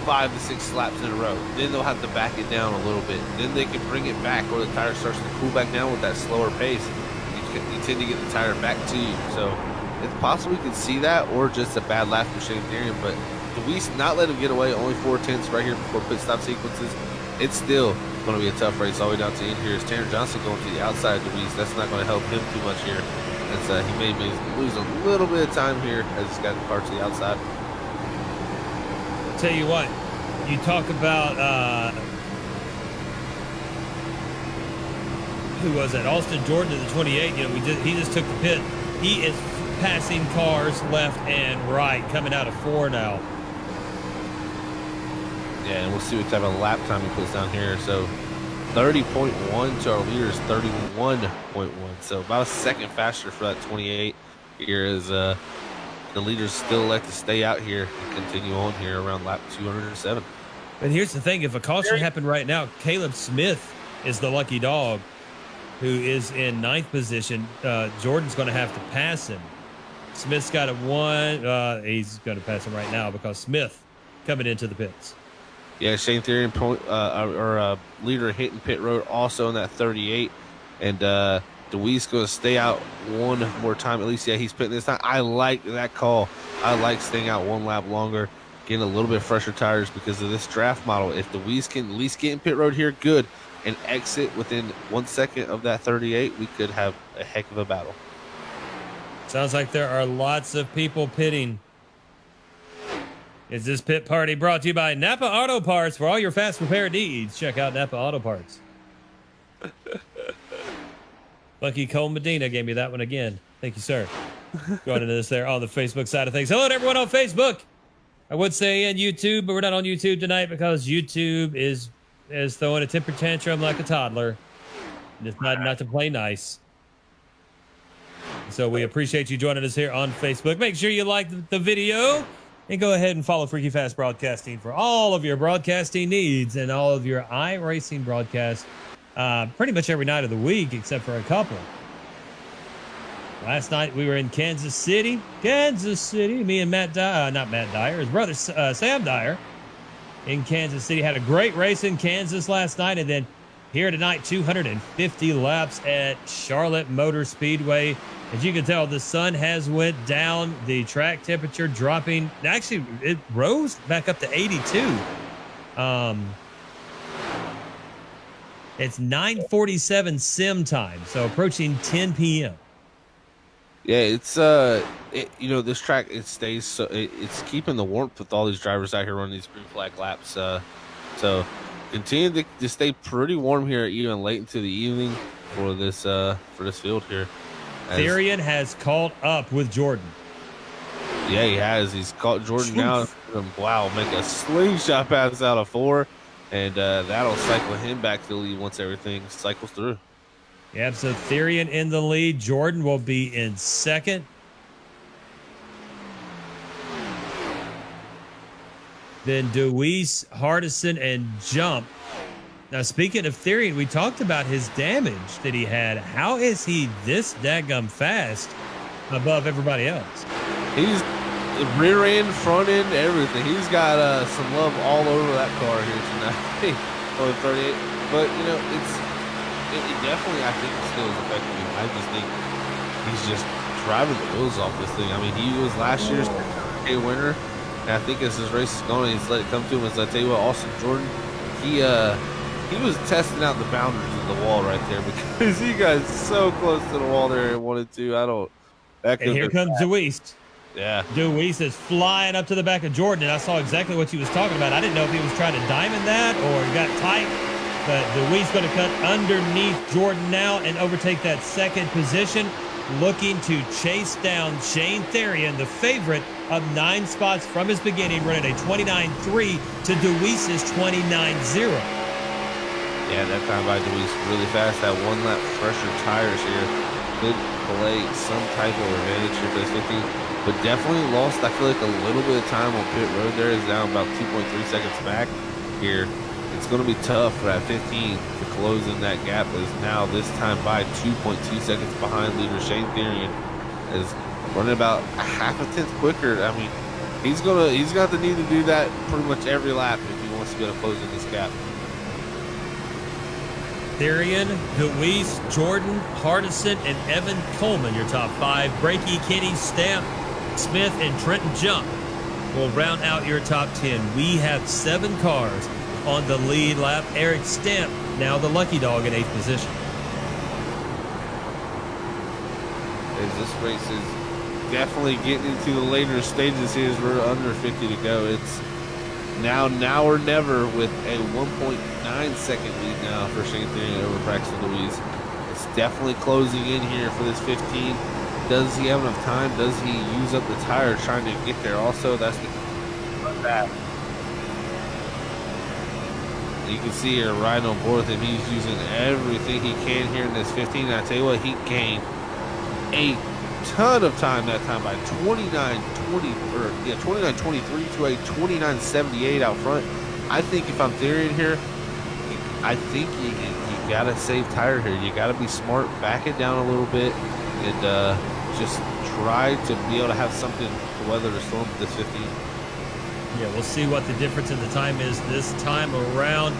5 to 6 laps in a row. Then they'll have to back it down a little bit. Then they can bring it back where the tire starts to cool back down with that slower pace. You tend to get the tire back to you. So it's possible we can see that or just a bad lap for Shane Theory. But DeWeese not let him get away. Only 4/10 right here before pit stop sequences. It's still going to be a tough race all the way down to the end here. Is Tanner Johnson going to the outside of DeWeese? That's not going to help him too much here. As he may lose a little bit of time here as he's got the car to the outside. Tell you what, you talk about who was that? Austin Jordan to the 28. He just took the pit. He is passing cars left and right, coming out of 4 now. Yeah, and we'll see what type of lap time he puts down here. So 30.1 to our leader is 31.1. So about a second faster for that 28 here as the leaders still elect to stay out here and continue on here around lap 207. But here's the thing. If a caution happened right now, Caleb Smith is the lucky dog who is in 9th position. Jordan's going to have to pass him. Smith's got a 1. He's going to pass him right now because Smith coming into the pits. Yeah, Shane Theory leader hitting pit road also in that 38. And DeWeese going to stay out one more time. At least, yeah, he's pitting this time. I like that call. I like staying out 1 lap longer, getting a little bit fresher tires because of this draft model. If DeWeese can at least get in pit road here, good, and exit within 1 second of that 38, we could have a heck of a battle. Sounds like there are lots of people pitting. Is this pit party brought to you by Napa Auto Parts for all your fast repair needs? Check out Napa Auto Parts. Lucky Cole Medina gave me that one again. Thank you, sir. Going into this there on the Facebook side of things. Hello to everyone on Facebook. I would say on YouTube, but we're not on YouTube tonight because YouTube is throwing a temper tantrum like a toddler. It's not to play nice. So we appreciate you joining us here on Facebook. Make sure you like the video and go ahead and follow Freaky Fast Broadcasting for all of your broadcasting needs and all of your iRacing broadcasts pretty much every night of the week except for a couple. Last night we were in Kansas City. Me and Matt Dyer, not Matt Dyer, his brother Sam Dyer in Kansas City. Had a great race in Kansas last night, and then here tonight, 250 laps at Charlotte Motor Speedway. As you can tell, the sun has went down. The track temperature dropping. Actually, it rose back up to 82. It's 9:47 sim time, so approaching 10 p.m. Yeah, it's this track, it stays so it's keeping the warmth with all these drivers out here running these green flag laps. So continue to stay pretty warm here even late into the evening. for this field here. Therian has caught up with Jordan. Yeah, he has. He's caught Jordan now. Wow, make a slingshot pass out of 4, and that'll cycle him back to the lead once everything cycles through. Yeah, so Therian in the lead. Jordan will be in second. Then Deweese, Hardison, and Jump. Now, speaking of Therian, we talked about his damage that he had. How is he this daggum fast above everybody else? He's rear end, front end, everything. He's got some love all over that car here tonight. On 38, but you know it definitely, I think, still is affecting him. I just think he's just driving the wheels off this thing. I mean, he was last year's a winner, and I think as this race is going, he's let it come to him. As I tell you what, Austin Jordan, he was testing out the boundaries of the wall right there because he got so close to the wall there and wanted to. I don't. That And here comes Deweese. Yeah. Deweese is flying up to the back of Jordan, and I saw exactly what he was talking about. I didn't know if he was trying to diamond that or he got tight, but Deweese going to cut underneath Jordan now and overtake that second position, looking to chase down Shane Therian, the favorite of 9 spots from his beginning, running a 29.3 to Deweese's 29.0. Yeah, that time by Deweese really fast. That one lap fresher tires here could play some type of advantage here for this 50, but definitely lost, I feel like, a little bit of time on pit road there. Is down about 2.3 seconds back here. It's going to be tough for that 15 to close in that gap. Is now this time by 2.2 seconds behind leader Shane Therian, is running about a half a tenth quicker. I mean, he's got the need to do that pretty much every lap if he wants to be able to close in this gap. Therian, Deweese, Jordan, Hardison, and Evan Coleman, your top 5. Brakey, Kenny, Stamp, Smith, and Trenton Jump will round out your top 10. We have 7 cars on the lead lap. Eric Stamp, now the lucky dog in 8th position. As this race is definitely getting into the later stages here as we're under 50 to go. It's now or never with a 1.9 second lead now for Shane Therian over Braxton Deweese. It's definitely closing in here for this 15. Does he have enough time? Does he use up the tire trying to get there? Also, that's the that. You can see here right on board with him. He's using everything he can here in this 15. And I tell you what, he gained a ton of time that time by 29.23 to a 29.78 out front. I think if I'm Therian here, I think you gotta save tire here. You gotta be smart, back it down a little bit, and just try to be able to have something to weather the storm with this 15. Yeah, we'll see what the difference in the time is this time around.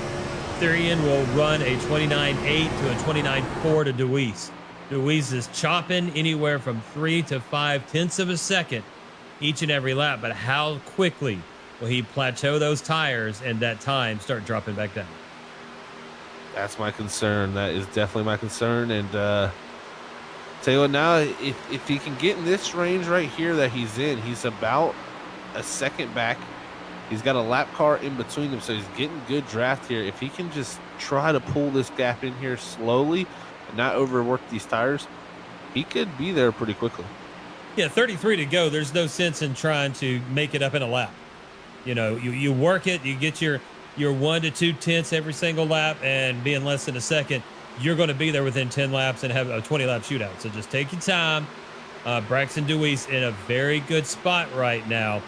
Therian will run a 29.8 to a 29.4 to Deweese. Deweese is chopping anywhere from 3 to 5 tenths of a second each and every lap, but how quickly will he plateau those tires and that time start dropping back down? That's my concern. That is definitely my concern. And tell you what, now if he can get in this range right here that he's in, he's about a second back. He's got a lap car in between them, so he's getting good draft here. If he can just try to pull this gap in here slowly and not overwork these tires, he could be there pretty quickly. Yeah, 33 to go. There's no sense in trying to make it up in a lap. You know, you work it, you get your 1 to 2 tenths every single lap, and be in less than a second, you're going to be there within 10 laps and have a 20-lap shootout. So just take your time. Braxton Deweese in a very good spot right now,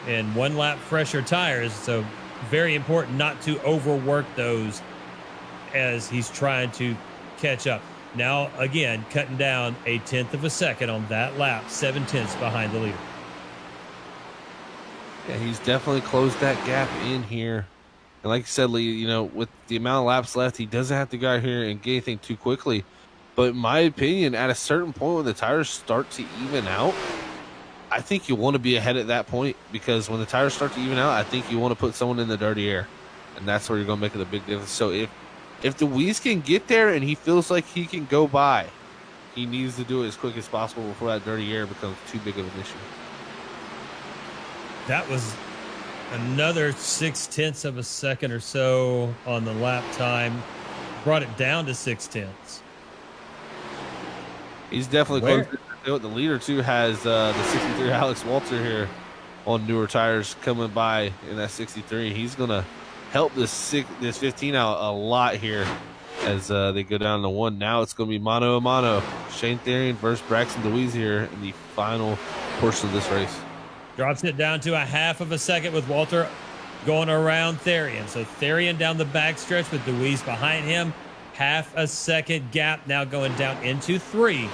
and 1 lap fresher tires. So very important not to overwork those as he's trying to catch up. Now, again, cutting down a tenth of a second on that lap, 7 tenths behind the leader. Yeah, he's definitely closed that gap in here. And like you said, Lee, you know, with the amount of laps left, he doesn't have to go out here and get anything too quickly. But in my opinion, at a certain point when the tires start to even out, I think you want to be ahead at that point, because when the tires start to even out, I think you want to put someone in the dirty air. And that's where you're going to make it a big difference. So if Deweese can get there and he feels like he can go by, he needs to do it as quick as possible before that dirty air becomes too big of an issue. That was another 6 tenths of a second or so on the lap time. Brought it down to 6 tenths. He's definitely Where? close. The leader too has the 63 Alex Walter here on newer tires coming by in that 63. He's gonna help this 15 out a lot here as they go down to 1. Now it's gonna be mano a mano. Shane Therian versus Braxton DeWeese here in the final portion of this race. Drops it down to a half of a second with Walter going around Therian. So Therian down the backstretch with DeWeese behind him. Half a second gap now going down into 3.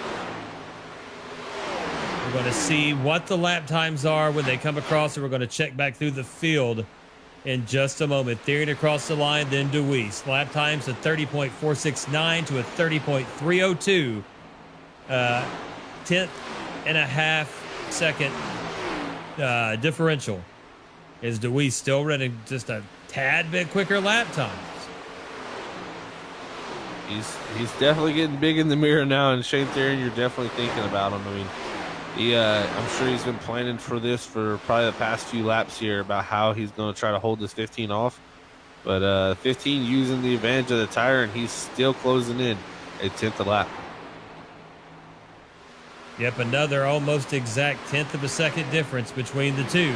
We're going to see what the lap times are when they come across, and we're going to check back through the field in just a moment. Therian across the line, then DeWeese. Lap times a 30.469 to a 30.302. 10th and a half second differential. Is DeWeese still running just a tad bit quicker lap times? He's definitely getting big in the mirror now, and Shane Therian, you're definitely thinking about him. I mean, I'm sure he's been planning for this for probably the past few laps here about how he's going to try to hold this 15 off. But 15 using the advantage of the tire, and he's still closing in a 10th a lap. Yep, another almost exact 10th of a second difference between the two.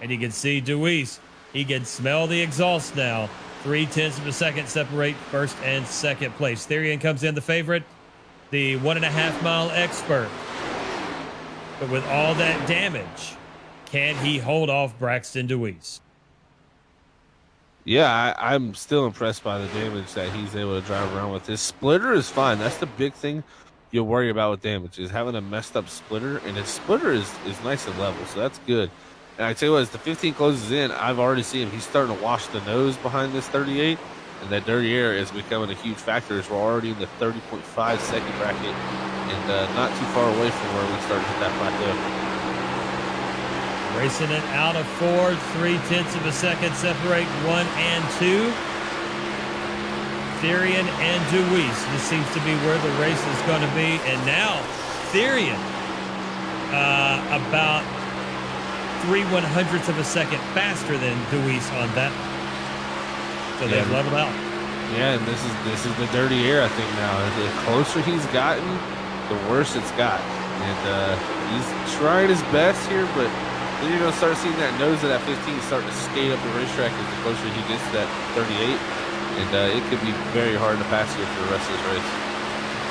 And you can see DeWeese, he can smell the exhaust now. 0.3 of a second separate first and second place. Therian comes in the favorite, the 1.5 mile expert. But with all that damage, can he hold off Braxton DeWeese? Yeah, I'm still impressed by the damage that he's able to drive around with. His splitter is fine. That's the big thing you'll worry about with damage, is having a messed up splitter. And his splitter is nice and level, so that's good. And I tell you what, as the 15 closes in, I've already seen him. He's starting to wash the nose behind this 38, and that dirty air is becoming a huge factor as we're already in the 30.5 second bracket and not too far away from where we started to hit that plateau. Racing it out of 4, 0.3 of a second separate 1 and 2. Therian and DeWeese. This seems to be where the race is going to be. And now Therian about 0.03 of a second faster than DeWeese on that. So they've leveled out. Yeah, and this is the dirty air, I think, now. The closer he's gotten, the worse it's got. And he's trying his best here, but then you're going to start seeing that nose of that 15 starting to skate up the racetrack as the closer he gets to that 38. And it could be very hard to pass here for the rest of this race.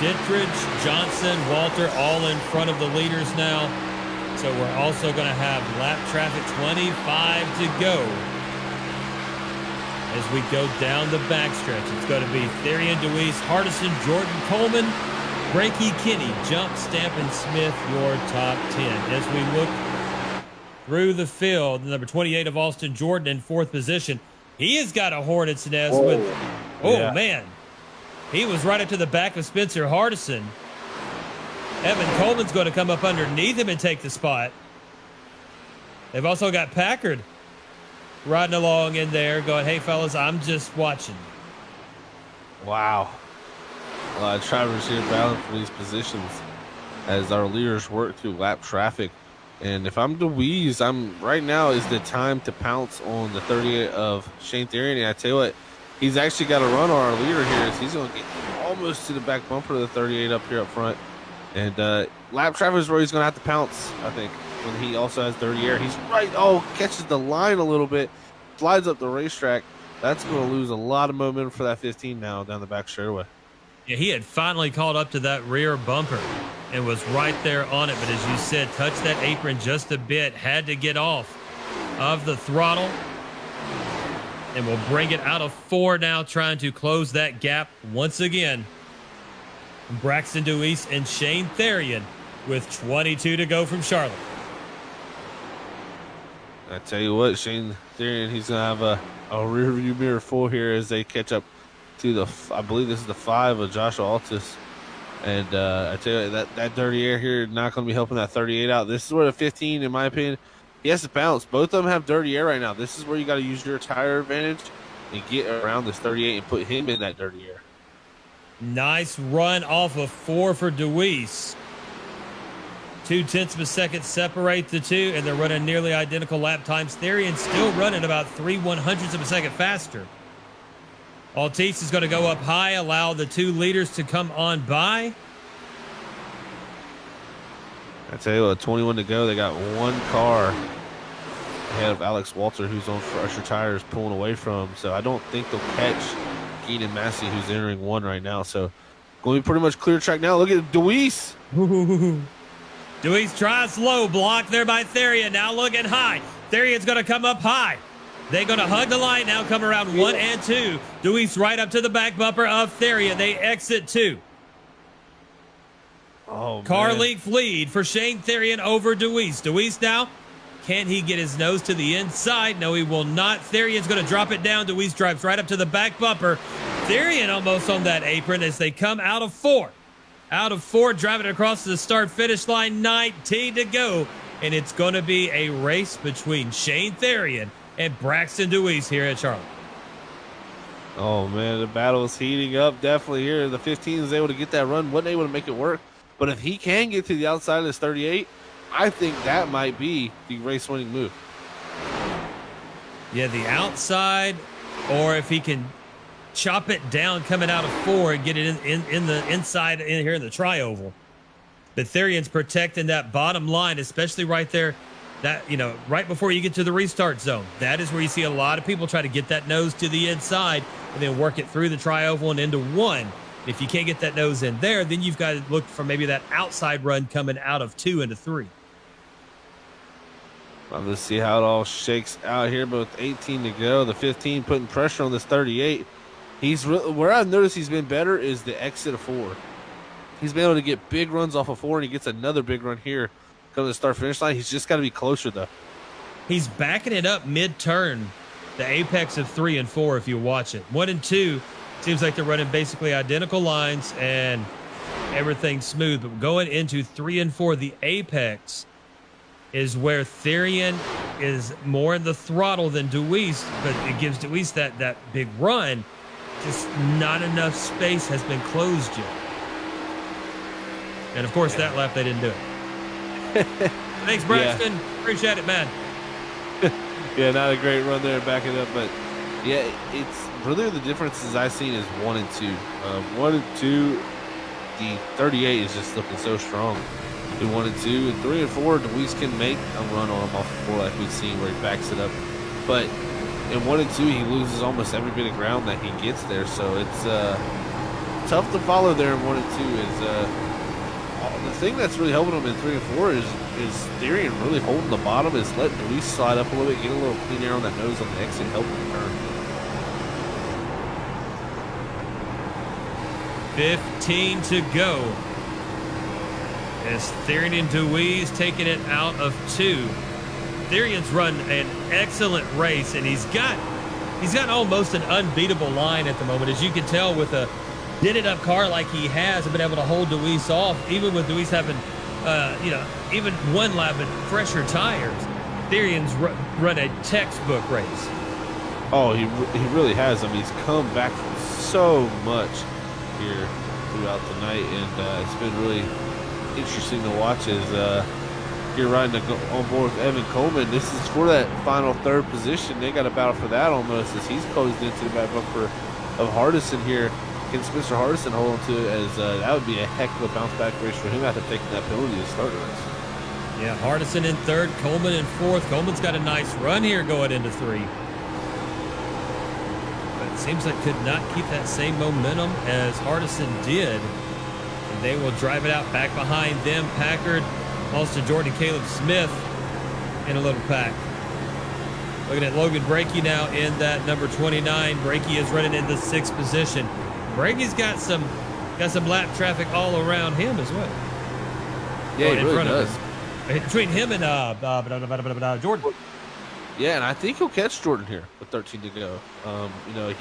Dietrich, Johnson, Walter all in front of the leaders now. So we're also going to have lap traffic 25 to go as we go down the backstretch. It's going to be Therian, DeWeese, Hardison, Jordan, Coleman, Brakey, Kinney, Jump, Stampin, Smith, your top 10. As we look through the field, number 28 of Austin Jordan in 4th position. He has got a hornet's nest with, man. He was right up to the back of Spencer Hardison. Evan Coleman's going to come up underneath him and take the spot. They've also got Packard riding along in there going, hey, fellas, I'm just watching. Wow. A lot of drivers here battling for these positions as our leaders work through lap traffic. And if I'm DeWeese, right now is the time to pounce on the 38 of Shane Therian. And I tell you what, he's actually got a run on our leader here. As he's going to get almost to the back bumper of the 38 up here up front. And lap traffic is where he's going to have to pounce, I think, when he also has dirty air. He's catches the line a little bit, slides up the racetrack. That's going to lose a lot of momentum for that 15 now down the back straightaway. Yeah, he had finally caught up to that rear bumper and was right there on it. But as you said, touched that apron just a bit, had to get off of the throttle. And we'll bring it out of 4 now, trying to close that gap once again. Braxton DeWeese and Shane Therian with 22 to go from Charlotte. I tell you what, Shane Therian, he's going to have a rear view mirror full here as they catch up to I believe this is the 5 of Joshua Altus. And I tell you, that dirty air here not going to be helping that 38 out. This is where the 15, in my opinion, he has to bounce. Both of them have dirty air right now. This is where you got to use your tire advantage and get around this 38 and put him in that dirty air. Nice run off of 4 for DeWeese. 0.2 of a second separate the two, and they're running nearly identical lap times. Therian still running about 0.03 of a second faster. Altice is going to go up high, allow the 2 leaders to come on by. I tell you what, 21 to go. They got one car ahead of Alex Walter, who's on fresher tires, pulling away from him. So I don't think they'll catch Keenan Massey, who's entering one right now. So going to be pretty much clear track now. Look at Deweese. Deweese tries low, block there by Therian. Now looking high. Therian's going to come up high. They're going to hug the line now, come around 1 and 2. Deweese right up to the back bumper of Therian. They exit 2. Oh, Car man. length lead for Shane Therian over Deweese. Deweese now, can he get his nose to the inside? No, he will not. Therian's going to drop it down. Deweese drives right up to the back bumper. Therian almost on that apron as they come out of 4. Out of 4, driving across the start-finish line, 19 to go. And it's going to be a race between Shane Therian and Braxton Deweese here at Charlotte. Oh, man, the battle is heating up definitely here. The 15 is able to get that run, wasn't able to make it work. But if he can get to the outside of this 38, I think that might be the race-winning move. Yeah, the outside, or if he can chop it down coming out of 4 and get it in the inside in here in the tri-oval. But Therian's protecting that bottom line, especially right there, that, you know, right before you get to the restart zone. That is where you see a lot of people try to get that nose to the inside and then work it through the tri-oval and into 1. If you can't get that nose in there, then you've got to look for maybe that outside run coming out of 2 into 3. Well, let's see how it all shakes out here. But with 18 to go, the 15 putting pressure on this 38. Where I've noticed he's been better is the exit of 4. He's been able to get big runs off of 4, and he gets another big run here. Coming to the start-finish line, he's just got to be closer, though. He's backing it up mid-turn, the apex of 3 and 4, if you watch it. 1 and 2, seems like they're running basically identical lines and everything's smooth. But going into 3 and 4, the apex is where Therian is more in the throttle than Deweese, but it gives Deweese that big run. Just not enough space has been closed yet. And, of course, that lap they didn't do it. Thanks, Braxton. Yeah. Appreciate it, man. Yeah, not a great run there, back it up. But, yeah, it's really the differences I've seen is 1 and 2. 1 and 2, the 38 is just looking so strong. In 1 and 2, and 3 and 4, Deweese can make a run on him off of 4 like we've seen where he backs it up. But in 1 and 2, he loses almost every bit of ground that he gets there. So it's tough to follow there in 1 and 2. Is the thing that's really helping him in 3 and 4 is Therian really holding the bottom, is letting Deweese slide up a little bit, get a little clean air on that nose on the exit, help him turn. 15 to go. As Therian and Deweese taking it out of 2. Therian's run an excellent race, and he's got almost an unbeatable line at the moment, as you can tell with a dented up car like he has, and been able to hold Deweese off, even with Deweese having, even 1 lap and fresher tires. Therian's run a textbook race. Oh, he really has. I mean, he's come back so much here throughout the night, and it's been really interesting to watch as you're riding on board with Evan Coleman. This is for that final 3rd position. They got a battle for that almost, as he's closed into the back bumper of Hardison here. Can Spencer Hardison hold on to it, as that would be a heck of a bounce back race for him after taking that penalty to start the race. Yeah, Hardison in 3rd, Coleman in 4th. Coleman's got a nice run here going into 3. But it seems like could not keep that same momentum as Hardison did. And they will drive it out back behind them. Packard, Austin Jordan, Caleb Smith in a little pack. Looking at Logan Brakey now in that number 29. Brakey is running in the 6th position. Brakey's got some lap traffic all around him as well. Yeah, he really does. Between him and Jordan. Yeah, and I think he'll catch Jordan here with 13 to go. You know,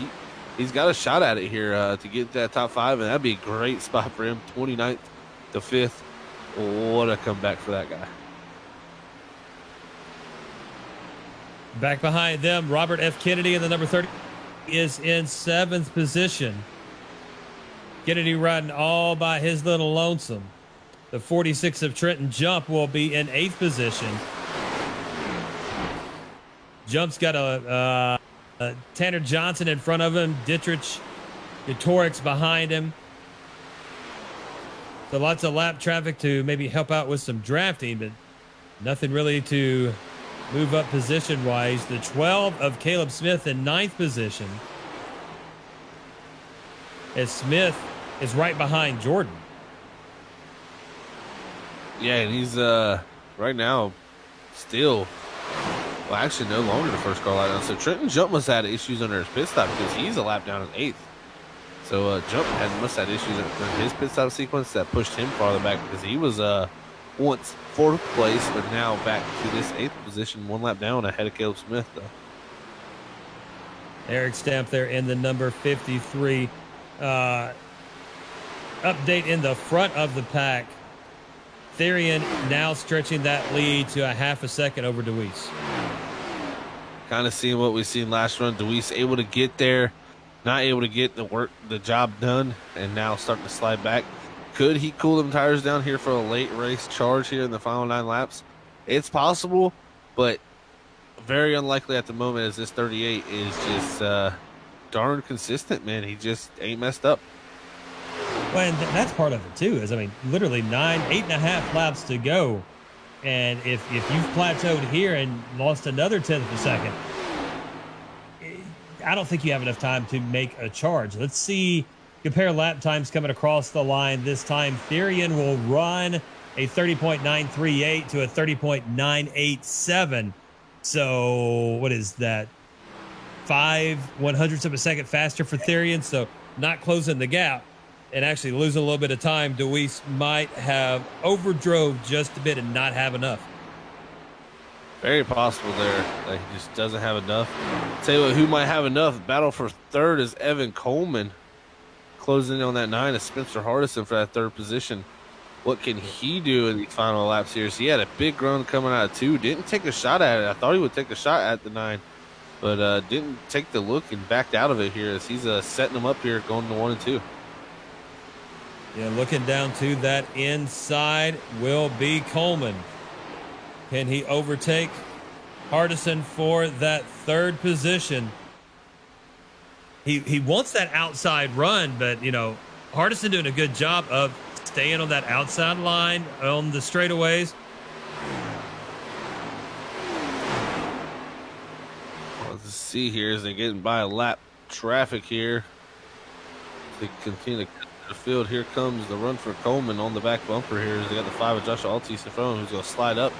he's got a shot at it here to get that top 5, and that'd be a great spot for him. 29th to 5th. What a comeback for that guy. Back behind them, Robert F. Kennedy in the number 30 is in 7th position. Kennedy riding all by his little lonesome. The 46 of Trenton Jump will be in 8th position. Jump's got a Tanner Johnson in front of him. Dietrich Gutorix behind him. So lots of lap traffic to maybe help out with some drafting, but nothing really to move up position-wise. The 12 of Caleb Smith in 9th position, as Smith is right behind Jordan. Yeah, and he's right now still, well, actually no longer the first car light down. So Trenton Jump must have had issues under his pit stop because he's a lap down in 8th. So Jump must have had issues in his pit stop sequence that pushed him farther back because he was once 4th place, but now back to this 8th position, 1 lap down ahead of Caleb Smith, though. Eric Stamp there in the number 53. Update in the front of the pack. Therian now stretching that lead to a half a second over Deweese. Kind of seeing what we've seen last run. Deweese able to get there, not able to get the job done, and now starting to slide back. Could he cool them tires down here for a late race charge here in the final 9 laps? It's possible, but very unlikely at the moment, as this 38 is just darn consistent, man. He just ain't messed up. Well, and that's part of it too. Is, I mean, literally 8.5 laps to go, and if you've plateaued here and lost another 10th of a second, I don't think you have enough time to make a charge. Let's see. Compare lap times coming across the line. This time, Therian will run a 30.938 to a 30.987. So what is that? 0.05 of a second faster for Therian. So not closing the gap and actually losing a little bit of time. Deweese might have overdrove just a bit and not have enough. Very possible there that he just doesn't have enough. Tell you what, who might have enough? Battle for 3rd is Evan Coleman. Closing in on that 9 is Spencer Hardison for that 3rd position. What can he do in these final laps here? So he had a big run coming out of 2. Didn't take a shot at it. I thought he would take a shot at the 9, but didn't take the look and backed out of it here as he's setting them up here going to 1 and 2. Yeah, looking down to that inside will be Coleman. Can he overtake Hardison for that 3rd position? He wants that outside run, but, you know, Hardison doing a good job of staying on that outside line on the straightaways. Let's see here as they're getting by lap traffic here. They continue to cut the field. Here comes the run for Coleman on the back bumper here as they got the 5 of Joshua Altice in front of him, who's going to slide up.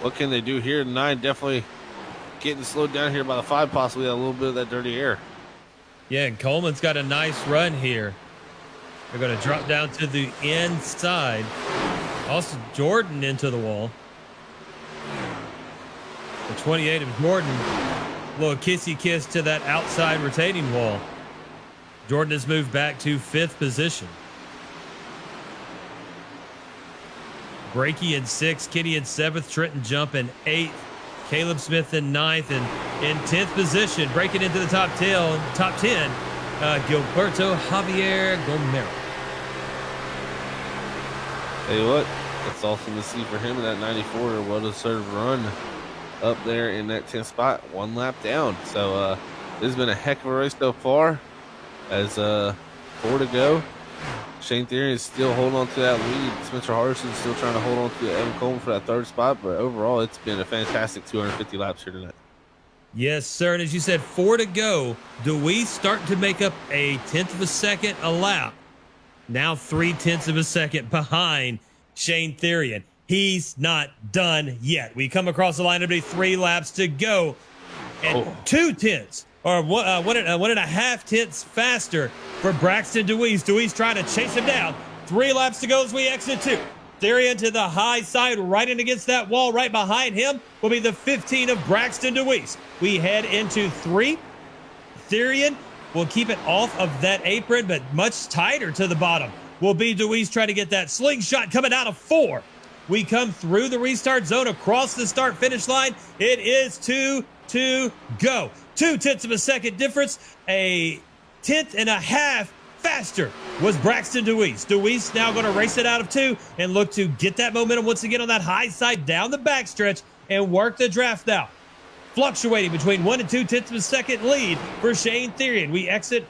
What can they do here? 9 definitely getting slowed down here by the 5, possibly a little bit of that dirty air. Yeah, and Coleman's got a nice run here. They're going to drop down to the inside. Also, Jordan into the wall. The 28 of Jordan, a little kissy kiss to that outside retaining wall. Jordan has moved back to 5th position. Brakey in 6th, Kenny in 7th, Trenton Jump in 8th, Caleb Smith in 9th, and in 10th position, breaking into the top 10, Gilberto Javier Gomero. Tell you what, that's awesome to see for him in that 94. What a serve run up there in that 10th spot, 1 lap down. So this has been a heck of a race so far. As 4 to go. Shane Therian is still holding on to that lead. Spencer Hardison still trying to hold on to Evan Coleman for that 3rd spot. But overall, it's been a fantastic 250 laps here tonight. Yes, sir. And as you said, 4 to go. Deweese starting to make up a 10th of a second a lap. Now 0.3 of a second behind Shane Therian. He's not done yet. We come across the line, it'll be 3 laps to go. And 2 tenths, or 1.5 tenths faster for Braxton Deweese. Deweese trying to chase him down. 3 laps to go as we exit 2. Therian to the high side, right in against that wall. Right behind him will be the 15 of Braxton Deweese. We head into 3. Therian will keep it off of that apron, but much tighter to the bottom will be Deweese trying to get that slingshot coming out of 4. We come through the restart zone across the start-finish line. It is 2 to go. 0.2 of a second difference. A 10.5 faster was Braxton Deweese. Deweese now going to race it out of 2 and look to get that momentum once again on that high side down the backstretch and work the draft out. Fluctuating between 1 and 0.2 of a second lead for Shane Therian. We exit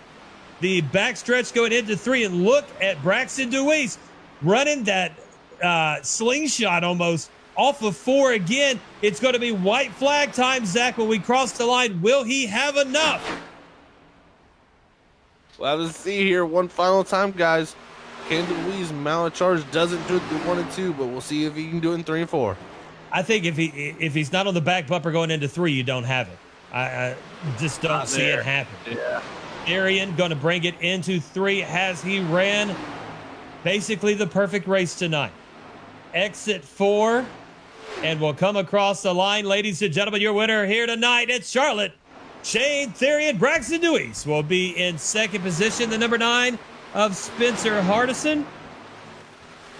the backstretch going into 3 and look at Braxton Deweese running that slingshot almost off of 4 again. It's going to be white flag time, Zach, when we cross the line. Will he have enough? We'll have to see here one final time, guys. Can Louise mount a charge? Doesn't do it through 1 and 2, but we'll see if he can do it in 3 and 4. I think if he's not on the back bumper going into 3, you don't have it. I just don't see it happen. Yeah. Arian going to bring it into 3 as he ran basically the perfect race tonight. Exit 4, and we'll come across the line. Ladies and gentlemen, your winner here tonight at Charlotte, Shane Therian. Braxton Deweese will be in second position. The number 9 of Spencer Hardison.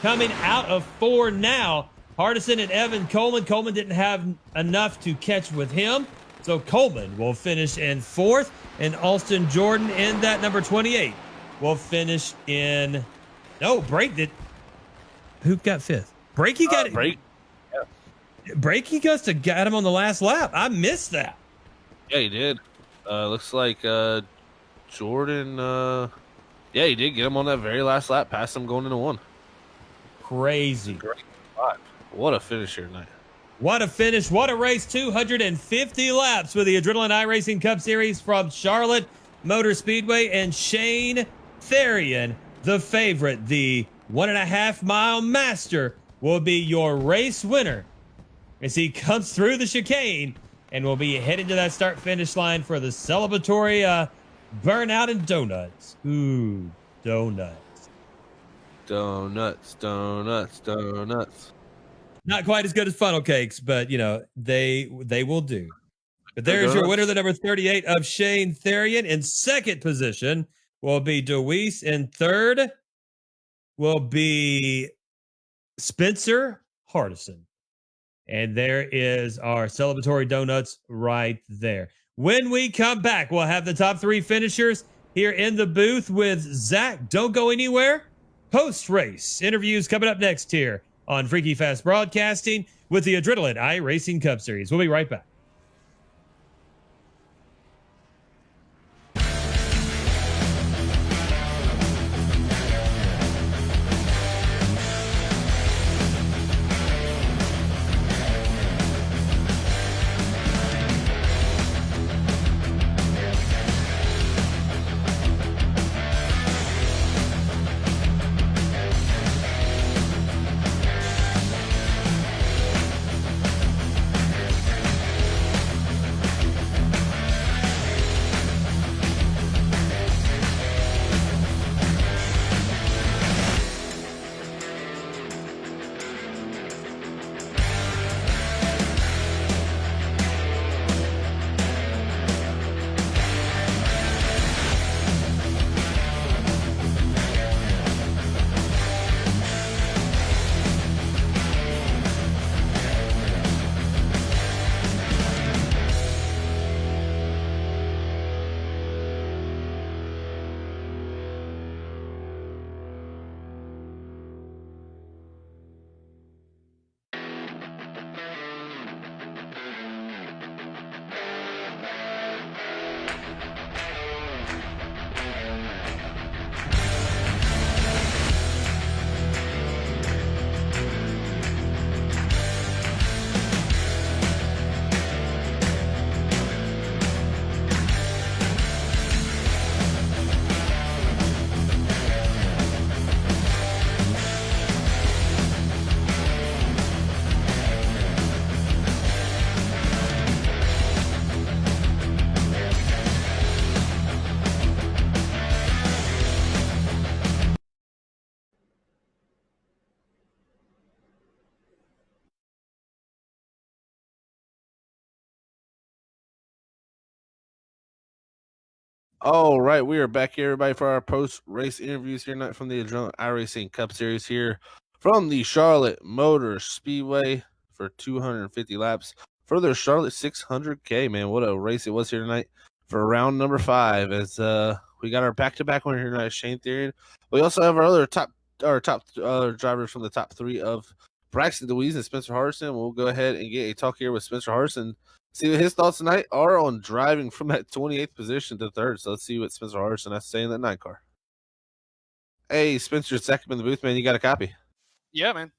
Coming out of 4 now, Hardison and Evan Coleman. Coleman didn't have enough to catch with him, so Coleman will finish in 4th, and Alston Jordan in that number 28 will finish in... No, Break did... Who got 5th? Breaky got it. Break. Breaky got him on the last lap. I missed that. Yeah, he did. Looks like Jordan... yeah, he did get him on that very last lap, past him going into 1. Crazy. Great spot. What a finish here tonight. What a finish. What a race. 250 laps with the Adrenaline iRacing Cup Series from Charlotte Motor Speedway. And Shane Therian, the favorite, the 1.5 mile master, will be your race winner as he comes through the chicane and will be heading to that start-finish line for the celebratory burnout and donuts. Ooh, donuts. Donuts, donuts, donuts. Not quite as good as funnel cakes, but, you know, they will do. But there's your winner, the number 38 of Shane Therian. In second position will be Deweese. In third will be Spencer Hardison. And there is our celebratory donuts right there. When we come back, we'll have the top 3 finishers here in the booth with Zach. Don't go anywhere. Post-race interviews coming up next here on Freaky Fast Broadcasting with the Adrenaline iRacing Cup Series. We'll be right back. All right, we are back here, everybody, for our post-race interviews here tonight from the Adrenaline iRacing Cup Series here from the Charlotte Motor Speedway for 250 laps for their Charlotte 600K. Man, what a race it was here tonight for round number 5. As we got our back-to-back winner here tonight, Shane Therian. We also have our other top drivers from the top 3 of Braxton Deweese and Spencer Hardison. We'll go ahead and get a talk here with Spencer Hardison. See what his thoughts tonight are on driving from that 28th position to 3rd. So let's see what Spencer Hardison has to say in that 9 car. Hey, Spencer, second in the booth, man. You got a copy? Yeah, man.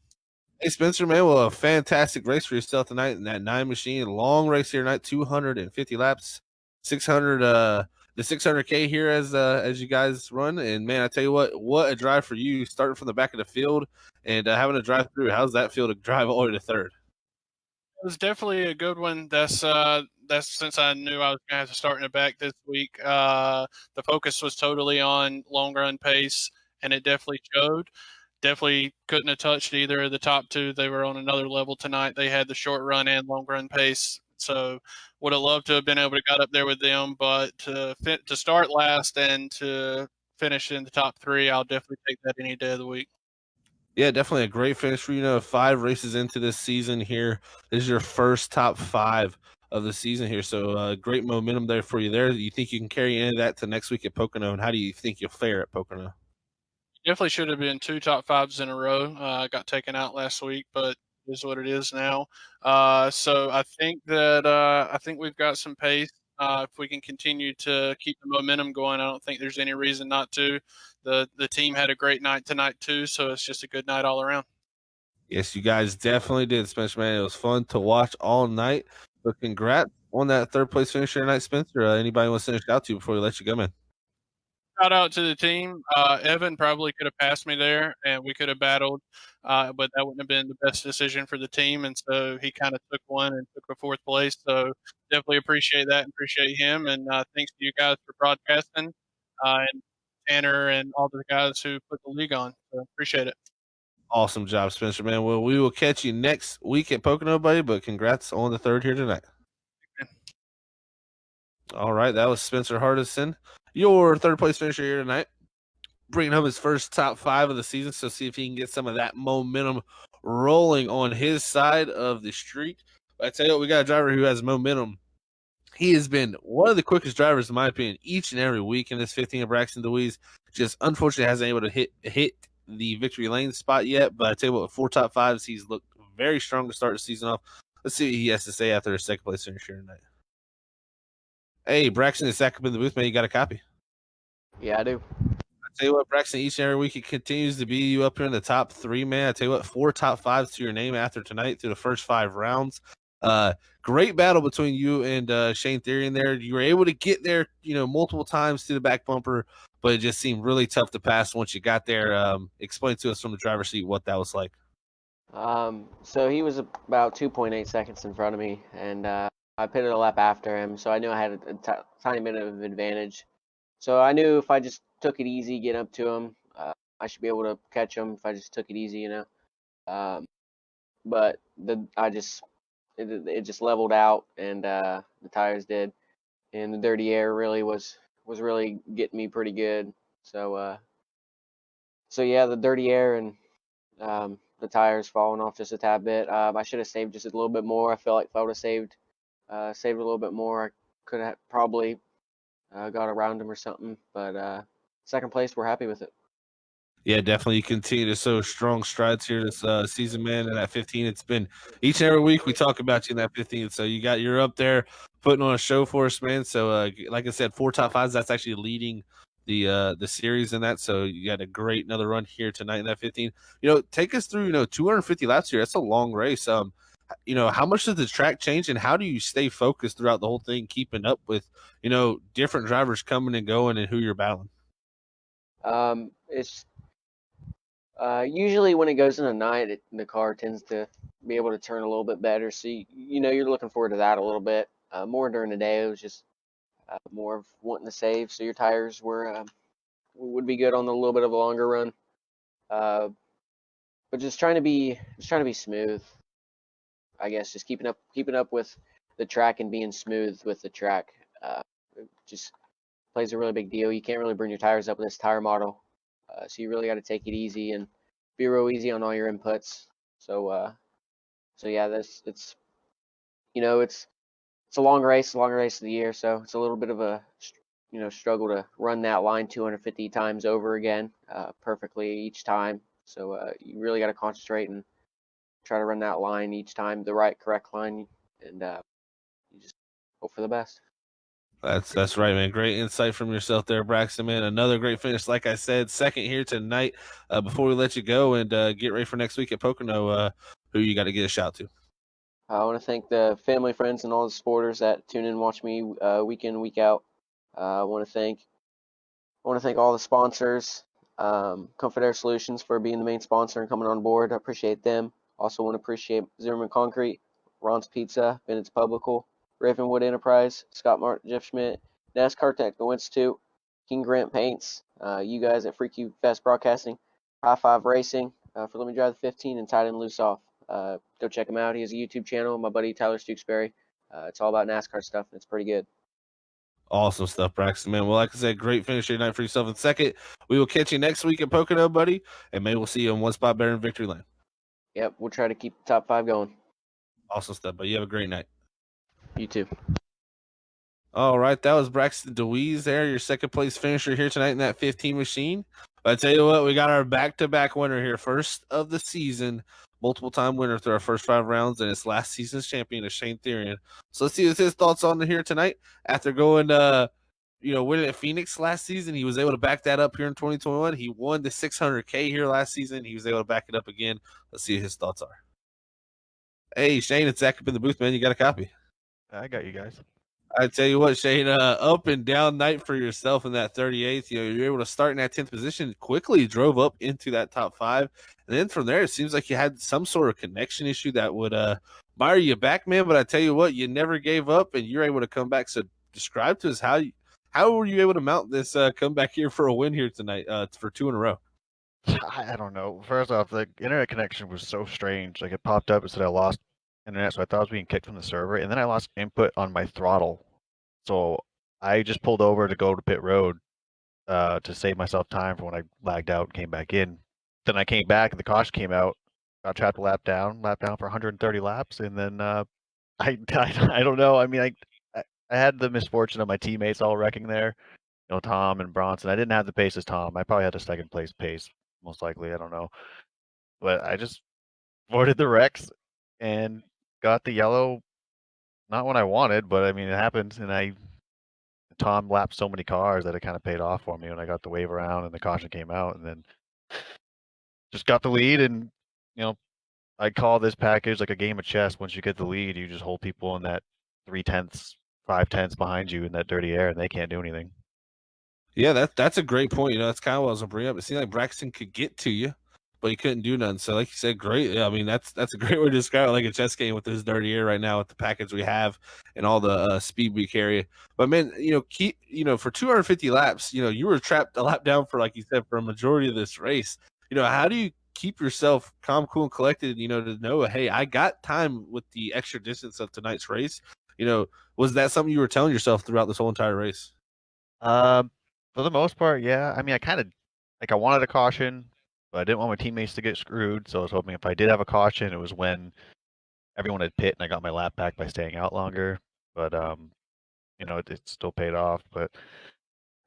Hey, Spencer, man. Well, a fantastic race for yourself tonight in that 9 machine. Long race here tonight, 250 laps, 600. The 600K here as you guys run. And man, I tell you what a drive for you, starting from the back of the field and having to drive through. How's that feel to drive all the way to third? It was definitely a good one. That's since I knew I was going to have to start in the back this week. The focus was totally on long run pace, and it definitely showed. Definitely couldn't have touched either of the top two. They were on another level tonight. They had the short run and long run pace. So would have loved to have been able to got up there with them, but to start last and to finish in the top three, I'll definitely take that any day of the week. Yeah, definitely a great finish for you. 5 races into this season here. This is your first top 5 of the season here. So great momentum there for you there. You think you can carry any of that to next week at Pocono? And how do you think you'll fare at Pocono? Definitely should have been 2 top 5s in a row. Got taken out last week, but it is what it is now. So I think we've got some pace. If we can continue to keep the momentum going, I don't think there's any reason not to. The team had a great night tonight too, so it's just a good night all around. Yes, you guys definitely did, Spencer, man. It was fun to watch all night. But congrats on that third place finish tonight, Spencer. Anybody want to send a shout out to before we let you go, man? Shout out to the team. Evan probably could have passed me there, and we could have battled, but that wouldn't have been the best decision for the team. And so he kind of took one and took a fourth place. So definitely appreciate that and appreciate him. And thanks to you guys for broadcasting and Tanner and all the guys who put the league on. So appreciate it. Awesome job, Spencer, man. Well, we will catch you next week at Pocono, buddy. But congrats on the third here tonight. All right, that was Spencer Hardison, your third place finisher here tonight, bringing home his first top 5 of the season. So see if he can get some of that momentum rolling on his side of the street. But I tell you what, we got a driver who has momentum. He has been one of the quickest drivers, in my opinion, each and every week in this 15 of Braxton DeWeese. Just unfortunately hasn't been able to hit the victory lane spot yet. But I tell you what, 4 top 5s, he's looked very strong to start the season off. Let's see what he has to say after his second place finish here tonight. Hey, Braxton is back up in the booth, man. You got a copy? Yeah, I do. I tell you what, Braxton, each and every week it continues to be you up here in the top 3, man. I tell you what, 4 top 5s to your name after tonight through the first 5 rounds. Great battle between you and Shane Theory in there. You were able to get there, multiple times to the back bumper, but it just seemed really tough to pass once you got there. Explain to us from the driver's seat what that was like. So he was about 2.8 seconds in front of me, and I pitted a lap after him, so I knew I had a tiny bit of advantage. So I knew if I just took it easy, get up to him, I should be able to catch him if I just took it easy, But it just leveled out, and the tires did, and the dirty air really was really getting me pretty good. So yeah, the dirty air and the tires falling off just a tad bit. I should have saved just a little bit more. I feel like if I would have saved a little bit more, I could have probably got around him or something. But second place, we're happy with it. Yeah, definitely. You continue to show strong strides here this season, man. In that 15, it's been each and every week we talk about you in that 15. So you're up there putting on a show for us, man. So like I said, 4 top 5s. That's actually leading the series in that. So you got a great another run here tonight in that 15. Take us through 250 laps here. That's a long race. How much does the track change, and how do you stay focused throughout the whole thing, keeping up with different drivers coming and going and who you're battling? It's usually when it goes in the night, the car tends to be able to turn a little bit better. So you're looking forward to that a little bit. More during the day, it was just more of wanting to save. So your tires would be good on the little bit of a longer run. But just trying to be smooth. I guess just keeping up with the track and being smooth with the track. It just plays a really big deal. You can't really burn your tires up with this tire model. So you really got to take it easy and be real easy on all your inputs. So yeah, it's a long race of the year. So it's a little bit of a struggle to run that line 250 times over again, perfectly each time. So you really got to concentrate and try to run that line each time, the correct line, and you just hope for the best. That's right, man. Great insight from yourself there, Braxton, man. Another great finish, like I said, second here tonight. Before we let you go and get ready for next week at Pocono, who you got to get a shout to? I want to thank the family, friends, and all the supporters that tune in and watch me week in, week out. I want to thank all the sponsors, Comfort Air Solutions for being the main sponsor and coming on board. I appreciate them. Also want to appreciate Zimmerman Concrete, Ron's Pizza, Bennett's Publical, Ravenwood Enterprise, Scott Martin, Jeff Schmidt, NASCAR Technical Institute, King Grant Paints, you guys at Freaky Fast Broadcasting, High Five Racing for Let Me Drive the 15, and Tight End Loose Off. Go check him out. He has a YouTube channel. My buddy Tyler Stewksbury. It's all about NASCAR stuff, and it's pretty good. Awesome stuff, Braxton, man. Well, like I said, great finish your night for yourself in second. We will catch you next week at Pocono, buddy, and maybe we'll see you in one spot better in Victory Lane. Yep, we'll try to keep the top 5 going. Awesome stuff, but you have a great night. You too. All right, that was Braxton DeWeese there, your second place finisher here tonight in that 15 machine. But I tell you what, we got our back-to-back winner here, first of the season, multiple-time winner through our first 5 rounds, and it's last season's champion, Shane Therian. So let's see what his thoughts on here tonight. After going, winning at Phoenix last season, he was able to back that up here in 2021. He won the 600K here last season. He was able to back it up again. Let's see what his thoughts are. Hey, Shane, it's Zach up in the booth, man. You got a copy? I got you guys. I tell you what, Shane, up and down night for yourself in that 38th. You're able to start in that 10th position, quickly drove up into that top 5. And then from there, it seems like you had some sort of connection issue that would mire you back, man. But I tell you what, you never gave up and you're able to come back. So describe to us how were you able to mount this comeback here for a win here tonight for 2 in a row? I don't know. First off, the internet connection was so strange. Like it popped up and said I lost internet, so I thought I was being kicked from the server, and then I lost input on my throttle. So I just pulled over to go to pit road to save myself time for when I lagged out and came back in. Then I came back and the caution came out. Got trapped lap down for 130 laps, and then I don't know. I mean, I had the misfortune of my teammates all wrecking there. Tom and Bronson. I didn't have the pace as Tom. I probably had a second place pace, most likely. I don't know. But I just avoided the wrecks and got the yellow. Not when I wanted, but I mean, it happened. And Tom lapped so many cars that it kind of paid off for me when I got the wave around and the caution came out. And then just got the lead. And, I call this package like a game of chess. Once you get the lead, you just hold people in that 3/10, 5/10 behind you in that dirty air, and they can't do anything. Yeah, that's a great point. That's kind of what I was going to bring up. It seemed like Braxton could get to you, but he couldn't do nothing. So, like you said, great. Yeah, I mean, that's a great way to describe it, like a chess game with this dirty air right now with the package we have and all the speed we carry. But man, for 250 laps, you were trapped a lap down for, like you said, for a majority of this race. How do you keep yourself calm, cool, and collected? To know, hey, I got time with the extra distance of tonight's race. Was that something you were telling yourself throughout this whole entire race? For the most part, yeah. I mean, I wanted a caution, but I didn't want my teammates to get screwed. So I was hoping if I did have a caution, it was when everyone had pit and I got my lap back by staying out longer. But it still paid off. But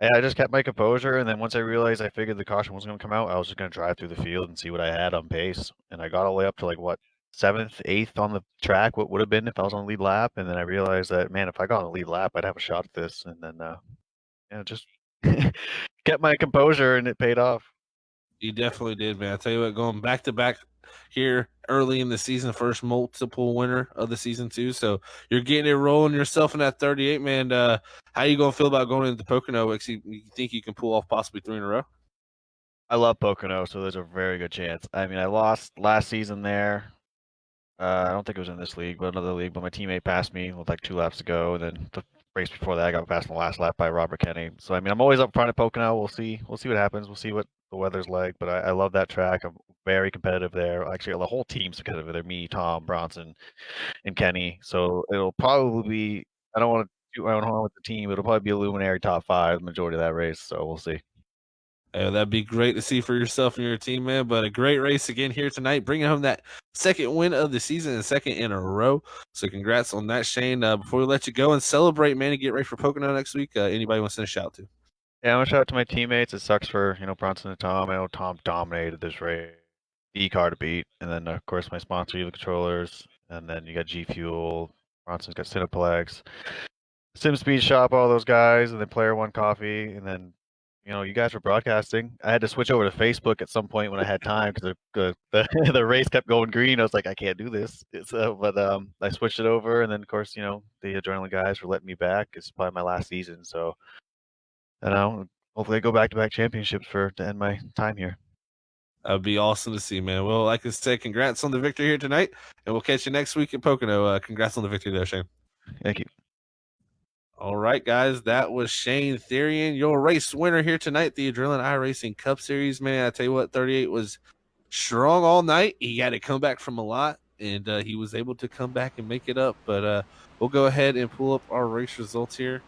yeah, I just kept my composure, and then once I realized I figured the caution wasn't going to come out, I was just going to drive through the field and see what I had on pace. And I got all the way up to 7th, 8th on the track. What would have been if I was on the lead lap? And then I realized that, man, if I got on the lead lap, I'd have a shot at this. And then just kept my composure, and it paid off. You definitely did, man. I tell you what, going back to back here early in the season, first multiple winner of the season too. So you're getting it rolling yourself in that 38, man. How you gonna feel about going into Pocono? You think you can pull off possibly 3 in a row? I love Pocono, so there's a very good chance. I mean, I lost last season there. I don't think it was in this league, but another league. But my teammate passed me with 2 laps to go, and then the race before that, I got passed in the last lap by Robert Kenny. So I mean, I'm always up front at Pocono. We'll see what happens. We'll see what the weather's like. But I love that track. I'm very competitive there. Actually, the whole team's competitive there. Me, Tom, Bronson, and Kenny. So it'll probably be. I don't want to do my own horn with the team. It'll probably be a luminary top 5 the majority of that race. So we'll see. That'd be great to see for yourself and your team, man. But a great race again here tonight, bringing home that second win of the season and second in a row. So congrats on that, Shane. Before we let you go and celebrate, man, and get ready for Pocono next week, anybody want to send a shout to? Yeah, I want to shout out to my teammates. It sucks for Bronson and Tom. I know Tom dominated this race. E-car to beat, and then of course my sponsor, Eva Controllers, and then you got G Fuel. Bronson's got Cineplex. Sim Speed Shop, all those guys, and then Player One Coffee, and then you guys were broadcasting. I had to switch over to Facebook at some point when I had time because the race kept going green. I was like, I can't do this. But I switched it over, and then of course, the Adrenaline guys were letting me back. It's probably my last season, so hopefully I go back-to-back championships to end my time here. That'd be awesome to see, man. Well, like I said, congrats on the victory here tonight, and we'll catch you next week at Pocono. Congrats on the victory there, Shane. Thank you. All right, guys, that was Shane Therian, your race winner here tonight, the Adrenaline iRacing Cup Series. Man, I tell you what, 38 was strong all night. He had to come back from a lot, and he was able to come back and make it up. But we'll go ahead and pull up our race results here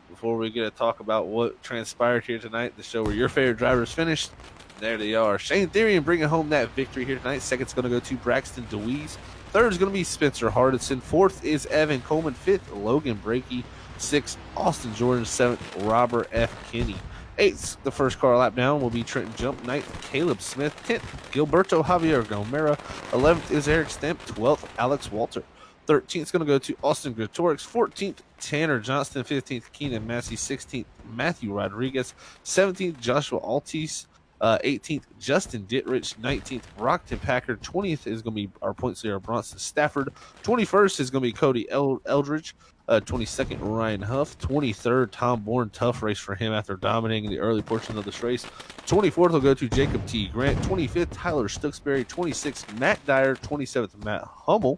before we get to talk about what transpired here tonight, the show where your favorite drivers finished. There they are. Shane Therian bringing home that victory here tonight. Second's going to go to Braxton DeWeese. Third is going to be Spencer Hardison. Fourth is Evan Coleman. Fifth, Logan Brakey. Sixth, Austin Jordan. Seventh, Robert F. Kinney. Eighth, the first car lap down will be Trenton Jump. Ninth, Caleb Smith. 10th, Gilberto Javier Gomera. 11th is Eric Stemp. 12th, Alex Walter. 13th is going to go to Austin Gretorix. 14th, Tanner Johnston. 15th, Keenan Massey. 16th, Matthew Rodriguez. 17th, Joshua Altis. 18th, Justin Dittrich. 19th, Brockton Packard. 20th is going to be our point leader, Bronson Stafford. 21st is going to be Cody Eldridge. 22nd, Ryan Huff. 23rd, Tom Bourne. Tough race for him after dominating the early portion of this race. 24th will go to Jacob T. Grant. 25th, Tyler Stooksbury. 26th, Matt Dyer. 27th, Matt Hummel.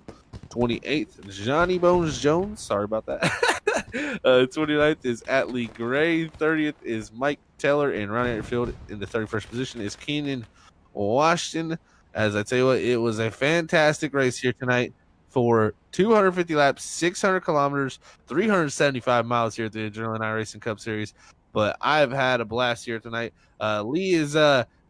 28th, Johnny Bones Jones. Sorry about that. 29th is Atlee Gray. 30th is Mike Taylor. And Ron Airfield in the 31st position is Keenan Washington. As I tell you what, it was a fantastic race here tonight for 250 laps, 600 kilometers, 375 miles here at the Adrenaline iRacing Cup Series. But I've had a blast here tonight. Lee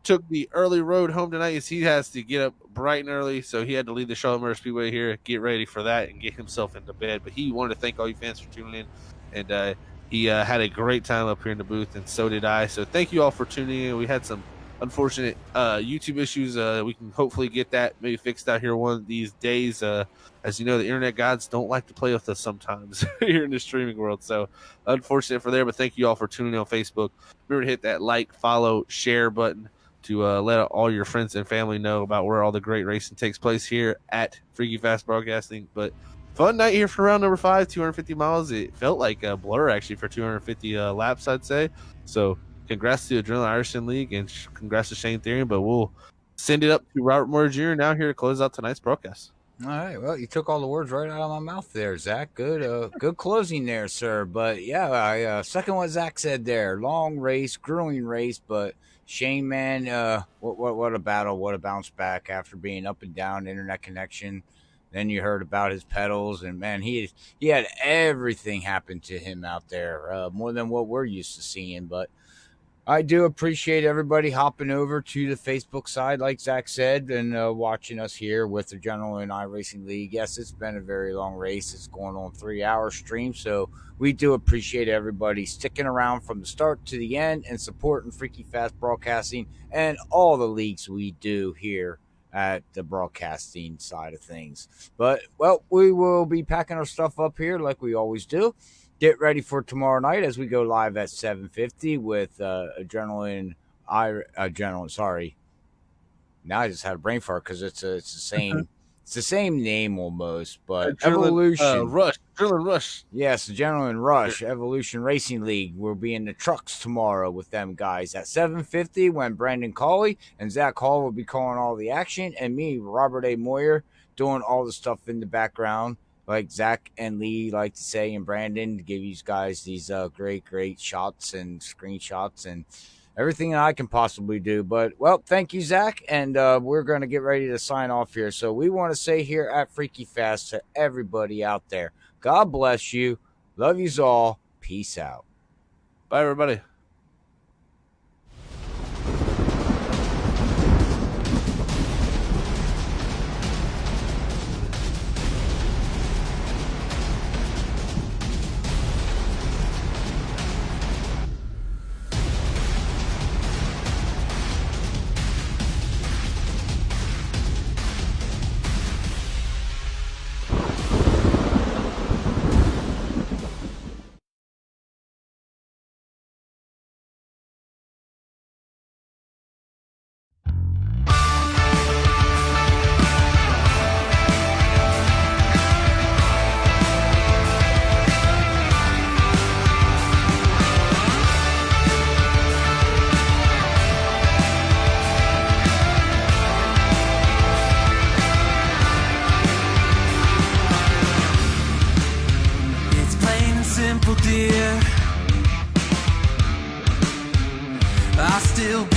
took the early road home tonight as he has to get up bright and early, so he had to leave the Charlotte Motor Speedway here, get ready for that, and get himself into bed. But he wanted to thank all you fans for tuning in, and he had a great time up here in the booth, and so did I. So thank you all for tuning in. We had some unfortunate YouTube issues. We can hopefully get that maybe fixed out here one of these days. As you know, the internet gods don't like to play with us sometimes here in the streaming world. So unfortunate for there, but thank you all for tuning in on Facebook. Remember to hit that like, follow, share button to let all your friends and family know about where all the great racing takes place here at Freaky Fast Broadcasting. But fun night here for round number 5, 250 miles. It felt like a blur actually for 250 laps, I'd say. So congrats to Adrenaline iRacing League and congrats to Shane Therian. But we'll send it up to Robert Moore Jr. now here to close out tonight's broadcast. All right. Well, you took all the words right out of my mouth there, Zach. Good, good closing there, sir. But yeah, I second what Zach said there. Long race, grueling race, but Shane, man, what a battle, what a bounce back after being up and down internet connection. Then you heard about his pedals, and man, he had everything happen to him out there, more than what we're used to seeing. But I do appreciate everybody hopping over to the Facebook side, like Zach said, and watching us here with the Adrenaline iRacing League. Yes, it's been a very long race. It's going on 3-hour stream, so we do appreciate everybody sticking around from the start to the end and supporting Freaky Fast Broadcasting and all the leagues we do here at the broadcasting side of things. But, well, we will be packing our stuff up here like we always do. Get ready for tomorrow night as we go live at 7:50 with Adrenaline. Sorry, now I just had a brain fart because it's the same. It's the same name almost, but Evolution Rush, Adrenaline Rush. Yes, Adrenaline Rush Evolution Racing League. We'll be in the trucks tomorrow with them guys at 7:50 when Brandon Cawley and Zach Hall will be calling all the action, and me, Robert A. Moyer, doing all the stuff in the background. Like Zach and Lee like to say, and Brandon, to give you guys these great shots and screenshots and everything that I can possibly do. But, well, thank you, Zach, and we're going to get ready to sign off here. So we want to say here at Freaky Fast to everybody out there, God bless you. Love yous all. Peace out. Bye, everybody. dear. I still